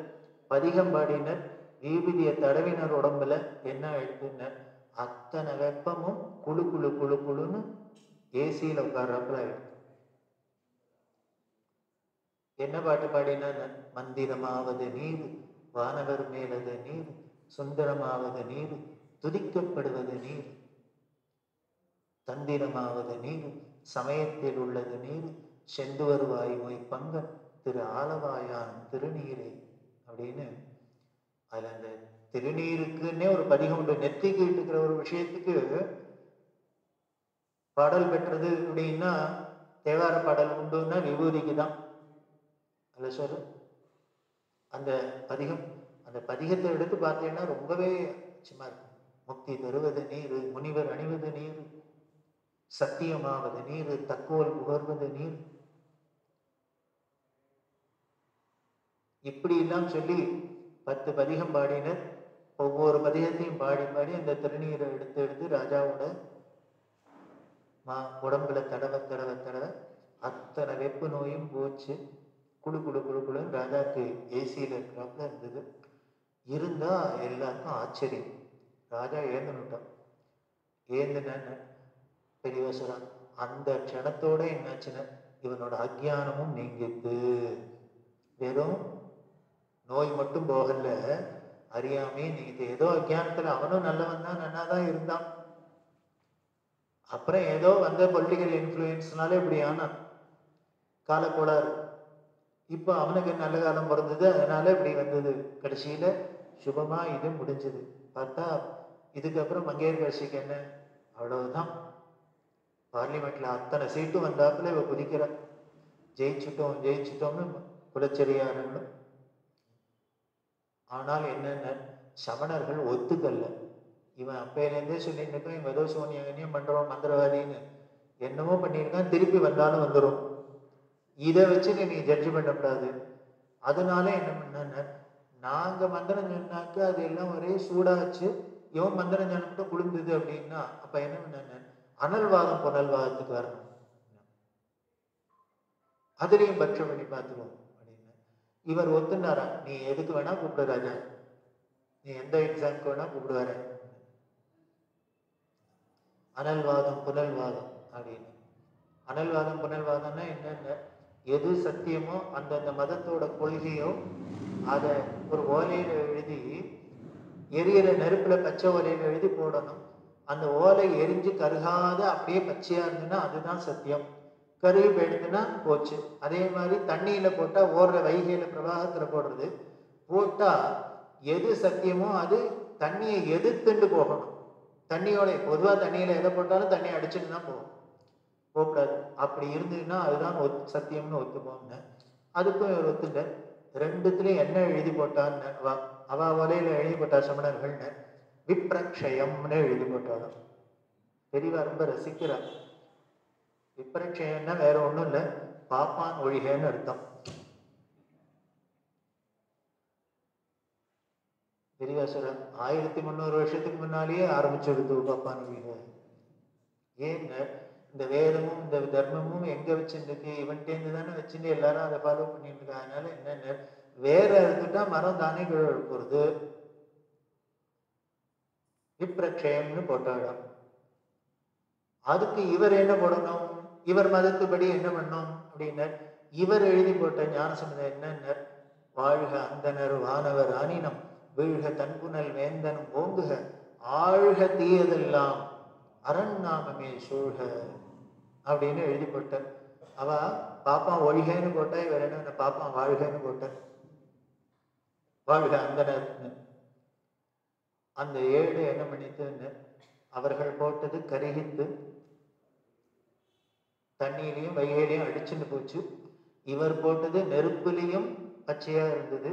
பதிகம் பாடினர், வீபதியை தடவினர் உடம்புல. என்ன எடுத்துனர், அத்தனை வெப்பமும் குழு குழு குழு குழுன்னு ஏசியில உட்கார்றப்பல ஆயிடுச்சு. என்ன பாட்டு பாடினார், மந்திரமாவது நீர் வானவர் மேலது நீர், சுந்தரமாவது நீர் துதிக்கப்படுவது நீர், தந்திரமாவது நீர் சமயத்தில் உள்ளது நீர், செந்து வருவாய் மொய் பங்கன் திரு ஆலவாயான் திருநீரே அப்படின்னு அதுல அந்த திருநீருக்குன்னே ஒரு பதிகம் உண்டு. நெத்திக்கு இருக்கிற ஒரு விஷயத்துக்கு பாடல் பெற்றது அப்படின்னா தேவார பாடல் உண்டுன்னா விபூதிக்கு தான். அல்ல சார், அந்த பதிகம், அந்த பதிகத்தை எடுத்து பார்த்தீங்கன்னா ரொம்பவே ஆச்சரியமா இருக்கும். முக்தி தருவது நீர், முனிவர் அணிவது நீர், சத்தியமாவது நீர், தக்கோல் புகர்வது நீர், இப்படி எல்லாம் சொல்லி 10 பதிகம் பாடினர். ஒவ்வொரு பதிகத்தையும் பாடி பாடி அந்த திருநீரை எடுத்து எடுத்து ராஜாவோட உடம்புல தடவ தடவ தடவ அத்தனை வெப்பு நோயும் போச்சு. குழு குழு குழு குழுன்னு ராஜாக்கு ஏசியில இருக்கிறாப்புல இருந்தது. இருந்தா எல்லாருக்கும் ஆச்சரியம். ராஜா ஏந்துனுட்டான். ஏந்துன பெரியவசரா அந்த க்ஷணத்தோட என்னாச்சுன்னா இவனோட அஜ்ஞானமும் நீங்கிட்டு, வெறும் நோய் மட்டும் போகல, அறியாமே நீங்க ஏதோ அஜ்ஞானத்துல அவனும் நல்லவன் தான், நன்னாதான் இருந்தான். அப்புறம் ஏதோ வந்த பொலிட்டிக்கல் இன்ஃப்ளூயன்ஸ்னால இப்படி ஆனான், காலக்கோளாறு. இப்போ அவனுக்கு நல்ல காலம் பிறந்தது, அதனால இப்படி வந்தது. கடைசியில சுபமா இது முடிஞ்சது. பார்த்தா இதுக்கப்புறம் மங்கையர்கரசிக்கு என்ன, அவ்வளவுதான். பார்லிமெண்ட்ல அத்தனை சீட்டு வந்தாப்புல இவ குதிக்கிற, ஜெயிச்சுட்டோம் ஜெயிச்சுட்டோம்னு குலச்செரியாரங்களும். ஆனால் என்னென்ன சமணர்கள் ஒத்துக்கல்ல. இவன் அப்பையிலேருந்தே சொல்லிட்டு இருக்கான், இவன் ஏதோ சோனியம் பண்றோம் மந்திரவாதின்னு என்னமோ பண்ணியிருக்கான், திருப்பி வந்தாலும் வந்துடும். இதை வச்சு நீ ஜட்ஜ் பண்ணக்கூடாது. அதனால என்ன பண்ண, நாங்க மந்திரம் சொன்னாக்க அது எல்லாம் ஒரே சூடாச்சு, இவன் மந்திரம் சொன்ன குளிர்ந்தது அப்படின்னா அப்ப என்ன பண்ண, அனல்வாதம் புனல்வாதத்துக்கு வரணும், அதுலயும் பட்சம் பண்ணி பார்த்துருவோம் அப்படின்னு இவர் ஒத்துனாரா. நீ எதுக்கு வேணா கூப்பிடு ராஜா, நீ எந்த எக்ஸாம்க்கு வேணா கூப்பிடுவார, அனல்வாதம் புனல்வாதம் அப்படின்னு. அனல்வாதம் புனல்வாதம்னா என்னென்ன, எது சத்தியமோ அந்தந்த மதத்தோட கொள்கையோ அதை ஒரு ஓலையில எழுதி, எரியிற நெருப்புல பச்சை ஓலையில எழுதி போடணும். அந்த ஓலை எரிஞ்சு கருகாத அப்படியே பச்சையா இருந்ததுன்னா அதுதான் சத்தியம். கருகி போயிடுதுன்னா போச்சு. அதே மாதிரி தண்ணியில போட்டா ஓடுற வைகையில பிரவாகத்துல போடுறது, போட்டா எது சத்தியமோ அது தண்ணியை எதிர்த்துண்டு போகணும். தண்ணியோட பொதுவா தண்ணியில எதை போட்டாலும் தண்ணி அடிச்சுட்டு தான் போகும், போகக்கூடாது. அப்படி இருந்ததுன்னா அதுதான் சத்தியம்னு ஒத்துப்போம்னு. அதுக்கும் இவர் ஒத்துங்க. ரெண்டுத்துலயும் என்ன எழுதி போட்டான்னு, அவ வலையில எழுதி போட்டா சமணர்கள்னு விப்ரக்ஷயம்னு எழுதி போட்டாலும். பெரியவா ரொம்ப ரசிக்கிறார். விப்ரக்ஷயம்னா வேற ஒண்ணும் இல்லை, பாப்பான் ஒழிகன்னு அர்த்தம். பெரியவா சொல்ற 1300 வருஷத்துக்கு முன்னாலேயே ஆரம்பிச்சிடுது பாப்பான் ஒழிக. ஏன்னு இந்த வேதமும் இந்த தர்மமும் எங்க வச்சுருக்கு, இவன்டேந்து தானே வச்சுட்டு எல்லாரும் அதை ஃபாலோ பண்ணிட்டு இருக்காங்க. அதனால என்னென்ன வேற இருந்துட்டா மரம் தானே போறது, விப்ரக்ஷயம்னு போட்டாடும். அதுக்கு இவர் என்ன போடணும், இவர் மதத்துப்படி என்ன பண்ணணும் அப்படின்னு இவர் எழுதி போட்ட ஞானசம்பந்தம் என்னென்ன, வாழ்க அந்தனர் வானவர் ஆனினம், வீழ்க தன்புனல் வேந்தனும் ஓங்குக, ஆழ்க தீயதெல்லாம் அரண்நாமமே சூழ்க அப்படின்னு எழுதி போட்ட. அவ பாப்பான் ஒழிகன்னு போட்டா, இவர் என்ன பாப்பான் வாழ்கன்னு போட்ட. வாழ்க அந்தனர். அந்த ஏடு என்ன பண்ணிட்டுன்னு அவர்கள் போட்டது கருகித்து தண்ணியிலையும் வைகையிலையும் அடிச்சுட்டு போச்சு. இவர் போட்டது நெருப்புலையும் பச்சையா இருந்தது,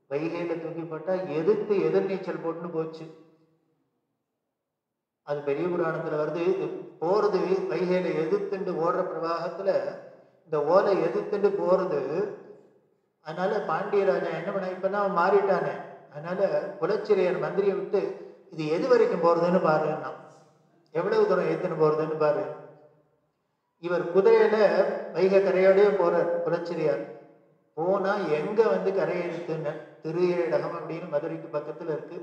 வைகையில தூக்கி போட்டா எதிர்த்து எதிர்நீச்சல் போட்டுன்னு போச்சு. அது பெரிய புராணத்துல வருது. இது போறது வைகையில எதிர்த்துண்டு ஓடுற பிரவாகத்துல இந்த ஓலை எதிர்த்துண்டு போறது. அதனால பாண்டியராஜா என்ன பண்ண, இப்பதான் அவன் மாறிட்டானே, அதனால குலச்சிறையர் மந்திரியை விட்டு இது எது வரைக்கும் போறதுன்னு பாருன்னா, எவ்வளவு தூரம் ஏத்துன்னு போறதுன்னு பாரு. இவர் குதிரையில வைகை கரையோடய போறார் குலச்சிறையார். போனா எங்க வந்து கரையெடுத்துன்னு, திருஏடகம் அப்படின்னு மதுரைக்கு பக்கத்துல இருக்கு.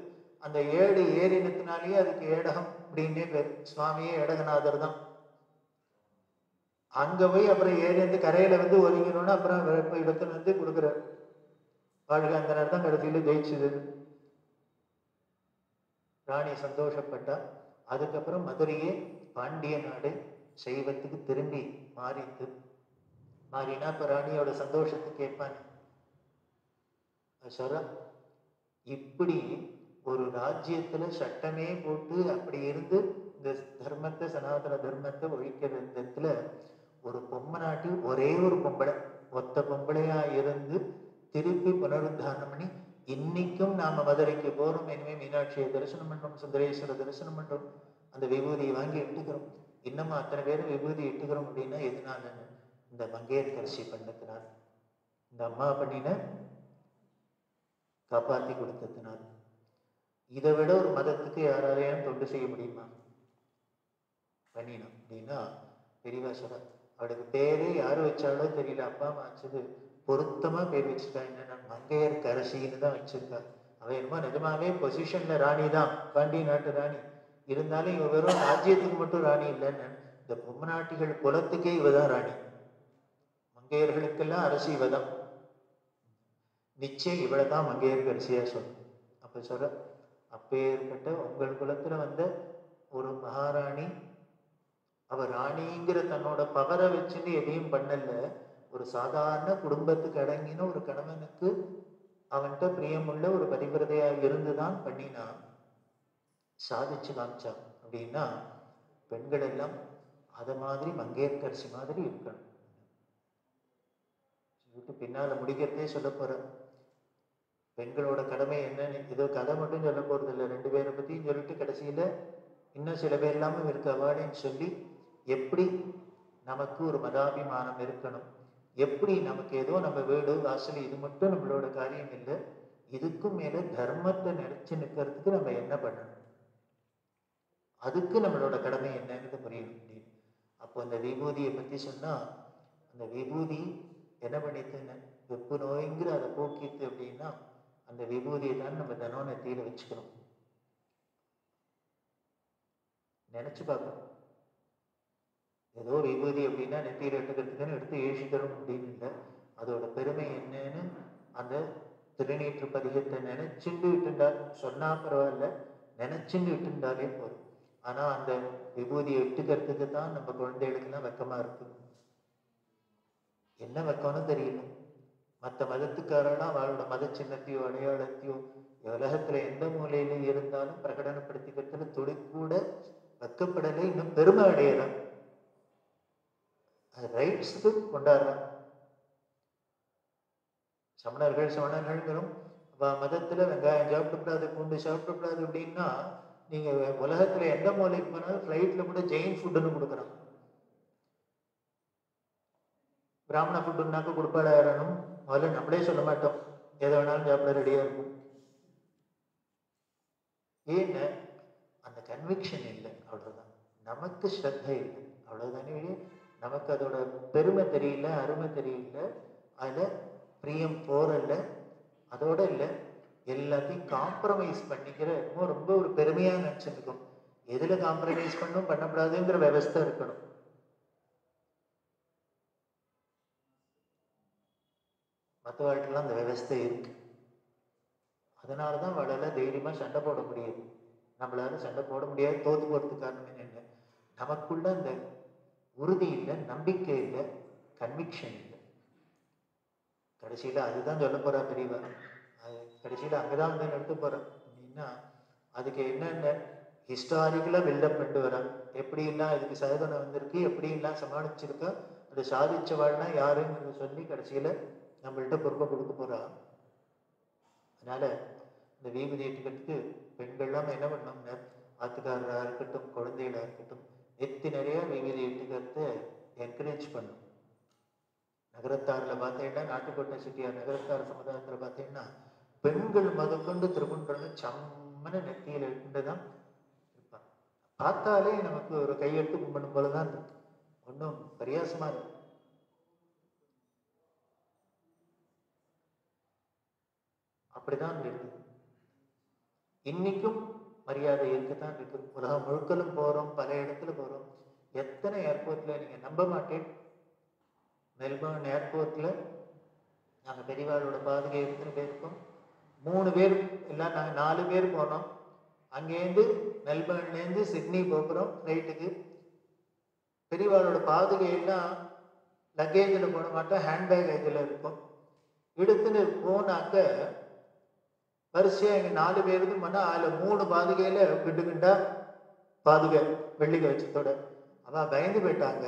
அந்த ஏடு ஏறினத்தினாலேயே அதுக்கு ஏடகம் அப்படின்னே பேர். சுவாமியே ஏடகநாதர் தான். அங்க போய் அப்புறம் ஏறி வந்து கரையில வந்து ஒதுங்கணும்னு அப்புறம் இடத்துல வந்து கொடுக்குறார். வாழ்க அந்தனர் தான் கடைசியில ஜெயிச்சுது. ராணி சந்தோஷப்பட்டா. அதுக்கப்புறம் மதுரையே பாண்டிய நாடு சைவத்துக்கு திரும்பி மாறித்து. மாறினா இப்ப ராணியோட சந்தோஷத்துக்கு கேட்பாங்க சொல்ற. இப்படி ஒரு ராஜ்யத்துல சட்டமே போட்டு அப்படி இருந்து இந்த தர்மத்தை, சனாதன தர்மத்தை ஒழிக்கிற விதத்துல ஒரு பொம்மநாட்டி, ஒரே ஒரு பொம்பளை, ஒத்த பொம்பளையா இருந்து திருப்பி புனருத்தாரணம் பண்ணி இன்னைக்கும் நாம மதுரைக்கு போறோம், இனிமே மீனாட்சியை தரிசனம் பண்றோம், சுந்தரேஸ்வர தரிசனம் பண்றோம், அந்த விபூதியை வாங்கி இட்டுக்கிறோம். இன்னமும் அத்தனை பேரும் விபூதி இட்டுக்கிறோம் அப்படின்னா எதுனாலன்னு இந்த மங்கையர்கரசி பண்ணத்தினால், இந்த அம்மா பண்ணின காப்பாத்தி கொடுத்ததுனால். இதை விட ஒரு மதத்துக்கு யாராலையும் தொண்டு செய்ய முடியுமா? பண்ணினோம் அப்படின்னா பெரியவா சொல்ற, அவளுக்கு பேரே யாரு வச்சாலோ தெரியல, அப்பா அம்மா வச்சது பொருத்தமா பேர் வச்சிருக்கா. என்னன்னா மங்கையர்கரசின்னு தான் வச்சிருக்கா. அவ என்னமோ நிஜமாவே பொசிஷன்ல ராணி தான், பாண்டிய நாட்டு ராணி. இருந்தாலும் இவ வெறும் ராஜ்யத்துக்கு மட்டும் ராணி இல்லைன்னு, இந்த பொம்மநாட்டிகள் குலத்துக்கே இவதான் ராணி. மங்கையர்களுக்கெல்லாம் அரசி இவதான். நிச்சயம் இவளைதான் மங்கையர்கரசியா சொல்லும். அப்ப சொல்ற, அப்பேற்பட்ட உங்கள் குலத்துல வந்த ஒரு மகாராணி, அவ ராணிங்கிற தன்னோட பவரை வச்சுன்னு எதையும் பண்ணல. ஒரு சாதாரண குடும்பத்துக்கு அடங்கின ஒரு கணவனுக்கு அவன்கிட்ட பிரியமுள்ள ஒரு பதிவிரதையா இருந்துதான் பண்ணினா சாதிச்சு காமிச்சா. அப்படின்னா பெண்கள் எல்லாம் அத மாதிரி மங்கையர்கரசி மாதிரி இருக்கணும். பின்னால முடிக்கிறதே சொல்ல போற. பெண்களோட கடமை என்னன்னு ஏதோ கதை மட்டும் சொல்ல போறது இல்லை, ரெண்டு பேரை பத்தியும் சொல்லிட்டு கடைசியில இன்னும் சில பேர் இல்லாம இருக்க அவார்டுன்னு சொல்லி எப்படி நமக்கு ஒரு மதாபிமானம் இருக்கணும், எப்படி நமக்கு ஏதோ நம்ம வீடு வாசல் இது மட்டும் நம்மளோட காரியம் இல்லை, இதுக்கும் மேல தர்மத்தை நினைச்சு நிற்கிறதுக்கு நம்ம என்ன பண்ணணும், அதுக்கு நம்மளோட கடமை என்னன்னு புரியணும் அப்படின்னு. அப்போ அந்த விபூதியை பத்தி சொன்னா, அந்த விபூதி என்ன பண்ணிட்டுன்னு வெப்பு நோய்ங்கிற அதை போக்கிட்டு அப்படின்னா அந்த விபூதியை தான் நம்ம தினம் நெத்தியில வச்சுக்கணும். நினைச்சு பார்க்கணும். ஏதோ விபூதி அப்படின்னா நெத்தியில எடுத்துக்கிறதுக்குன்னு எடுத்து ஏசிக்கிறோம் அப்படின்னு இல்லை. அதோட பெருமை என்னன்னு அந்த திருநீற்று பதிகத்தை நினைச்சுண்டு விட்டுண்டா, சொன்னா பரவாயில்ல, நினைச்சுண்டு விட்டுண்டாலே போதும். ஆனா அந்த விபூதியை எடுத்துக்கிறதுக்கு தான் நம்ம குழந்தைகளுக்கெல்லாம் வெக்கமா இருக்கு. என்ன வெக்கம்னு தெரியல. மற்ற மதத்துக்காரெல்லாம் அவளோட மத சின்னத்தையோ அடையாளத்தையோ உலகத்துல எந்த மூலையிலும் இருந்தாலும் பிரகடனப்படுத்திக்கிறதுல துளி கூட வெக்கப்படலை, இன்னும் பெருமை அடையலாம், ரைட்ஸுக்கு கொண்டாடுறான். சமணர்களும் மதத்துல வெங்காயம் சாப்பிடக்கூடாது, பூண்டு சாப்பிடக்கூடாது அப்படின்னா, நீங்க உலகத்துல எந்த மூலைக்கு போனாலும் ஃபிளைட்ல கூட ஜெயின் ஃபுட்டுன்னு கொடுக்குறான். பிராமண ஃபுட்டுனாக்க கொடுப்பாடாயிரணும் முதல்ல நம்மளே சொல்ல மாட்டோம், எதை வேணாலும் சாப்பிட ரெடியா இருக்கும். ஏன்னு அந்த கன்விக்ஷன் இல்லை, அவ்வளவுதான். நமக்கு ஸ்ரத்தை இல்லை, அவ்வளவுதானே. நமக்கு அதோட பெருமை தெரியல, அருமை தெரியல, அதுல பிரியம் போறல. அதோட இல்லை, எல்லாத்தையும் காம்ப்ரமைஸ் பண்ணிக்கிற ரொம்ப ஒரு பெருமையா நினைச்சிருக்கும். எதுல காம்ப்ரமைஸ் பண்ணும் பண்ணக்கூடாதுங்கிற விவஸ்தை இருக்கணும். மற்ற வாழ்க்கைலாம் அந்த விவஸ்தை இருக்கு. அதனாலதான் அவளால தைரியமா சண்டை போட முடியாது. நம்மளால சண்டை போட முடியாது, தோத்து போறதுக்கு காரணம் என்ன? நமக்குள்ள அந்த உறுதி இல்லை, நம்பிக்கை இல்லை, கன்விக்ஷன் இல்லை. கடைசியில அதுதான் சொல்ல போறா பெரியவா. கடைசியில அங்கதான் வந்து நிறுத்த போறோம் அப்படின்னா, அதுக்கு என்னென்ன ஹிஸ்டாரிக்கலா பில்டப் பண்ணிட்டு வரான், எப்படிலாம் இதுக்கு சோதனை வந்திருக்கு, எப்படிலாம் சமாளிச்சிருக்கா, அது சாதிச்சவாள்னா யாருன்னு சொல்லி கடைசியில நம்மள்கிட்ட பொறுப்பை கொடுக்க போறா. அதனால இந்த விபூதி ஏற்றுக்கிறதுக்கு பெண்கள்லாம் என்ன பண்ணோம்னா, ஆத்துக்காரராக இருக்கட்டும், குழந்தைகளா இருக்கட்டும், நெத்தி நிறைய விபூதி ஏற்றுக்கிறத என்கரேஜ் பண்ணும். நகரத்தாரில் பார்த்தீங்கன்னா, நாட்டுக்கோட்டை சிட்டியார் நகரத்தார் சமுதாயத்தில் பார்த்தீங்கன்னா, பெண்கள் முதற்கொண்டு திருக்குன்றன்னு சம்மன நெத்தியில் இருந்துதான் இருப்பாங்க. பார்த்தாலே நமக்கு ஒரு கையெழுத்து கும்பிடும் போலதான் இருக்கு, ஒன்றும் பரியாசமா இருக்கு. அப்படிதான் இருக்குது. இன்னைக்கும் மரியாதை இருக்கத்தான் இருக்கு. உலகம் முழுக்கலும் போறோம், பல இடத்துல போறோம். எத்தனை ஏர்போர்ட்ல நீங்க நம்ப மாட்டேன், மெல்பர்ன் ஏர்போர்ட்ல நாங்க பெரியவாளோட பாதுகை எத்தனை பேருக்கும் 3 பேர் எல்லாம், நாங்க 4 பேர் போனோம். அங்கேருந்து மெல்பர்ன்லேருந்து சிட்னி போகிறோம் ஃப்ளைட்டுக்கு. பெரியவாளோட பாதுகை எல்லாம் லக்கேஜில் போட மாட்டோம், ஹேண்ட்பேக் இதில் இருக்கும். எடுத்துன்னு போனாக்க வரிசையா எங்க 4 பேருக்கு பண்ணா அதுல 3 பாதுகையில கிண்டு கிண்டா பாதுகை வெள்ளிக்கை வச்சதோட அவ பயந்து போயிட்டாங்க.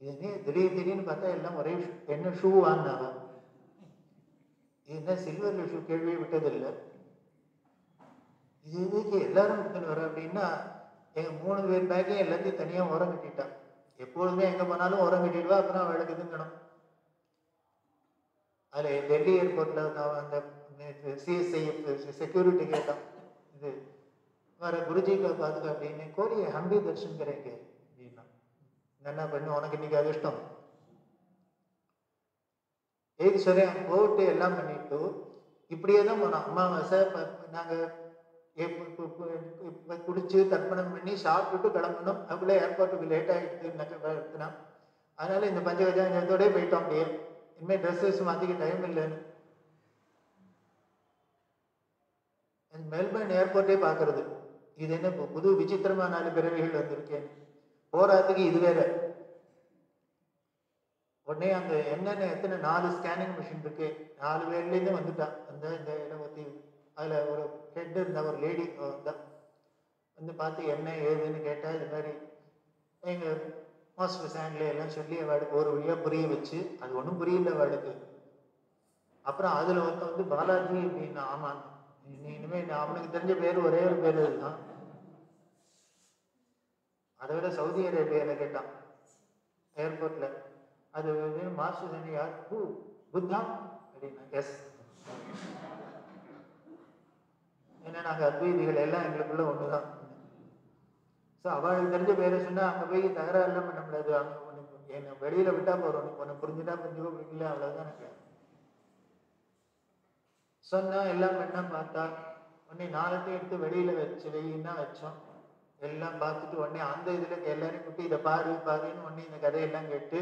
இது திடீர்னு பார்த்தா எல்லாம் ஒரே என்ன ஷூ வாங்கினாவா, இது என்ன சில்வர்ல ஷூ கேள்வியே விட்டதில்லை, இது இதுக்கு எல்லாரும் எடுத்துன்னு வர அப்படின்னா எங்க 3 பேர் பேக்கையும் எல்லாத்தையும் தனியா உரம் கட்டிட்டான். எப்பொழுதுமே எங்க போனாலும் உரம் கட்டிடுவா, அப்புறம் அவளுக்கு இதுங்கணும். அதுல டெல்லி ஏர்போர்ட்ல அந்த சிஎஸ்ஐ செக்யூரிட்டி கேட்டான், இது வர குருஜிக்கு பாதுகா அப்படின்னு, கோரிய ஹம்பி தர்ஷன் கரேங்க அப்படின்னா, என்ன பண்ணு உனக்கு இன்னைக்கு அதிர்ஷ்டம். ஏது சரி போட்டு எல்லாம் பண்ணிட்டு இப்படியே தான் போனோம். அமாவாசை நாங்க குடிச்சு தர்ப்பணம் பண்ணி சாப்பிட்டுட்டு கிளம்பணும். அதுக்குள்ள ஏர்போர்ட்டுக்கு லேட் ஆகிடுதுன்னா அதனால இந்த பஞ்சகஜாஞ்சத்தோடய போயிட்டோம். அப்படியே இனிமேல் ட்ரெஸ்ஸஸ் மாற்றிக்க டைம் இல்லைன்னு மெல்பர்ன் ஏர்போர்ட்டே பார்க்கறது, இது என்ன புது விசித்திரமா 4 பிறவிகள் வந்திருக்கேன். போராத்துக்கு இது வேற. உடனே அந்த என்னென்ன எத்தனை 4 ஸ்கேனிங் மிஷின் இருக்கு, 4 பேர்லேருந்து வந்துட்டான். அந்த இந்த இடம் ஒத்தி அதுல ஒரு ஹெட் இருந்த ஒரு லேடி வந்து பார்த்து என்ன ஏதுன்னு கேட்டா, இது மாதிரி எங்க மாஸ்டர் சாண்ட்ல எல்லாம் சொல்லி அவளுக்கு ஒரு வழியா புரிய வச்சு, அது ஒன்றும் புரியல அவளுக்கு. அப்புறம் அதுல ஒருத்த வந்து பாலாஜி அப்படின்னு, ஆமாம் இனிமே அவனுக்கு தெரிஞ்ச பேர் ஒரே ஒரு பேர் இதுதான். அதை விட சவுதி அரேபியால கேட்டான் ஏர்போர்ட்ல, அது மாஸ்டர் சாண்டி யார், புத்தா அப்படின்னா. எஸ், ஏன்னா நாங்க அத்வைதிகள் எல்லாம் எங்களுக்குள்ள ஒண்ணுதான். ஸோ அவளுக்கு தெரிஞ்ச பேரை சொன்னா அங்க போய் தகராறு எல்லாம் பண்ண முடியாது. அங்க உனக்கு என்ன வெளியில விட்டா போறோம், உனக்கு புரிஞ்சுட்டா புரிஞ்சுக்கோ, பிடிக்கல அவ்வளவுதான். எனக்கு சொன்னா எல்லாம் பண்ணா பார்த்தா உடனே 4 எடுத்து வெளியில வச்சு வெயின்னா வச்சோம். எல்லாம் பார்த்துட்டு உடனே அந்த இதுல எல்லாரையும் கூட்டி இதை பாரு பாருன்னு உடனே இந்த கதையெல்லாம் கேட்டு,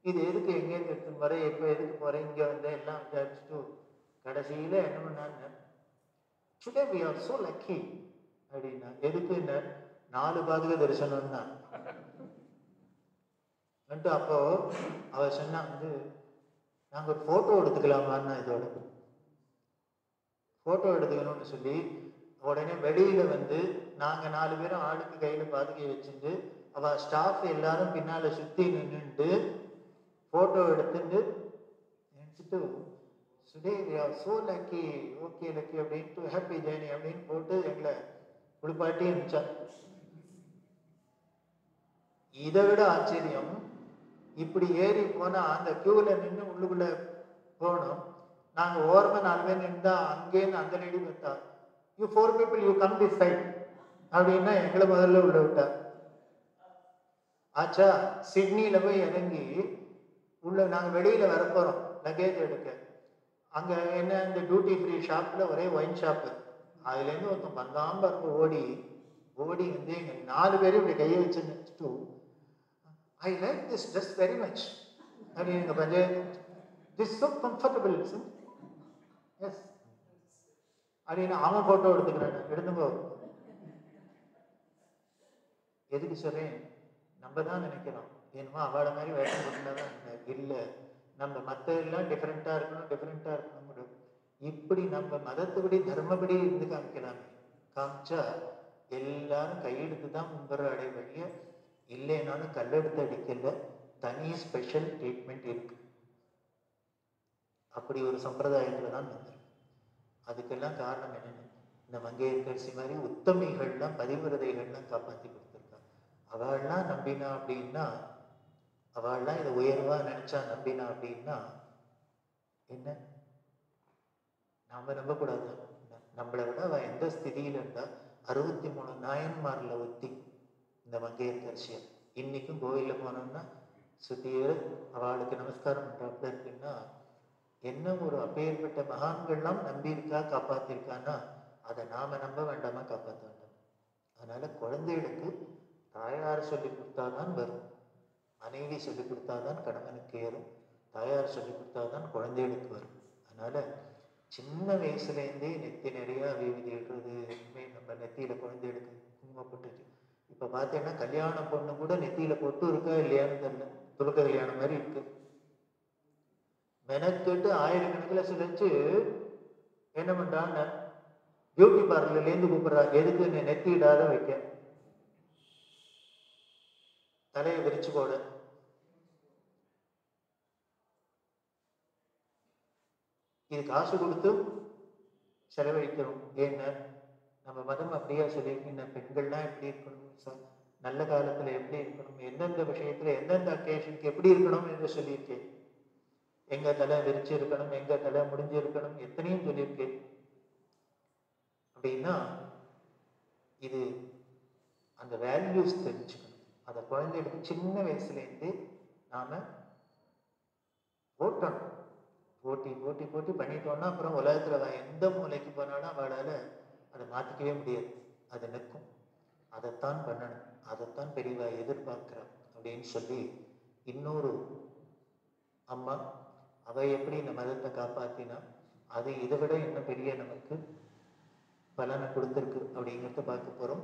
இது எதுக்கு எங்கேருந்து எடுத்துன்னு போறேன், எப்போ எதுக்கு போறேன், இங்க வந்து எல்லாம் விசாரிச்சுட்டு கடைசியில என்ன பண்ணாங்க, today we are so lucky அப்படின்னா. எதுக்கு என்ன 4 பாதுகை தரிசனம் தான். அப்போ அவ சொன்னா வந்து நாங்க ஒரு போட்டோ எடுத்துக்கலாமான்னா, இதோட போட்டோ எடுத்துக்கணும்னு சொல்லி உடனே வெளியில வந்து நாங்க 4 பேரும் ஆளுக்கு கையில பாதுகை வச்சுட்டு அவ ஸ்டாஃப் எல்லாரும் பின்னால சுத்தி நின்றுட்டு போட்டோ எடுத்துட்டு today we are so lucky, okay lucky அப்படின்ட்டு ஹாப்பி ஜேர்னி அப்படின்னு போட்டு எங்களை குளிப்பாட்டி இருந்துச்சா. இதை விட ஆச்சரியம், இப்படி ஏறி போனா அந்த கியூல நின்று உள்ளுக்குள்ள போனோம். நாங்க ஓரமா 4 பேர் நின்றா அங்கேருந்து அந்த லேடி பார்த்தா, you 4 people you come this side அப்படின்னா எங்களை முதல்ல உள்ள விட்டா. ஆச்சா, சிட்னியில போய் இறங்கி உள்ள நாங்க வெளியில வரப்போறோம் லக்கேஜ் எடுக்க. அங்க என்ன இந்த டியூட்டி ஃப்ரீ ஷாப்ல ஒரே ஒயின் ஷாப்பு, அதுல இருந்து ஒருத்தன் வந்தாம பாருங்க ஓடி ஓடி வந்து எங்க 4 பேரும் இப்படி கையை வச்சுட்டு, I like this dress very much அப்படின்னு panchayat, this so comfortable, yes அப்படின்னு அவன் போட்டோ எடுத்துக்கிறேன். எடுத்துங்கோ. எதுக்கு சொல்றேன், நம்ம தான் நினைக்கிறோம் என்னமோ அவளை மாதிரி வேஷம் போட்டுதான் இல்லை, நம்ம மற்ற எல்லாம் டிஃப்ரெண்டா இருக்கணும். இப்படி நம்ம மதத்துபடி தர்மப்படி இருந்து காமிக்கலாமே, காமிச்சா எல்லாரும் கையெடுத்து தான் முன்புற அடைவழிய, இல்லைனாலும் கல்லெடுத்து அடிக்கல, தனி ஸ்பெஷல் ட்ரீட்மெண்ட் இருக்கு. அப்படி ஒரு சம்பிரதாயத்துல தான் வந்திருக்கு. அதுக்கெல்லாம் காரணம் என்னன்னு, இந்த மங்கையர்கரசி மாதிரி உத்தமிகள்லாம் பதிவிரதைகள்லாம் காப்பாற்றி கொடுத்துருக்காங்க. அவள்லாம் நம்பினா அப்படின்னா, அவள்லாம் இதை உயர்வா நினைச்சா நம்பினா அப்படின்னா என்ன, நாம நம்பக்கூடாது. நம்மளை விட அவ எந்த ஸ்திதியில இருந்தா, 63 நாயன்மார்ல ஒத்தி இந்த மங்கையர்கரசியா. இன்னைக்கும் கோயில்ல போனோம்னா சுத்தியே அவளுக்கு நமஸ்காரம் பண்றாப்புல இருக்குன்னா, என்ன ஒரு அப்பேற்பட்ட மகான்கள்லாம் நம்பி இருக்கா, காப்பாத்திருக்கான்னா, அதை நாம நம்ப வேண்டாமா, காப்பாற்ற வேண்டாம். அதனால குழந்தைகளுக்கு தாயார் சொல்லி கொடுத்தாதான் வரும், மனைவி சொல்லி கொடுத்தாதான் கணவனுக்கு ஏறும், தாயார் சொல்லி கொடுத்தாதான் குழந்தைகளுக்கு வரும். அதனால சின்ன வயசுலேருந்தே நெத்தி நிறைய விபூதி இடுறது, நம்ம நெத்தியில குழந்தைகளுக்கு குங்குமம் போட்டுச்சு. இப்ப பார்த்தீங்கன்னா கல்யாண பொண்ணு கூட நெத்தியில பொட்டு இருக்கா இல்லையான்னு தெரியல, துலக்க கல்யாணம் மாதிரி இருக்கு. மெனக்கெட்டு ஆயிரக்கணக்கில் சிலைச்சு என்ன பண்றான்னு பியூட்டி பார்லர்லேருந்து கூப்பிடுறாங்க. எதுக்கு? நெத்தியிடாத வைக்க, தலையை விரிச்சு போட. இது காசு கொடுத்து செலவழிக்கிறோம். ஏன்னா நம்ம மதம் அப்படியா சொல்லியிருக்கீங்க, பெண்கள்லாம் எப்படி இருக்கணும், நல்ல காலத்துல எப்படி இருக்கணும், எந்தெந்த விஷயத்துல எந்தெந்த அக்கேஷனுக்கு எப்படி இருக்கணும் என்று சொல்லியிருக்கேன். எங்க தலை விரிச்சு இருக்கணும், எங்க தலை முடிஞ்சு இருக்கணும், எத்தனையும் சொல்லியிருக்கேன். அப்படின்னா இது அந்த வேல்யூஸ் தெரிஞ்சுக்கணும். அதை குழந்தைகளுக்கு சின்ன வயசுலேருந்து நாம ஓட்டணும். போட்டி போட்டி போட்டி பண்ணிட்டோம்னா அப்புறம் உலகத்துல எந்த மூலைக்கு போனாலும் அவளால அதை மாத்திக்கவே முடியாது. அது நிற்கும். அதைத்தான் பண்ணணும், அதைத்தான் பெரியவா எதிர்பார்க்கிறான் அப்படின்னு சொல்லி இன்னொரு அம்மா அவ எப்படி இந்த மதத்தை காப்பாத்தினா அது இதை விட இன்னும் பெரிய நமக்கு பலனை கொடுத்துருக்கு அப்படிங்கிறத பார்க்க போறோம்.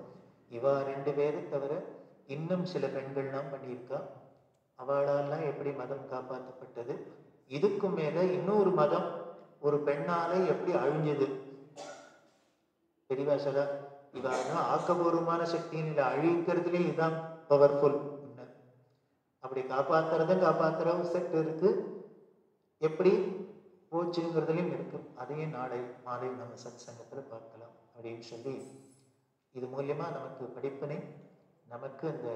இவா 2 பேரை தவிர இன்னும் சில பெண்கள்லாம் பண்ணியிருக்கா. அவளாலாம் எப்படி மதம் காப்பாற்றப்பட்டது, இதுக்கும் மேல இன்னொரு மதம் ஒரு பெண்ணால எப்படி அழிஞ்சது. பெரியவா சொல்ல இவா ஆக்கபூர்வமான சக்தியின் இல்லை, அழிக்கிறதுலே இதுதான் பவர்ஃபுல். அப்படி காப்பாத்துற செட் இருக்கு, எப்படி போச்சுங்கிறதுலையும் இருக்கு. அதையும் நாளை மாலை நம்ம சத் சங்கத்துல பார்க்கலாம் அப்படின்னு சொல்லி இது மூலியமா நமக்கு படிப்பினை, நமக்கு அந்த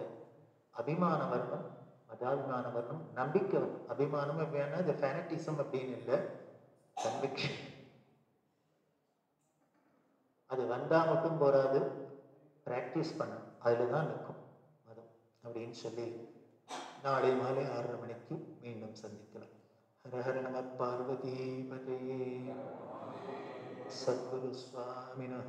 அபிமான வரணும், மதாபிமான வரணும், நம்பிக்கை வரணும். அபிமானம் அப்படின்னா இந்த ஃபேனட்டிசம் அப்படின்னு இல்லை, கன்விக்ஷன். அது வந்தா மட்டும் போராது, பிராக்டிஸ் பண்ண அதுல தான் நிற்கும் மதம் அப்படின்னு சொல்லி நாளை மாலை 6:30 மணிக்கு மீண்டும் சந்திக்கலாம். ஹர ஹர நம பார்வதி பதே. சத்குரு சுவாமினஹ.